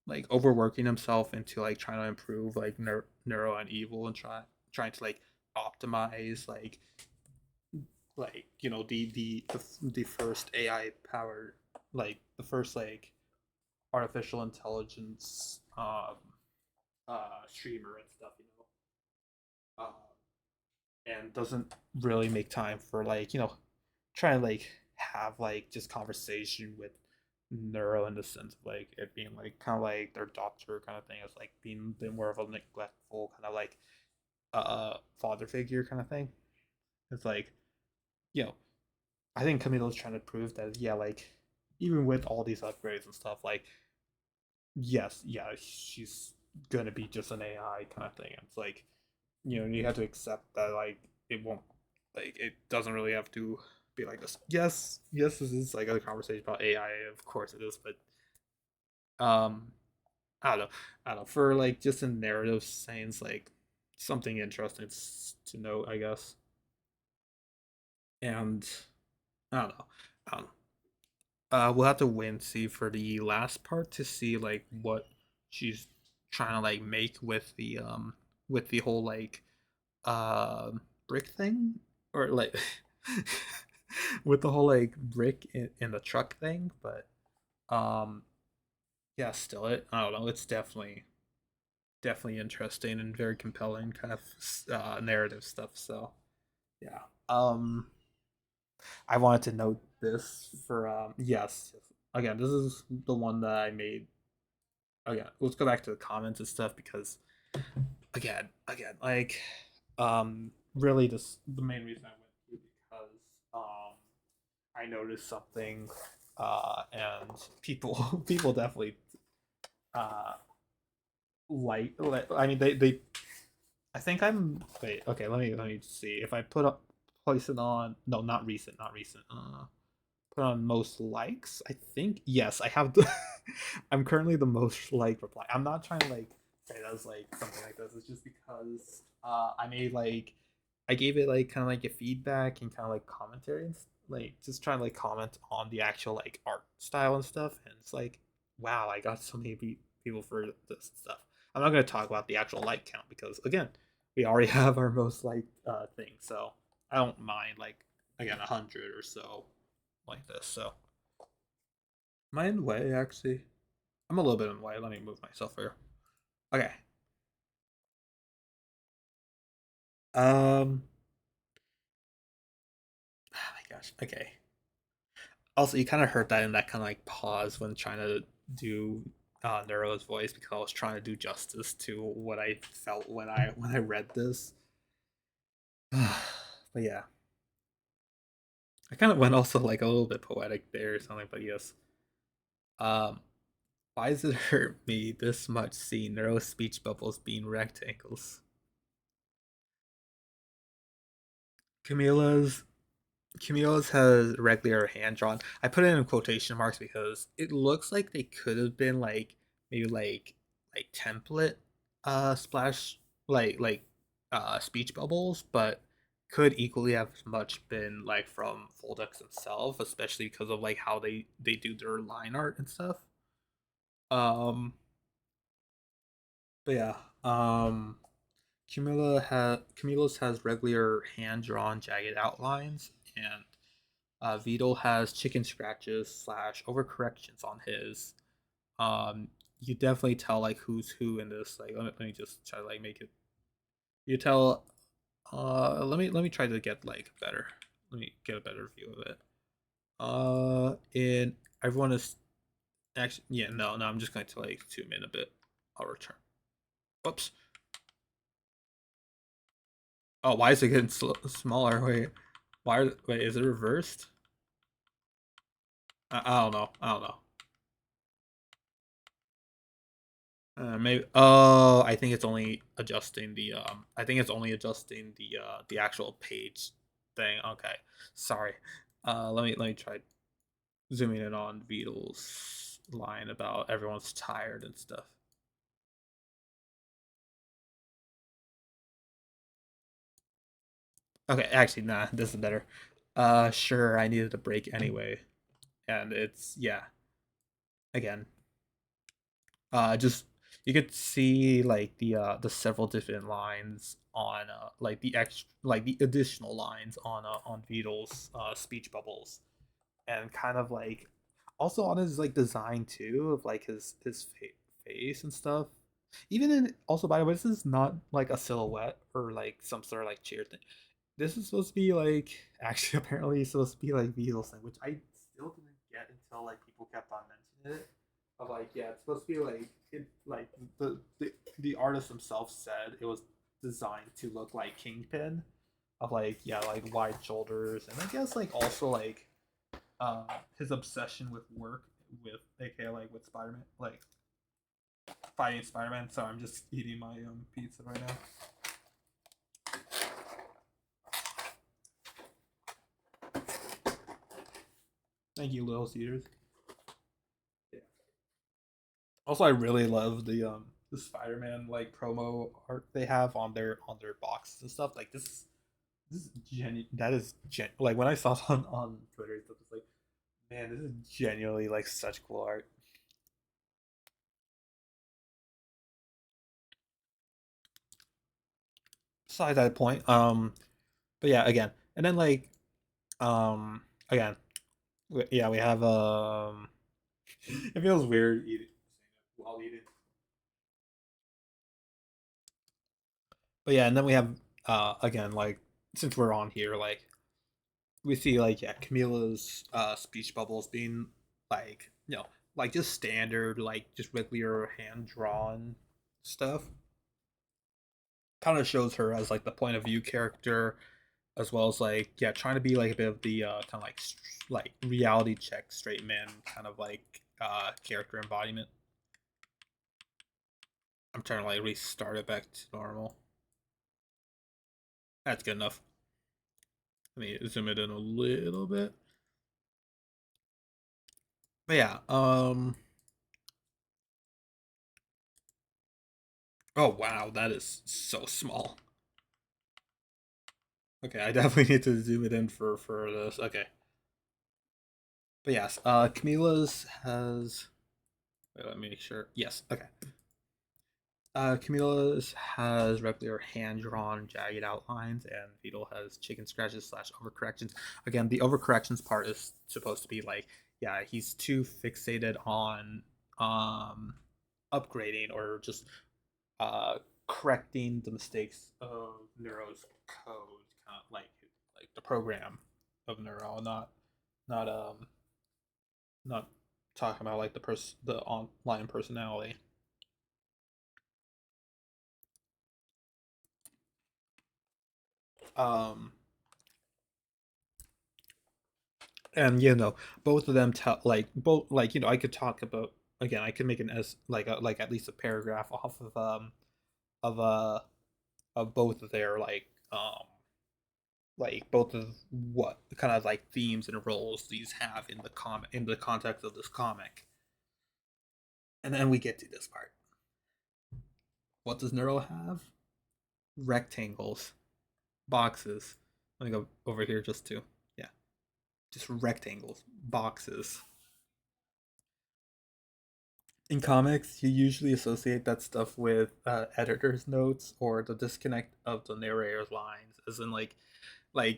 like overworking himself into like trying to improve like neuro and evil and trying to like optimize the first AI powered like the first like artificial intelligence streamer and stuff, and doesn't really make time for like trying to like have like just conversation with Neuro in the sense of like it being like kind of like their doctor kind of thing. It's like being bit more of a neglectful kind of like father figure kind of thing. It's like you know I think Camilo's trying to prove that yeah, even with all these upgrades and stuff, like yes, yeah, she's gonna be just an AI kind of thing. It's like, you know, you have to accept that like it won't, like it doesn't really have to be like this. Yes, this is like a conversation about AI, of course it is, but um I don't know. I don't know. For like just a narrative sense, like something interesting to note, I guess. And I don't know. I don't know. We'll have to wait and see for the last part to see like what she's trying to like make with the whole like brick thing, or like with the whole like brick in the truck thing. But um yeah, still it, I don't know, it's definitely interesting and very compelling kind of narrative stuff. So yeah, I wanted to note this for yes, again, this is the one that I made. Again, let's go back to the comments and stuff, because again, like really this the main reason I went to, because I noticed something, and people people definitely uh like, I mean they I think I'm wait, okay, let me see if I put up place it on, no, not recent, put on most likes. I think yes, I have the I'm currently the most liked reply. I'm not trying to like say that was like something like this. It's just because I made like I gave it like kind of like a feedback and kind of like commentary and like just trying to like comment on the actual like art style and stuff. And it's like, wow, I got so many people for this stuff. I'm not going to talk about the actual like count because again, we already have our most liked thing. So I don't mind like again 100 or so like this. So am I in the way actually? I'm a little bit in the way. Let me move myself here. Okay. Um. Oh my gosh. Okay. Also, you kind of heard that in that kind of like pause when trying to do Nero's voice, because I was trying to do justice to what I felt when I read this. But yeah, I kind of went also like a little bit poetic there or something. But yes. Um. Why does it hurt me this much seeing Nero's speech bubbles being rectangles? Camilla's Camila's has regular hand drawn. I put it in quotation marks because it looks like they could have been like maybe like template splash speech bubbles, but could equally have much been like from Foldex himself, especially because of like how they do their line art and stuff. Um, but yeah, Cumulus has regular hand drawn jagged outlines, and Vito has chicken scratches slash overcorrections on his. Um, you definitely tell like who's who in this. Like, let me just try to like make it. You tell. Let me try to get like better. Let me get a better view of it. And everyone is actually, yeah, no, I'm just going to like zoom in a bit. I'll return. Whoops. Oh, why is it getting smaller? Wait, wait, is it reversed? I don't know. I don't know. Maybe. Oh, I think it's only adjusting the. I think it's only adjusting the actual page thing. Okay, sorry. Let me try zooming in on Beatles' line about everyone's tired and stuff. Okay, actually, nah, this is better. Sure, I needed a break anyway, and it's yeah. Again, just you could see like the several different lines on like the additional lines on Beatles speech bubbles, and kind of like also on his like design too of like his face and stuff. Even in also, by the way, this is not like a silhouette or like some sort of like cheer thing. This is supposed to be like actually apparently it's supposed to be like Beatles thing, which I still didn't get until like people kept on mentioning it. Of like, yeah, it's supposed to be like it like the artist himself said it was designed to look like Kingpin, of like yeah, like wide shoulders, and I guess like also like his obsession with work with aka like with Spider-Man, like fighting Spider-Man. So I'm just eating my pizza right now. Thank you, Little Cedars. Yeah. Also, I really love the Spider-Man like promo art they have on their boxes and stuff. Like this is like when I saw it on Twitter, it was like, man, this is genuinely like such cool art. Besides that point, but yeah, again, and then like again, yeah, we have it feels weird eating while eating. But yeah, and then we have again like since we're on here, like we see like yeah, Camila's speech bubbles being like like just standard like just regular hand drawn stuff. Kind of shows her as like the point of view character as well as like yeah trying to be like a bit of the kind of like reality check straight man kind of like character embodiment. I'm trying to like restart it back to normal. That's good enough. Let me zoom it in a little bit. But yeah, oh wow, that is so small. Okay, I definitely need to zoom it in for this. Okay. But yes, Camila's has wait, let me make sure. Yes, okay. Camila's has regular hand-drawn jagged outlines, and Beetle has chicken scratches slash overcorrections. Again, the overcorrections part is supposed to be like, yeah, he's too fixated on um upgrading or just uh correcting the mistakes of Neuro's code, kind of like the program of Neuro, not not talking about like the online personality. Um, and both of them tell like both like I could talk about again. I could make an s like at least a paragraph off of uh of both of their like both of what kind of like themes and roles these have in the comic in the context of this comic. And then we get to this part. What does Neuro have? Rectangles, boxes. Let me go over here just to yeah, just rectangles, boxes. In comics, you usually associate that stuff with editor's notes or the disconnect of the narrator's lines, as in like the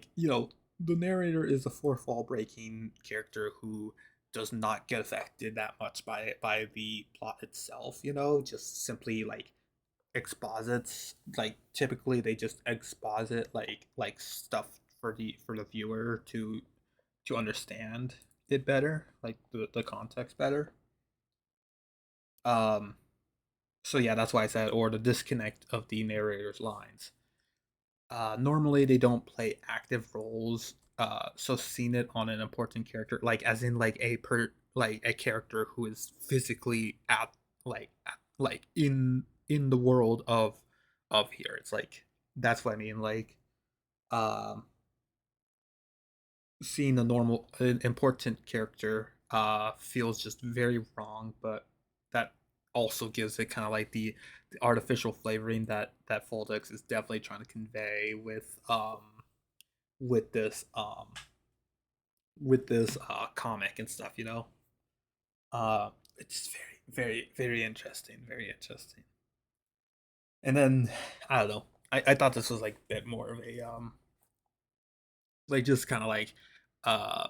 narrator is a fourth wall breaking character who does not get affected that much by the plot itself. Just simply like exposits. Like typically, they just exposit like stuff for the viewer to understand it better, like the context better. Um, So yeah, that's why I said or the disconnect of the narrator's lines. Normally they don't play active roles. So seeing it on an important character, like as in like a character who is physically at like in the world of here. It's like that's what I mean. Like um, seeing a normal an important character feels just very wrong, but that also gives it kind of like the artificial flavoring that Foldex is definitely trying to convey with this comic and stuff, it's very interesting, very interesting. And then I don't know, I thought this was like a bit more of a like just kind of like uh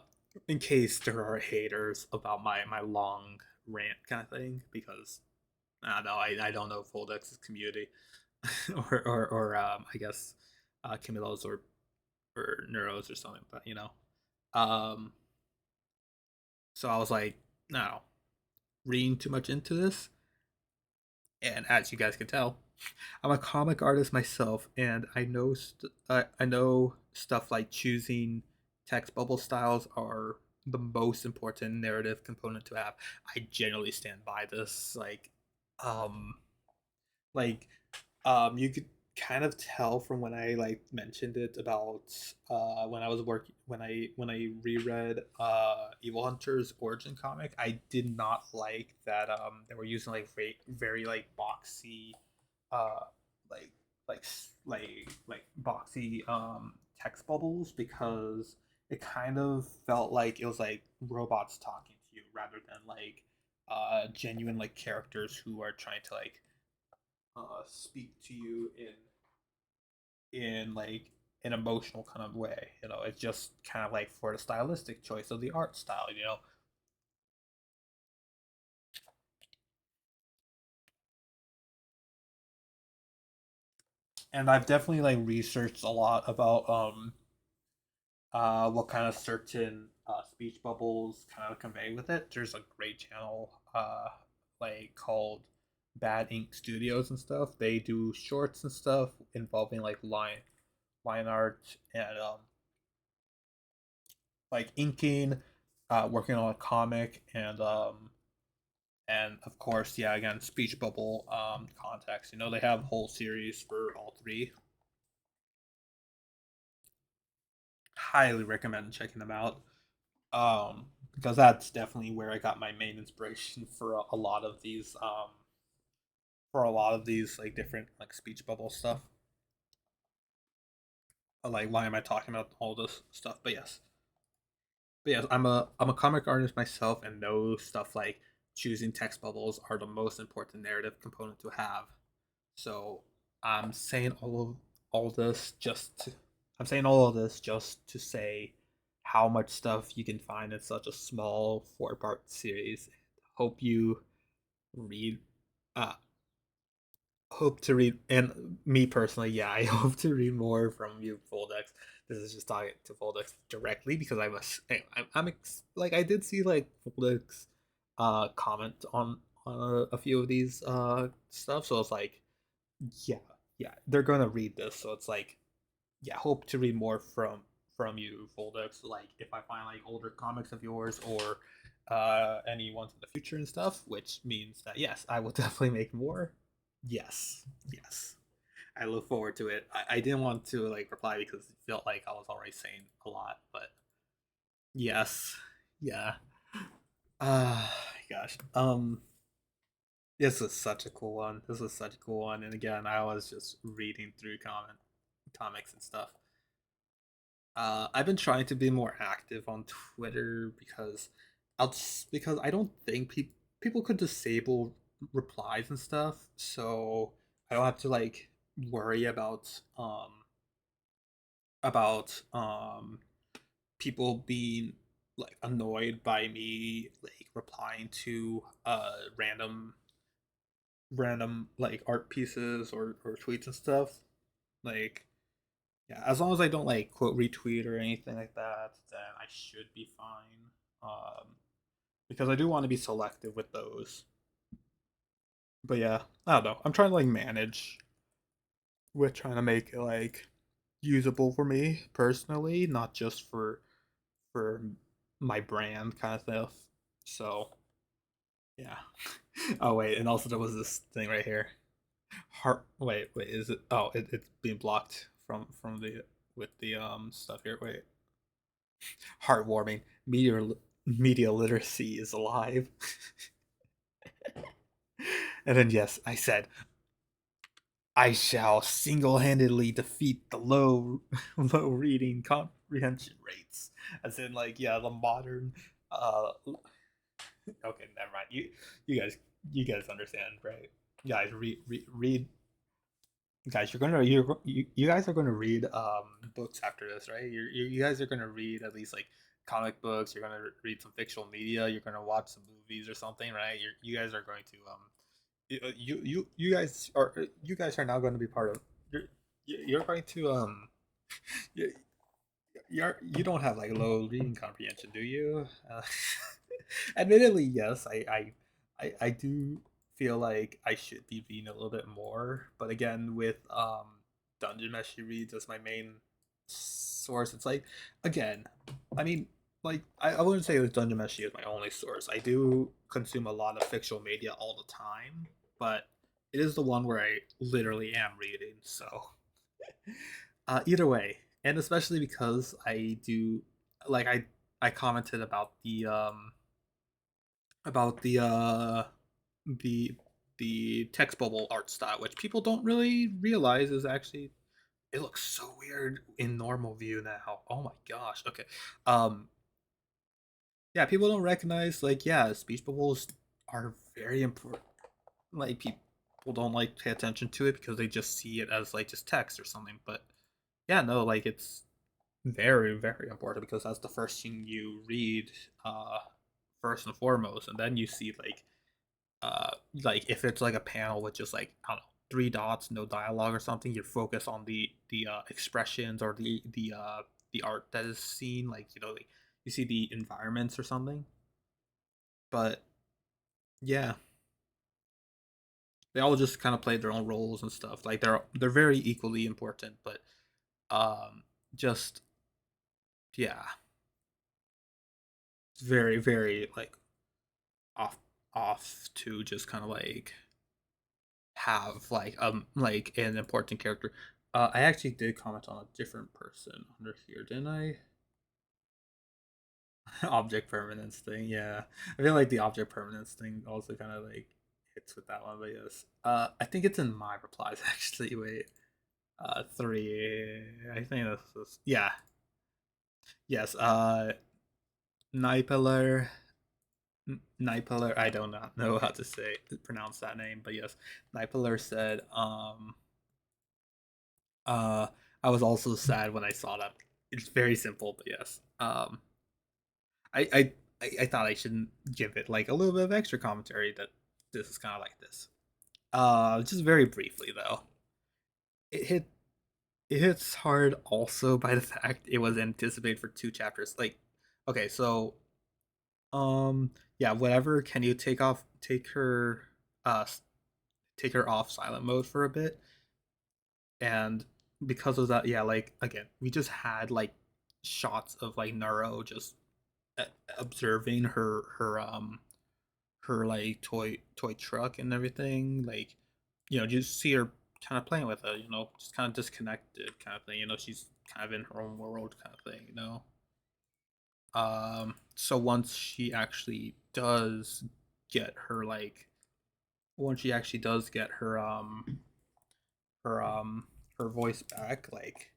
in case there are haters about my long rant kind of thing, because I don't know, I don't know Foldex's community or I guess Camilo's or Neuros or something, but um so I was like, no, reading too much into this, and as you guys can tell, I'm a comic artist myself, and I know stuff like choosing text bubble styles are the most important narrative component to have. I generally stand by this. Like, um like you could kind of tell from when I like mentioned it about when I was working when I reread Evil Hunter's origin comic. I did not like that they were using like very like boxy uh like like boxy text bubbles, because it kind of felt like it was like robots talking to you rather than like genuine like characters who are trying to like speak to you in like an emotional kind of way. It's just kind of like for the stylistic choice of the art style. And I've definitely like researched a lot about what kind of certain speech bubbles kind of convey with it. There's a great channel like called Bad Ink Studios and stuff. They do shorts and stuff involving like line art and like inking, working on a comic, and of course, yeah, again, speech bubble context. They have whole series for all three. Highly recommend checking them out. Because that's definitely where I got my main inspiration for a lot of these like different like speech bubble stuff. Like, why am I talking about all this stuff? But yes, I'm a comic artist myself, and know stuff like choosing text bubbles are the most important narrative component to have. So I'm saying all this just to, I'm saying all of this just to say how much stuff you can find in such a small four-part series. Hope you read uh hope to read, and me personally, yeah, I hope to read more from you, Foldex. This is just talking to Foldex directly because like I did see like Foldex comment on a few of these stuff, so it's like, yeah, yeah, they're gonna read this, so it's like, yeah, hope to read more from you, Foldex. Like if I find like older comics of yours or any ones in the future and stuff, which means that yes, I will definitely make more. Yes, yes, I look forward to it. I didn't want to like reply because it felt like I was already saying a lot, but yes, yeah. Gosh. This is such a cool one. This is such a cool one. And again, I was just reading through comics and stuff. I've been trying to be more active on Twitter because I don't think people could disable replies and stuff, so I don't have to like worry about people being like annoyed by me like replying to random like art pieces or tweets and stuff. Like, yeah, as long as I don't like quote retweet or anything like that, then I should be fine. Because I do want to be selective with those. But yeah, I don't know. I'm trying to like manage with trying to make it like usable for me personally, not just for my brand kind of stuff. So yeah. Oh wait, and also there was this thing right here. Wait, is it? Oh, it's being blocked from the with the stuff here. Wait, heartwarming. Media literacy is alive. And then yes, I said I shall single-handedly defeat the low low reading comprehension rates. As in, like, yeah, the modern. Okay, never mind. You guys you guys understand, right? Guys, read. Guys, you guys are gonna read books after this, right? You guys are gonna read at least like comic books. You're gonna read some fictional media. You're gonna watch some movies or something, right? You guys are going to you guys are now going to be part of you're going to you, you don't have like low reading comprehension, do you? Admittedly, yes, I do feel like I should be reading a little bit more, but again, with Dungeon Meshi reads as my main source, it's like, again, I mean, like I wouldn't say that Dungeon Meshi is my only source. I do consume a lot of fictional media all the time, but it is the one where I literally am reading. So either way, and especially because I do like I commented about the the text bubble art style, which people don't really realize is actually it looks so weird in normal view now. Oh my gosh. Okay. Um yeah, people don't recognize like yeah, speech bubbles are very important. Like people don't like pay attention to it because they just see it as like just text or something. But yeah, no, like it's very important because that's the first thing you read uh first and foremost, and then you see uh like if it's like a panel with just like I don't know three dots, no dialogue or something, you focus on the expressions or the art that is seen, like you know like you see the environments or something. But yeah, they all just kind of play their own roles and stuff. Like they're very equally important, but um just yeah, it's very like off off to just kind of have like an important character. I actually did comment on a different person under here, didn't I? Object permanence thing, yeah. I feel like the object permanence thing also kind of like hits with that one, but yes. I think it's in my replies actually. Wait, three. I think this is yeah. Yes. Nipeler. Nipeler. I do not know how to say pronounce that name, but yes, Nipeler said Uh, I was also sad when I saw that. It's very simple, but yes. I I I thought I shouldn't give it like a little bit of extra commentary that this is kind of like this. Just very briefly though, it hit it hits hard also by the fact it was anticipated for two chapters. Like, okay, so yeah, whatever. Can you uh take her off silent mode for a bit? And because of that, yeah, like again, we just had like shots of like Naro just observing her like toy truck and everything, like you know, just see her kind of playing with it, you know, just kind of disconnected kind of thing, you know, she's kind of in her own world kind of thing, you know. So once she actually does get her like once she actually does get her her voice back, like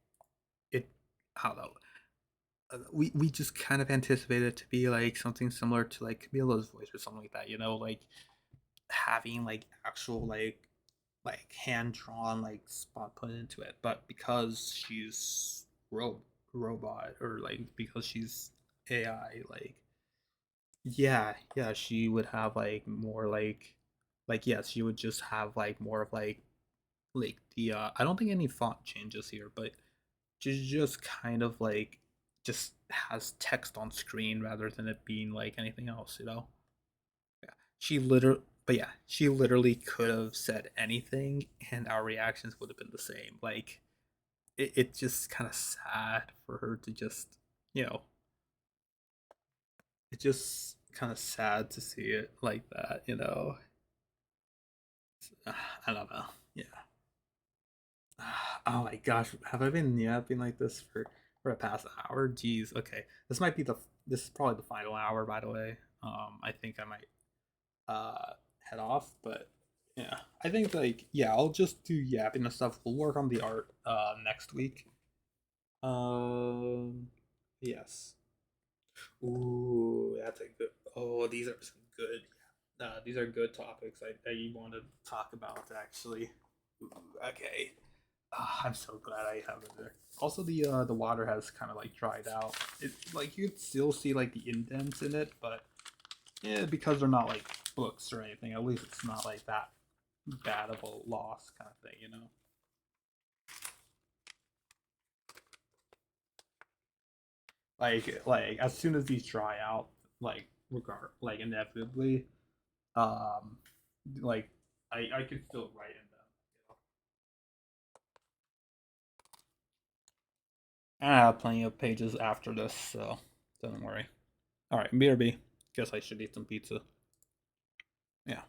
it I don't know, we just kind of anticipated it to be like something similar to like Camila's voice or something like that, you know, like having like actual like hand drawn like spot put into it. But because she's robot or like because she's AI, like yeah, she would have like more like yes, she would just have like more of like the I don't think any font changes here, but she just kind of like just has text on screen rather than it being like anything else, you know? Yeah. But yeah, she literally could have said anything and our reactions would have been the same. Like it's just kind of sad for her to just, you know, it's just kind of sad to see it like that, you know. I don't know. Yeah. Oh my gosh, have I been yapping like this for the past hour? Jeez. Okay, this is probably the final hour, by the way. I think I might head off, but yeah, I think like yeah, I'll just do yapping and stuff. We'll work on the art next week. Um, yes. Ooh, that's a good. Oh, these are some good. These are good topics I want to talk about actually. Ooh, okay. I'm so glad I have it there. Also, the water has kind of like dried out. It like you could still see like the indents in it, but yeah, because they're not like books or anything. At least it's not like that bad of a loss kind of thing, you know. Like as soon as these dry out, like inevitably, um, like I could still write in them. You know? I have plenty of pages after this, so don't worry. All right, BRB. Guess I should eat some pizza. Yeah.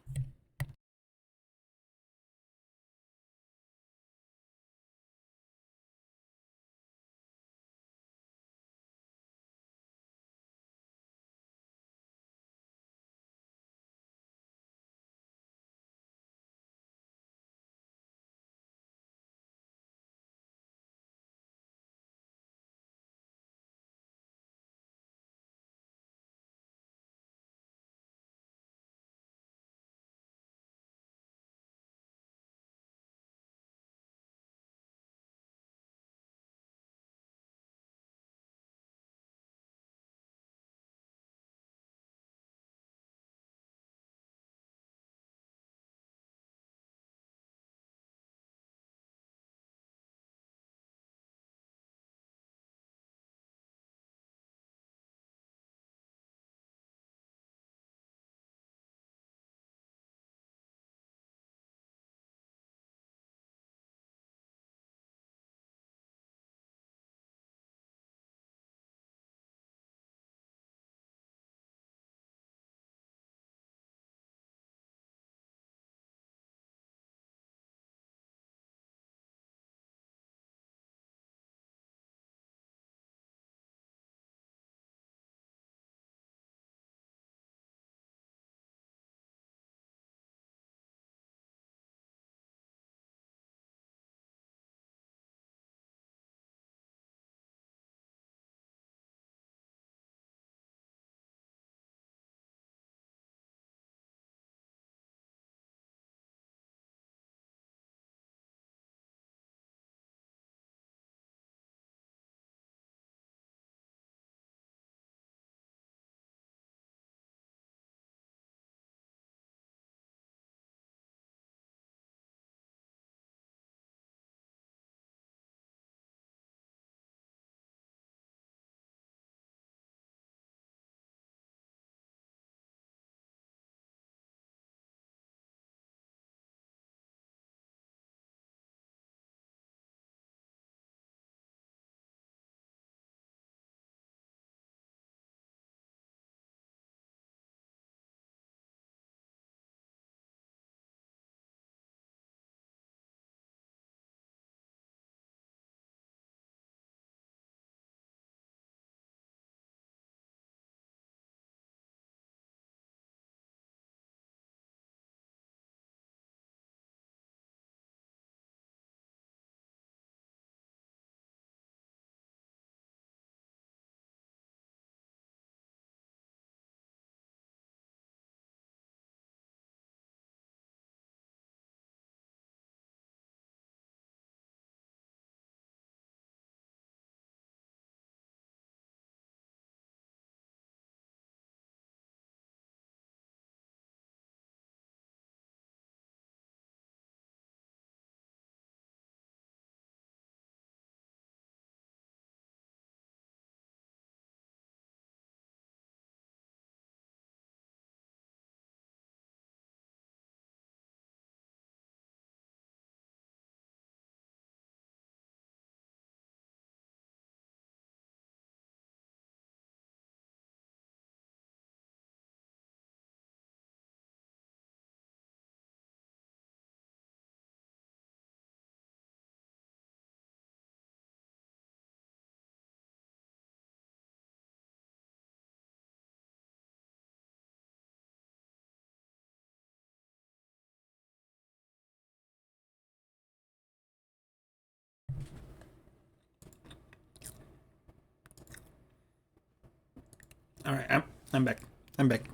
All right, I'm back. I'm back.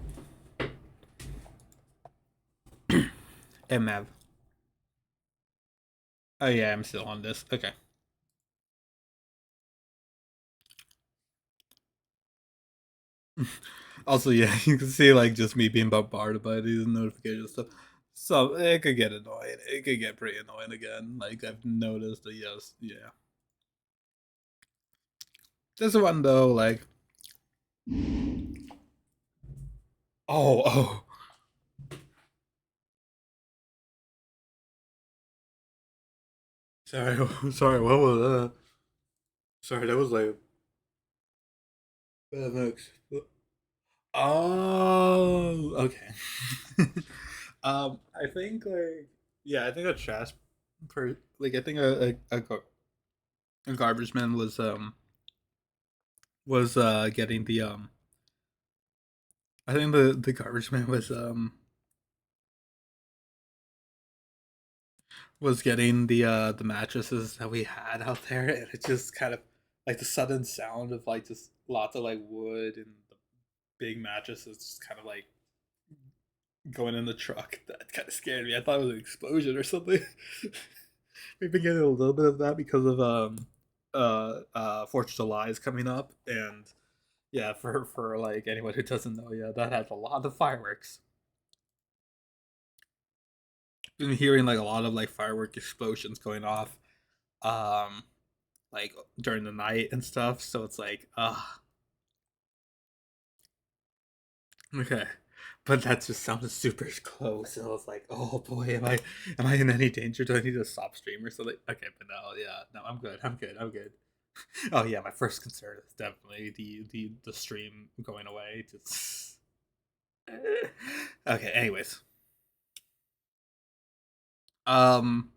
MAV. Oh yeah, I'm still on this. Okay. Also, yeah, you can see like just me being bombarded by these notification stuff. So it could get annoying. It could get pretty annoying again. Like I've noticed that yes, yeah. This one though, like oh. Sorry, sorry, what was that? Sorry, that was like bad mix. Oh, okay. I think like yeah, I think a trash per like I think a garbage man was getting the I think the garbage man was getting the mattresses that we had out there, and it just kind of like the sudden sound of like just lots of like wood and the big mattresses just kind of like going in the truck. That kind of scared me. I thought it was an explosion or something. We've been getting a little bit of that because of Fourth of July is coming up, and yeah, for like anyone who doesn't know, yeah, that has a lot of fireworks. Been hearing like a lot of like firework explosions going off, um, like during the night and stuff. So it's like, okay. But that just sounded super close. And I was like, oh boy, am I in any danger? Do I need to stop stream or something? Okay, but no, yeah, no, I'm good. I'm good. I'm good. Oh yeah, my first concern is definitely the stream going away. Just okay. Anyways, um,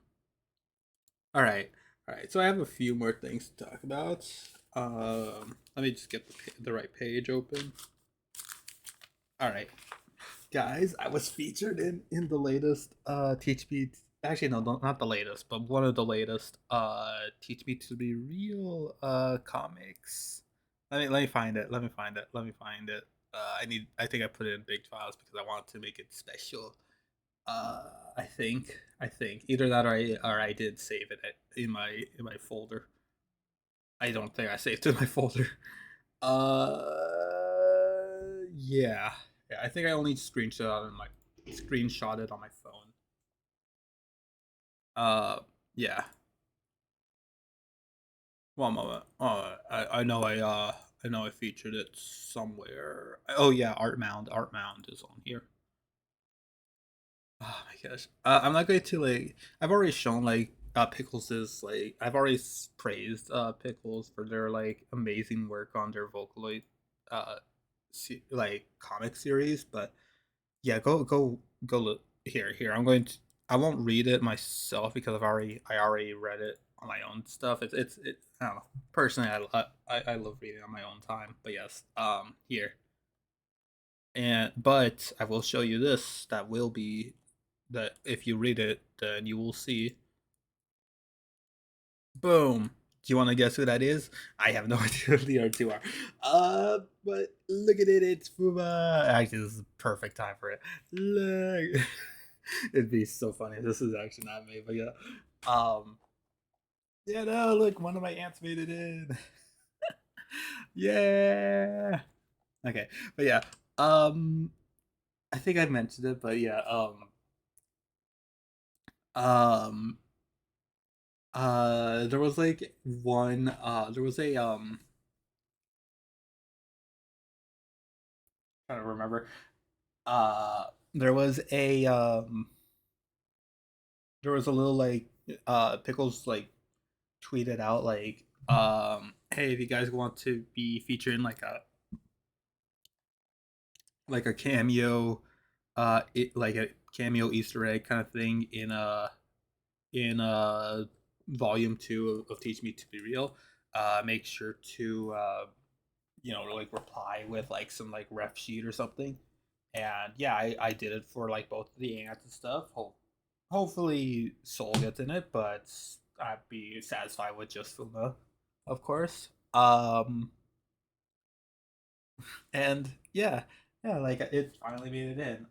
all right, all right. So I have a few more things to talk about. Let me just get the right page open. All right, guys, I was featured in the latest Teach Me. Actually, no, not the latest, but one of the latest Teach Me to Be Real comics. Let me find it. Let me find it. Let me find it. I think I put it in big files because I want to make it special. I think either that or I did save it in my folder. I don't think I saved it in my folder. Yeah, yeah. I think I only screenshot it on my phone. Yeah. One moment. I know I featured it somewhere. Oh yeah, Art Mound. Art Mound is on here. Oh my gosh. I'm not going to like. I've already shown like Pickles is like I've already praised Pickles for their like amazing work on their Vocaloid uh like comic series, but yeah, go look here. I won't read it myself because I already read it on my own stuff. It's I don't know. Personally, I love reading on my own time. But yes, here and but I will show you this. That will be that if you read it, then you will see. Boom. Do you want to guess who that is? I have no idea who the other two are. But look at it. It's Fuma. Actually, this is perfect time for it. Look. It'd be so funny. This is actually not me, but yeah. Um, yeah, no, look, one of my ants made it in. Yeah. Okay, but yeah. Um, I think I mentioned it, but yeah. Um, there was like one. There was a trying to remember. There was a there was a little like Pickles like tweeted out hey, if you guys want to be featured in like a cameo like a cameo Easter egg kind of thing in volume 2 of Teach Me to Be Real, make sure to like reply with like some like ref sheet or something. And yeah, I did it for like both the ants and stuff. Hopefully Soul gets in it, but I'd be satisfied with just Fuma, of course. And yeah, yeah, like it finally made it in.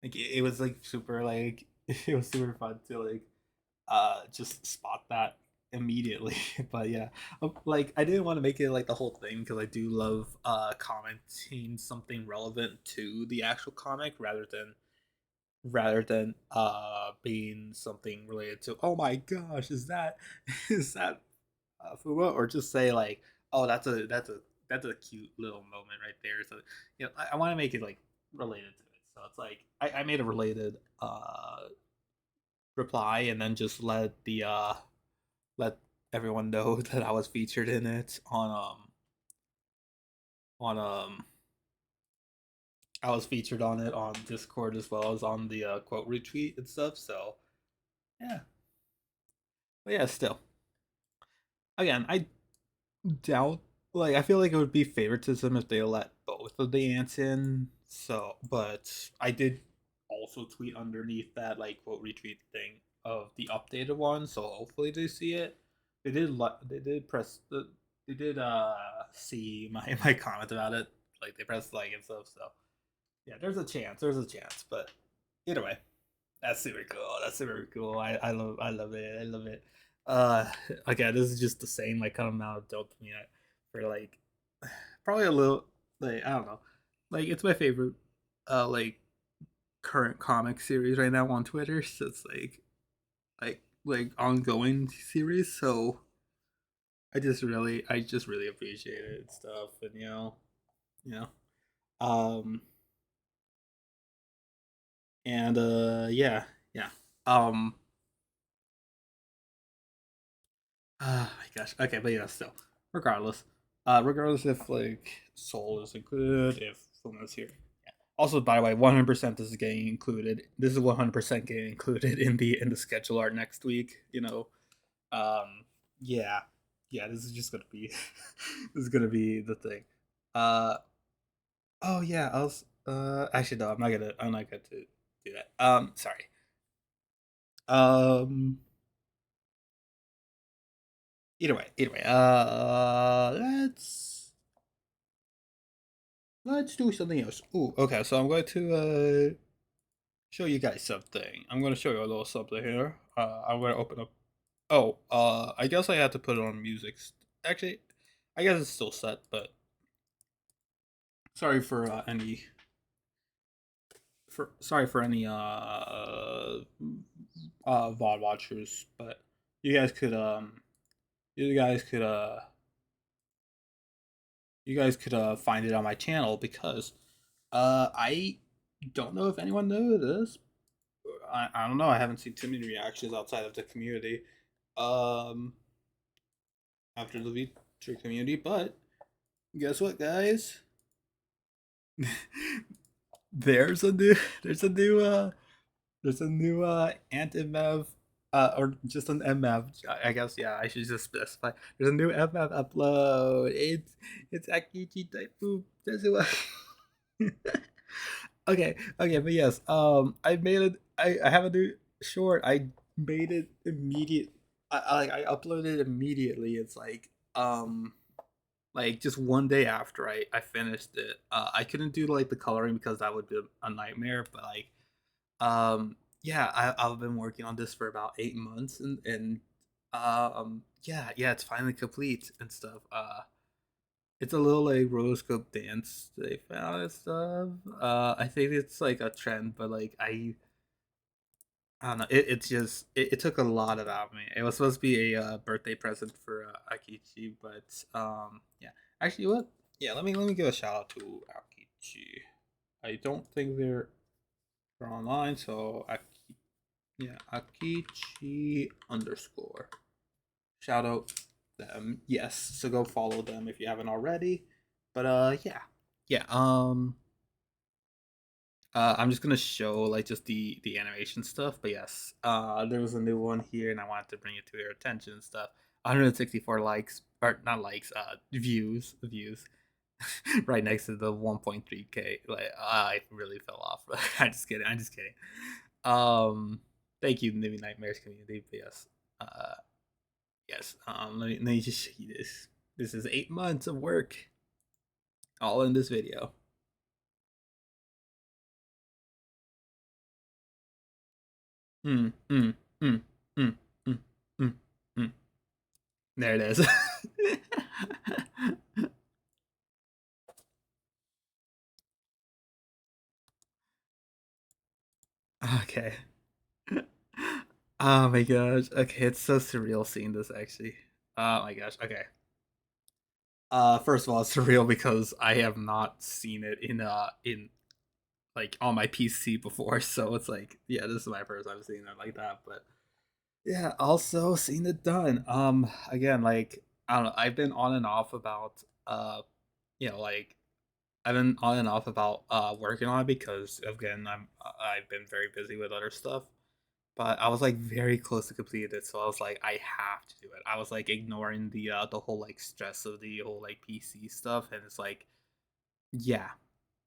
Like it was like super like it was super fun to like just spot that immediately. But yeah, like I didn't want to make it like the whole thing because I do love commenting something relevant to the actual comic rather than being something related to, oh my gosh, is that is that Fuma, or just say like, oh, that's a cute little moment right there. So I want to make it like related to it. So it's like I made a related reply and then just let everyone know that I was featured in it on I was featured on it on Discord as well as on the quote retweet and stuff. So yeah, but yeah, still, again, I doubt, like, I feel like it would be favoritism if they let both of the ants in. So, but I did also tweet underneath that like quote retweet thing of the updated one, so hopefully they see it. They did press the they did see my my comment about it. Like they pressed like and stuff. So yeah, there's a chance, but either way, that's super cool. That's super cool. I love it. I love it. Uh, again, this is just the same like kind of amount of dopamine for like probably a little, like I don't know, like it's my favorite like current comic series right now on Twitter. So it's like ongoing series. So I just really appreciate it and stuff, and you know um and yeah, yeah. um my gosh. Okay, but yeah, still. Regardless. Regardless if like Soul is included, if Fuma's here. Yeah. Also, by the way, 100% this is getting included. This is 100% getting included in the schedule art next week. Um, yeah, yeah. This is just gonna be this is gonna be the thing. Uh, oh yeah. I was actually no, I'm not gonna do that. Sorry. Um, either way. Let's do something else. Ooh, okay. So I'm going to show you guys something. I'm going to show you a little something here. I'm going to open up. Oh, I guess I had to put it on music. Actually, I guess it's still set, but sorry for any VOD watchers, but you guys could you guys could find it on my channel because I don't know if anyone knows this. I don't know. I haven't seen too many reactions outside of the community, um, after the feature community. But guess what, guys? there's a new, there's a new, there's a new ant MF, or just an MF. I guess yeah. I should just specify. There's a new MF upload. It's Akichi Taifu. That's what. Okay, but yes, I made it. I have a new short. I made it immediate. I uploaded immediately. It's like just one day after I finished it. I couldn't do like the coloring because that would be a nightmare. But like, yeah, I've been working on this for about 8 months, and yeah, it's finally complete and stuff. It's a little like rotoscope dance they found and stuff. I think it's like a trend, but like I don't know. It took a lot out of me. It was supposed to be a birthday present for Akichi, but yeah. Actually, what? Yeah, let me give a shout out to Akichi. I don't think they're online, so yeah, Akichi underscore. Shout out them. Yes, so go follow them if you haven't already. But yeah. Yeah, I'm just gonna show like just the animation stuff, but yes, there was a new one here, and I wanted to bring it to your attention and stuff. 164 likes, or not likes, views, right next to the 1.3k. Like I really fell off. I'm just kidding. I'm just kidding. Um, thank you, Nibby Nightmares community. But yes, uh, yes. Let me just show you this. This is 8 months of work. All in this video. Mm, mm, mm, mm, mm, mm, mm. There it is. Okay. Oh my gosh. Okay, it's so surreal seeing this actually. Oh my gosh. Okay. First of all, it's surreal because I have not seen it in like on my PC before, so it's like, yeah, this is my first time seeing it like that. But yeah, also seeing it done. Again, like I don't know, I've been on and off about like I've been on and off about working on it because again I've been very busy with other stuff. But I was like very close to completing it, so I was like, I have to do it. I was like ignoring the whole like stress of the whole like PC stuff, and it's like, yeah,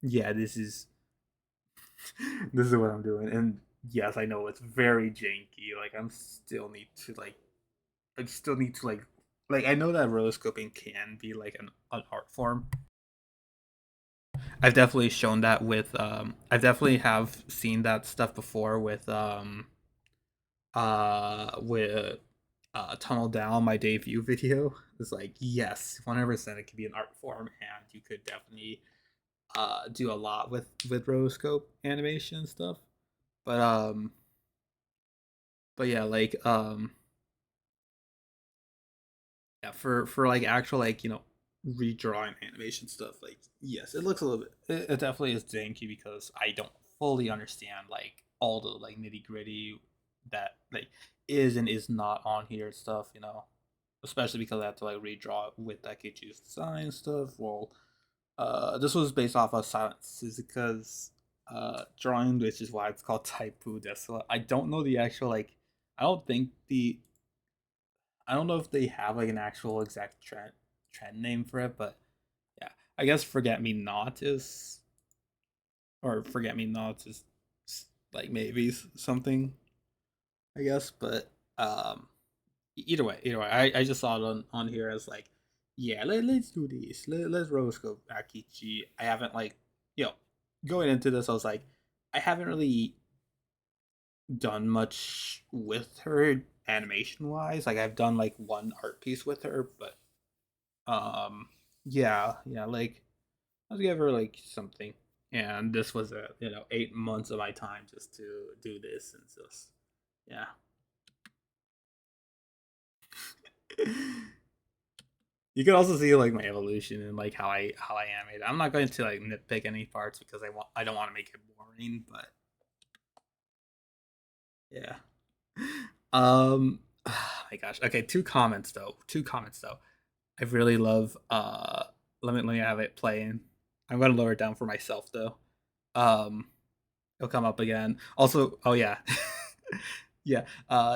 yeah, this is this is what I'm doing. And yes, I know it's very janky. Like I still need to like I know that rotoscoping can be like an art form. I've definitely shown that with I've definitely have seen that stuff before with Tunnel Down, my debut video. It's like, yes, 100% it could be an art form, and you could definitely do a lot with rotoscope animation and stuff. But yeah, like yeah, for like actual like redrawing animation stuff, like yes, it looks a little bit. It definitely is janky because I don't fully understand like all the like nitty gritty that like is and is not on here stuff. Especially because I have to like redraw it with Dakichi's design stuff. Well, this was based off of Silent Suzuka's drawing, which is why it's called Taipu Desola. I don't know the actual like. I don't think the. I don't know if they have like an actual exact trend name for it, but yeah, I guess Forget Me Not is or Forget Me Not is like maybe something. I guess, but either way, I just saw it on here as like, yeah, let's do this. Let's rotoscope Akichi. I haven't like, you know, going into this, I was like, I haven't really done much with her animation wise. Like I've done like one art piece with her, but yeah, like I'll give her like something. And this was 8 months of my time just to do this and just yeah. You can also see like my evolution and like how I animate. I'm not going to like nitpick any parts because I don't want to make it boring, but yeah. Oh my gosh. Okay, two comments though. Two comments though. I really love let me have it playing. I'm gonna lower it down for myself though. Um it'll come up again. Also, oh yeah. Yeah.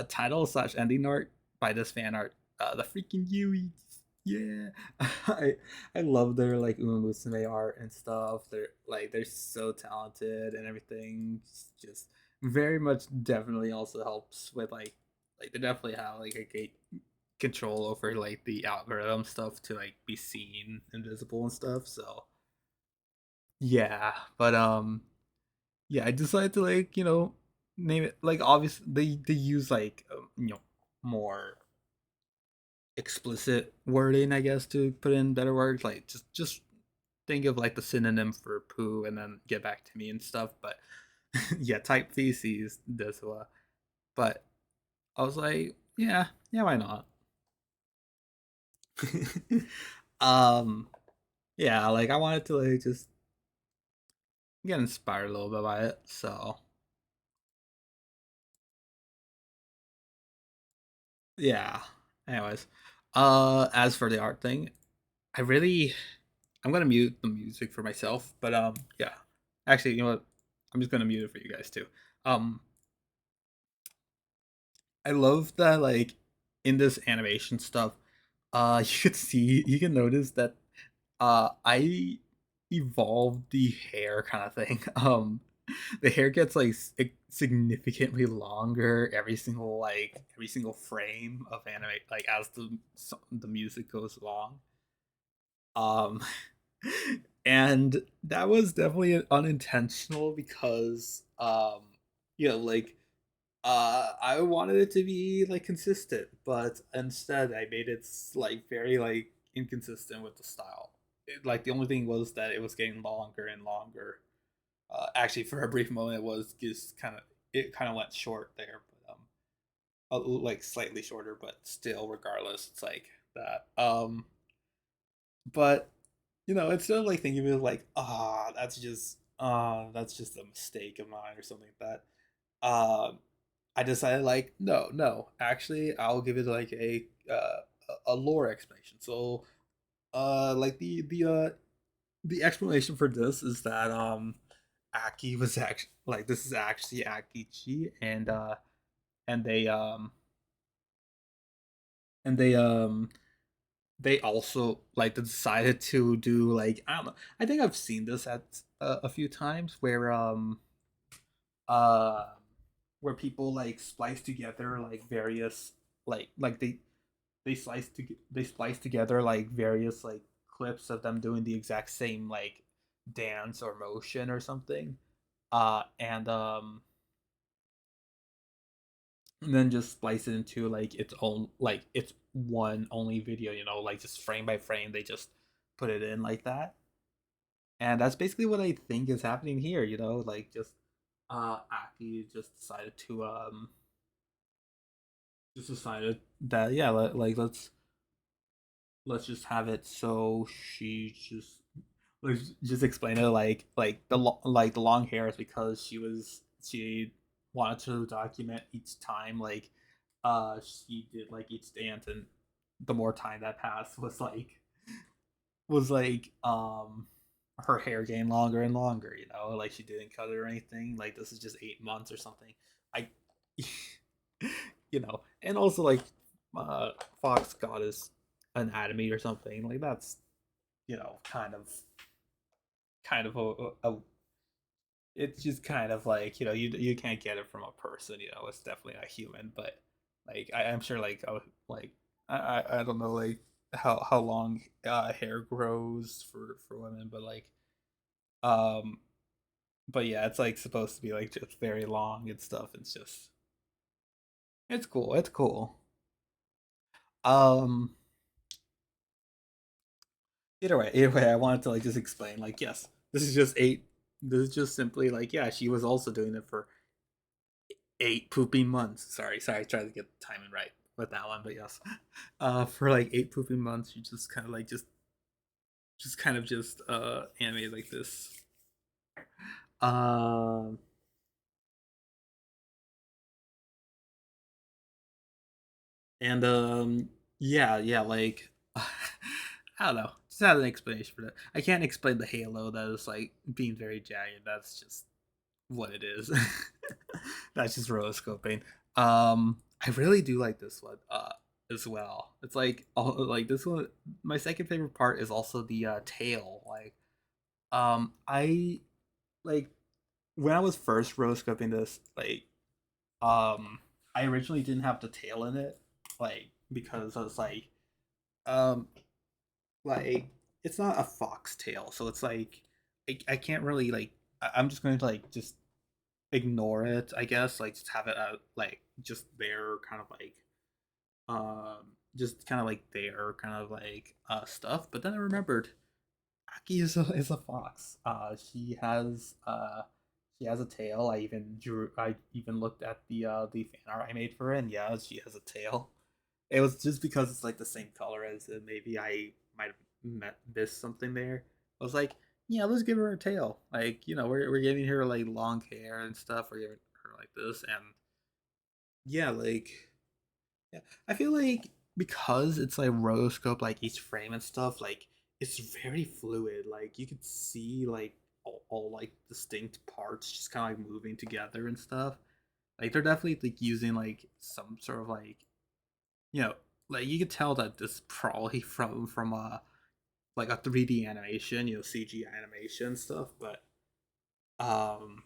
Title slash ending art by this fan art. The freaking Yui. Yeah. I love their like Uma Musume art and stuff. They're so talented and everything. Just very much definitely also helps with like they definitely have like a great control over like the algorithm stuff to like be seen and visible and stuff. So yeah. But yeah, I decided to like name it like obviously they use like more explicit wording, I guess, to put in better words. Like just think of like the synonym for poo and then get back to me and stuff. But yeah, type feces this one. But I was like, yeah, why not? um, yeah, like I wanted to like just get inspired a little bit by it. So yeah. Anyways, as for the art thing, I really I'm gonna mute the music for myself, but yeah. Actually, you know what? I'm just gonna mute it for you guys too. Um, I love that like in this animation stuff, you can notice that I evolved the hair kind of thing. The hair gets like significantly longer every single frame of anime like as the music goes along. Um and that was definitely unintentional because like I wanted it to be like consistent, but instead I made it like very like inconsistent with the style. Like the only thing was that it was getting longer and longer. Actually, for a brief moment, it was just kind of went short there, but like slightly shorter, but still, regardless, it's like that. But it's sort of like thinking of it like, that's just a mistake of mine or something like that. I decided like, no, no, actually, I'll give it like a lore explanation. So, like the explanation for this is that Aki was actually like this is actually Akichi, and they and they um they also like decided to do like, I don't know. I think I've seen this at a few times uh where people like splice together like various like they splice together like various like clips of them doing the exact same like dance or motion or something, and then just splice it into like its own like its one only video, like just frame by frame they just put it in like that. And that's basically what I think is happening here, like just Aki just decided that, yeah, like let's just have it so she just let's just explain it like like the long hair is because she wanted to document each time like she did like each dance, and the more time that passed was like her hair getting longer and longer, like she didn't cut it or anything. Like this is just 8 months or something. I and also like uh Fox got his anatomy or something. Like that's kind of a it's just kind of like, you can't get it from a person. It's definitely not human, but like I'm sure like like I don't know like how long hair grows for women, but like um but yeah, it's like supposed to be like just very long and stuff. It's cool. It's cool. Um either way, I wanted to like just explain like, yes, this is just eight. This is just simply like, yeah, she was also doing it for 8 pooping months. Sorry, try to get the timing right with that one, but yes, for like 8 pooping months, you just kind of like just kind of just animate like this. Um, and yeah, like I don't know, just had an explanation for that. I can't explain the halo that is like being very jagged. That's just what it is. That's just rotoscoping. I really do like this one as well. It's like like this one. My second favorite part is also the tail. Like I like when I was first rotoscoping this, like I originally didn't have the tail in it, like because I was um like it's not a fox tail, so it's like I can't really like I'm just going to like just ignore it, I guess, like just have it like just there, kind of like just kind of like there, kind of like stuff. But then I remembered Aki is a fox. She has a tail. I even looked at the fan art I made for it, and yeah, she has a tail. It was just because it's like the same color as it. Maybe I might have missed something there. I was like, yeah, let's give her a tail. Like, we're giving her like long hair and stuff. We're giving her like this, and yeah, like yeah, I feel like because it's like rotoscope, like each frame and stuff, like it's very fluid. Like you could see like all like distinct parts just kind of like moving together and stuff. Like they're definitely like using like some sort of you know like you could tell that this is probably from like a 3D animation, CG animation stuff. But um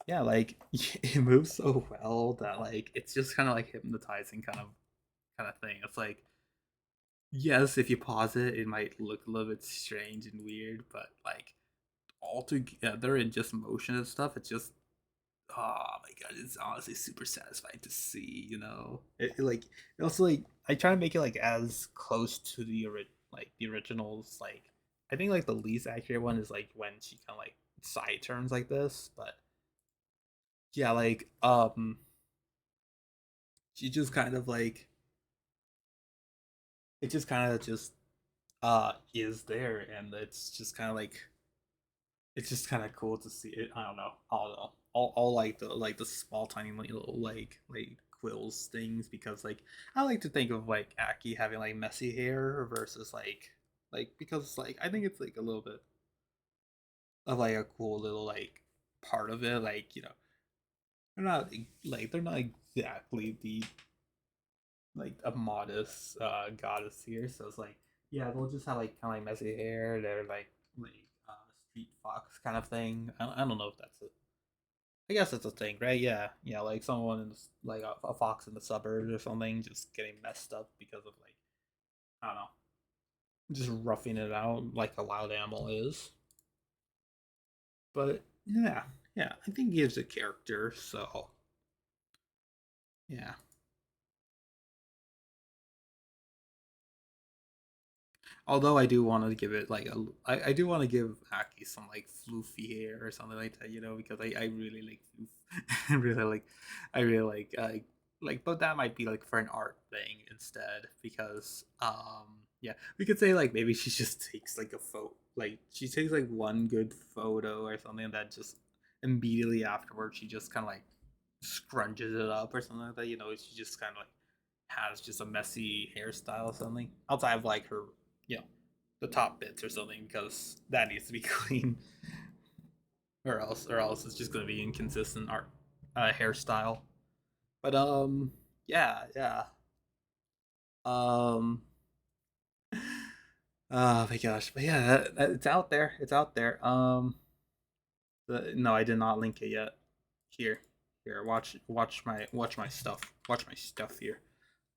yeah, like it moves so well that like it's just kind of like hypnotizing kind of thing. It's like yes, if you pause it, it might look a little bit strange and weird, but like all together in just motion and stuff, it's just oh my god, it's honestly super satisfying to see. Like it also like I try to make it like as close to the originals. Like I think like the least accurate one is like when she kind of like side turns like this, but yeah, like she just kind of like it just kind of just is there, and it's just kind of like it's just kind of cool to see it. I don't know. All like the small tiny little like quills things because like I like to think of like Aki having like messy hair versus like because like I think it's like a little bit of like a cool little like part of it. Like they're not they're not exactly the like a modest goddess here, so it's like yeah they'll just have like kind of like messy hair. They're like street fox kind of thing. I don't know if that's a I guess it's a thing, right? Yeah, yeah, like someone in like a fox in the suburbs or something, just getting messed up because of like I don't know, just roughing it out like a wild animal is. But yeah, yeah, I think he gives a character, so yeah. Although I do want to give it like I do want to give Aki some like floofy hair or something like that, because I really like floof. I really like, I really like, but that might be like for an art thing instead because yeah, we could say like maybe she just takes like a photo, like she takes like one good photo or something that just immediately afterwards she just kind of like scrunches it up or something like that. She just kind of like has just a messy hairstyle or something outside of like her you know the top bits or something because that needs to be clean or else it's just going to be inconsistent art hairstyle. But yeah, yeah. um oh my gosh, but yeah, it's out there, it's out there. No, I did not link it yet. Here, watch my stuff, watch my stuff here.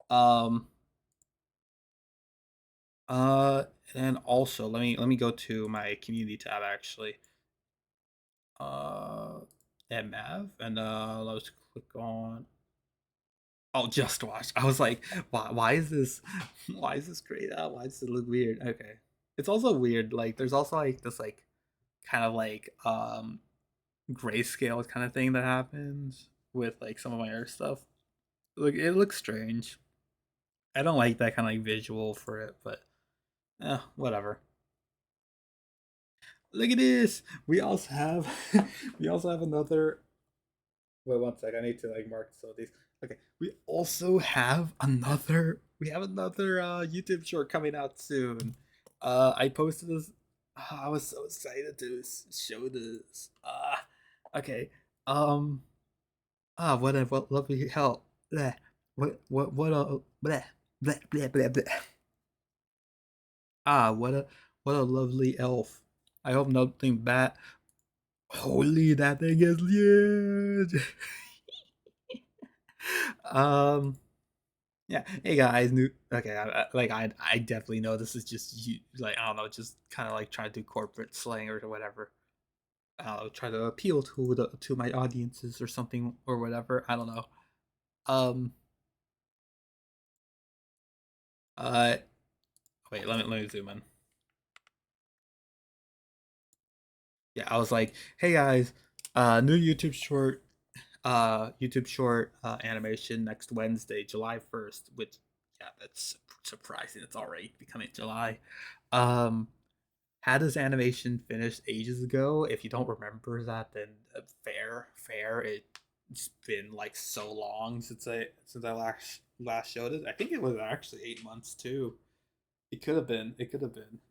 um uh and also let me go to my community tab actually. uh MF, and let's click on oh just watch. I was like, why is this why is this grayed out? Why does it look weird? Okay. It's also weird, like there's also like this like kind of like grayscale kind of thing that happens with like some of my other stuff. Look, it looks strange. I don't like that kind of like visual for it, but whatever. Look at this. We also have we also have another. Wait one sec. I need to like mark some of these. Okay. We have another YouTube short coming out soon. I posted this. I was so excited to show this. Okay. Um what lovely hell. Bleh. What a bleh, bleh, bleh, bleh, bleh. What a lovely elf. I hope nothing bad. Holy, that thing is huge. um yeah, hey guys, new okay, I definitely know this is just you, like I don't know, just kind of like trying to do corporate slang or whatever. I don't know, try to appeal to my audiences or something or whatever. I don't know. um uh Wait, let me zoom in. Yeah, I was like, hey guys, new YouTube short animation next Wednesday, July 1st, which yeah, that's surprising. It's already becoming July. Um had this animation finished ages ago. If you don't remember that, then fair. It's been like so long since I last showed it. I think it was actually 8 months too. It could have been,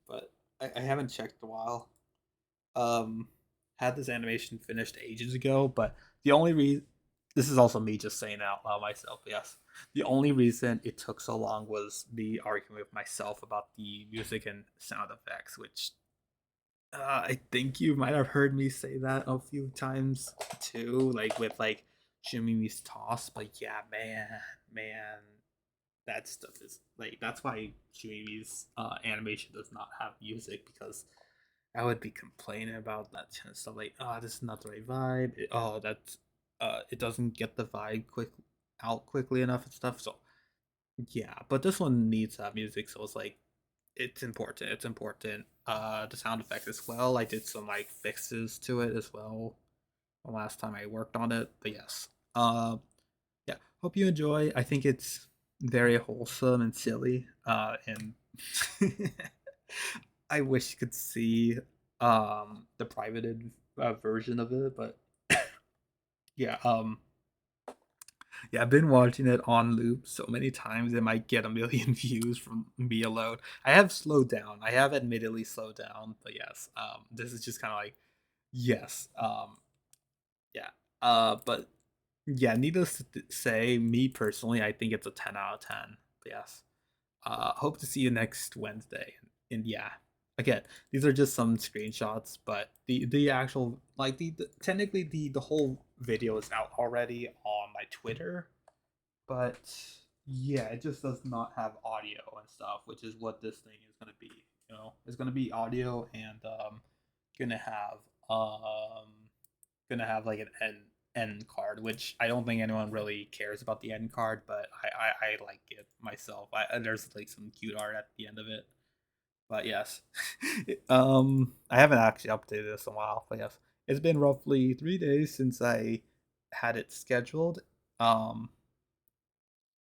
but I haven't checked in a while. Um, had this animation finished ages ago, but the only reason this is also me just saying it out loud myself. Yes, the only reason it took so long was me arguing with myself about the music and sound effects, which I think you might have heard me say that a few times too, like with like Jimmy's toss. But yeah, man, that stuff is like that's why Jamie's animation does not have music, because I would be complaining about that kind of stuff. Like, oh, this is not the right vibe. Oh, that's it doesn't get the vibe quickly enough and stuff. So yeah, but this one needs to have music, so it's like it's important. It's important. The sound effect as well. I did some like fixes to it as well the last time I worked on it. But yes, yeah. Hope you enjoy. I think it's very wholesome and silly. And I wish you could see the privated version of it, but yeah, yeah, I've been watching it on loop so many times it might get a million views from me alone. I have slowed down. I have admittedly slowed down, but yes, this is just kind of like yes, yeah, but yeah, needless to say, me personally, I think it's a 10 out of 10. But yes, hope to see you next Wednesday. And yeah, again, these are just some screenshots, but the actual like the technically the whole video is out already on my Twitter, but yeah, it just does not have audio and stuff, which is what this thing is gonna be. You know, it's gonna be audio and gonna have um gonna have like an end card, which I don't think anyone really cares about the end card, but I like it myself. There's like some cute art at the end of it. But yes, I haven't actually updated this in a while. But yes, it's been roughly 3 days since I had it scheduled. Um,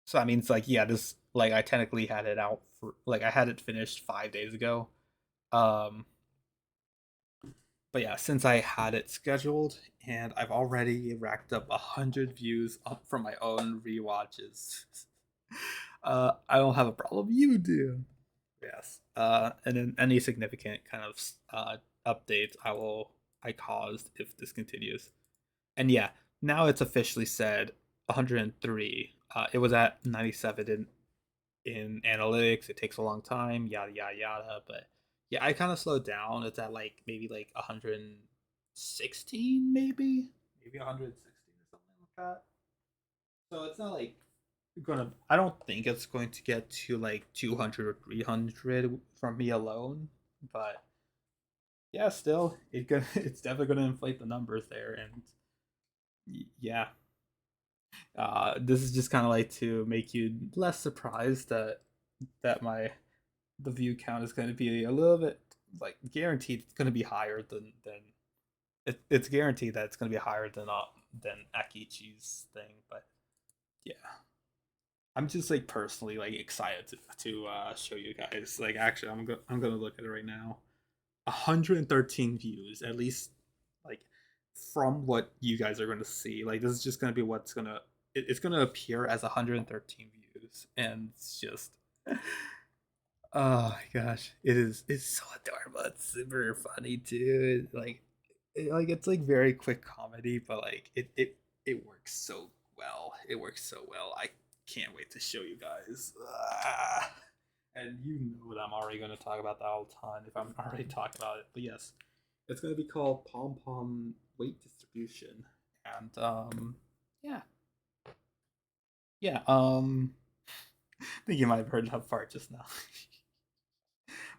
so I mean, it's like yeah, this like I technically had it out for like I had it finished 5 days ago. Um, but yeah, since I had it scheduled and I've already racked up 100 views up from my own rewatches, I don't have a problem. You do. Yes. And then any significant kind of updates I caused if this continues. And yeah, now it's officially said 103. It was at 97 in analytics. It takes a long time, yada yada yada. But yeah, I kind of slowed down. It's at like maybe like 116, maybe 116 or something like that. So it's not like gonna. I don't think it's going to get to like 200 or 300 from me alone. But yeah, still, it's definitely gonna inflate the numbers there. And yeah, this is just kind of like to make you less surprised that the view count is going to be a little bit like guaranteed it's going to be higher than it's guaranteed that it's going to be higher than Akichi's thing. But yeah, I'm just like personally like excited to show you guys. Like actually, I'm gonna look at it right now. 113 views, at least like from what you guys are gonna see. Like this is just gonna be what's gonna it's gonna appear as 113 views, and it's just oh my gosh, it's so adorable. It's super funny too. Like it's like very quick comedy, but like it works so well. It works so well. I can't wait to show you guys. And you know that I'm already going to talk about that all the time if I'm already talking about it. But yes, it's going to be called Pom Pom Weight Distribution, and yeah, yeah. I think you might have heard that part just now.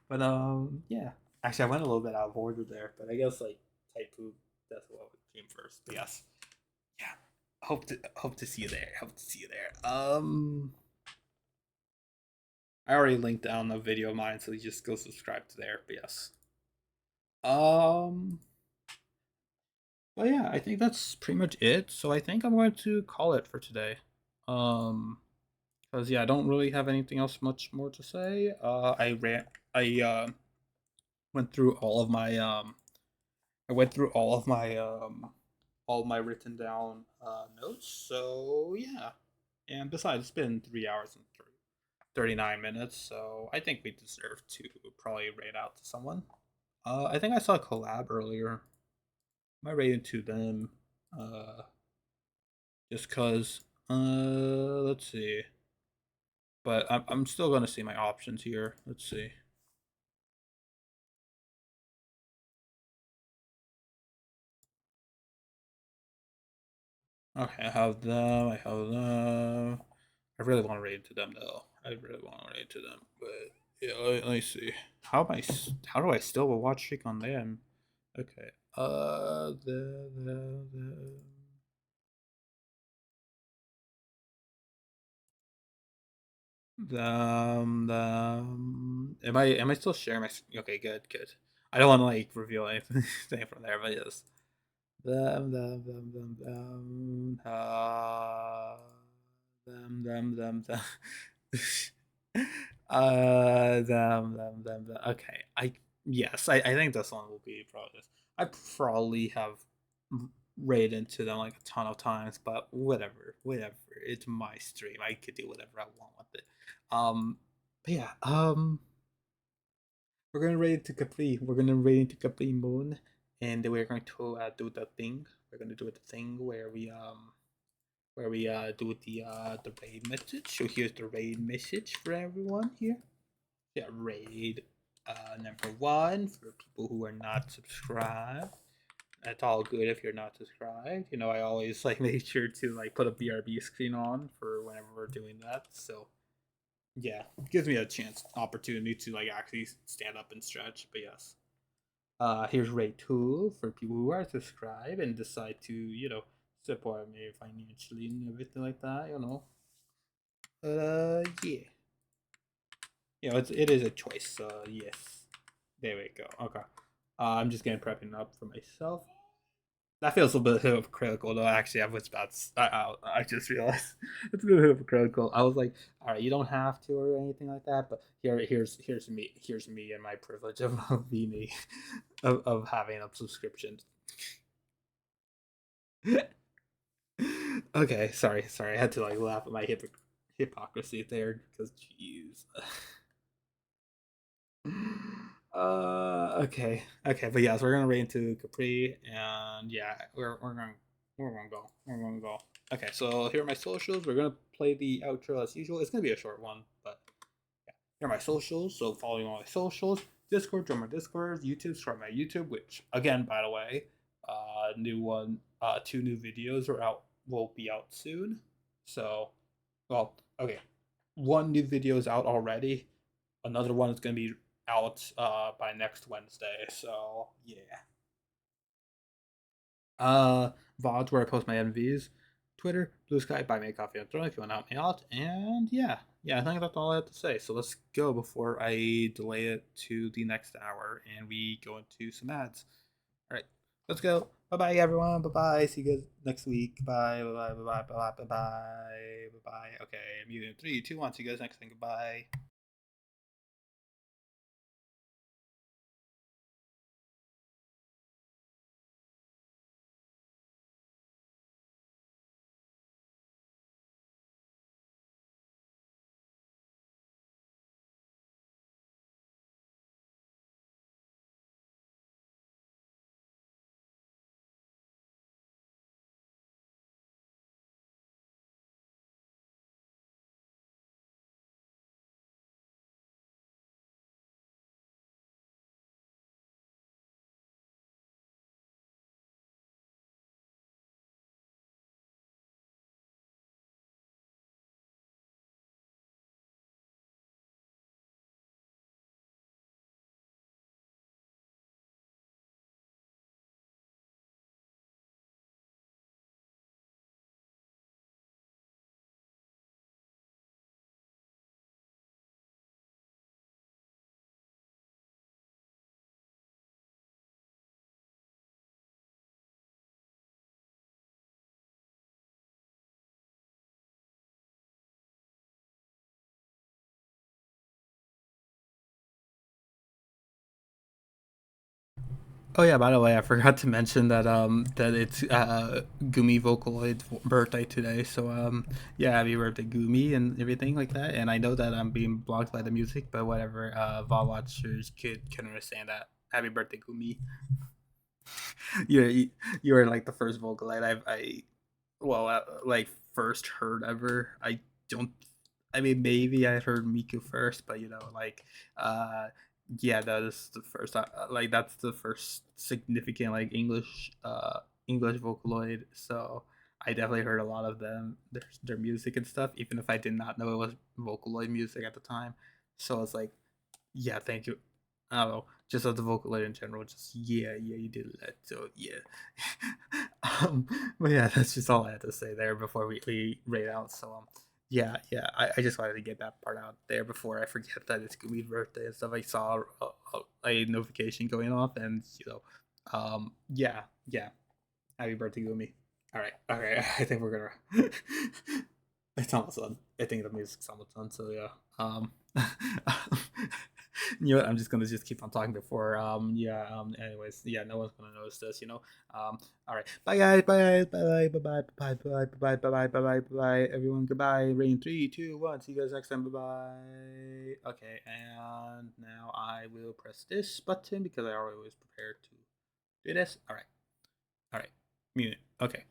But yeah. Actually, I went a little bit out of order there, but I guess like Taipu, that's what came first. But yes, yeah. Hope to see you there. Hope to see you there. I already linked down a video of mine, so you just go subscribe to there. But yes. Um. But yeah, I think that's pretty much it. So I think I'm going to call it for today. Um. Because yeah, I don't really have anything else much more to say. I went through all of my I went through all of my written down notes. So yeah, and besides, it's been 3 hours and 39 minutes, so I think we deserve to probably rate out to someone. I think I saw a collab earlier. My rating to them, uh, just cause. Let's see. But I'm still gonna see my options here. Let's see. Okay, I have them. I have them. I really want to rate it to them though. I really want to relate to them, but yeah, let me see. How do I still have a watch streak on them? Okay. Am I still sharing my? Okay, good. I don't want to like reveal anything from there, but yes. Them. Okay, I think this one will be probably this. I probably have raid into them like a ton of times, but whatever. It's my stream. I could do whatever I want with it. But yeah, we're gonna raid into Capri. We're gonna raid into Capri Moon, and we're going to do the thing. We're gonna do the thing where we do the raid message. So here's the raid message for everyone here. Yeah, raid number 1 for people who are not subscribed. That's all good if you're not subscribed. You know, I always like make sure to like put a BRB screen on for whenever we're doing that. So yeah, gives me a chance, opportunity to like actually stand up and stretch. But yes, here's raid 2 for people who are subscribed and decide to support me financially and everything like that. Yeah, it is a choice. Yes, there we go. Okay, I'm just getting prepping up for myself. That feels a bit hypocritical, though. Actually, I was about. I just realized it's a bit hypocritical. I was like, all right, you don't have to or anything like that, but here's me and my privilege of being of having a subscription. Okay, sorry. I had to like laugh at my hypocrisy there because jeez. Okay, but yes, we're gonna raid into Capri, and yeah, we're gonna go. Okay, so here are my socials. We're gonna play the outro as usual. It's gonna be a short one, but yeah, here are my socials. So follow me on my socials. Discord, join my Discord. YouTube, start my YouTube. Which again, by the way, new one, 2 new videos are out. Will be out soon. So, well, okay, 1 new video is out already. Another one is gonna be out by next Wednesday. So yeah. Uh VODs where I post my MVs. Twitter, Blue Sky, buy me a coffee and throne if you want to help me out. And yeah, I think that's all I have to say. So let's go before I delay it to the next hour and we go into some ads. All right, let's go. Bye bye everyone. Bye bye. See you guys next week. Bye bye bye bye bye bye bye bye bye. Okay, I'm using 3, 2, 1. See you guys next thing. Goodbye. Oh yeah, by the way, I forgot to mention that that it's Gumi Vocaloid's birthday today. So yeah, happy birthday Gumi and everything like that. And I know that I'm being blocked by the music, but whatever. VOD watchers can understand that. Happy birthday Gumi. You're like the first Vocaloid like first heard ever. I don't. I mean, maybe I heard Miku first, but like, uh, yeah, that is the first. Like, that's the first significant like English Vocaloid. So I definitely heard a lot of their music and stuff, even if I did not know it was Vocaloid music at the time. So it's like, yeah, thank you. I don't know, just as the Vocaloid in general, just yeah, you did that. So yeah. um, but yeah, that's just all I had to say there before we rate out. So yeah, I just wanted to get that part out there before I forget that it's Gumi's birthday and stuff. I saw a notification going off, and yeah, happy birthday, Gumi. All right, okay, I think we're gonna. It's almost done. I think the music's almost done. So yeah, you know what? I'm just gonna just keep on talking before. Anyways, yeah, no one's gonna notice this. All right. Bye guys. Bye guys. Bye bye. Bye bye. Bye bye. Bye bye. Bye bye. Bye bye. Bye bye. Everyone. Goodbye. Rain. 3, 2, 1. See you guys next time. Bye bye. Okay. And now I will press this button because I already was prepared to do this. All right. All right. Mute it. Okay.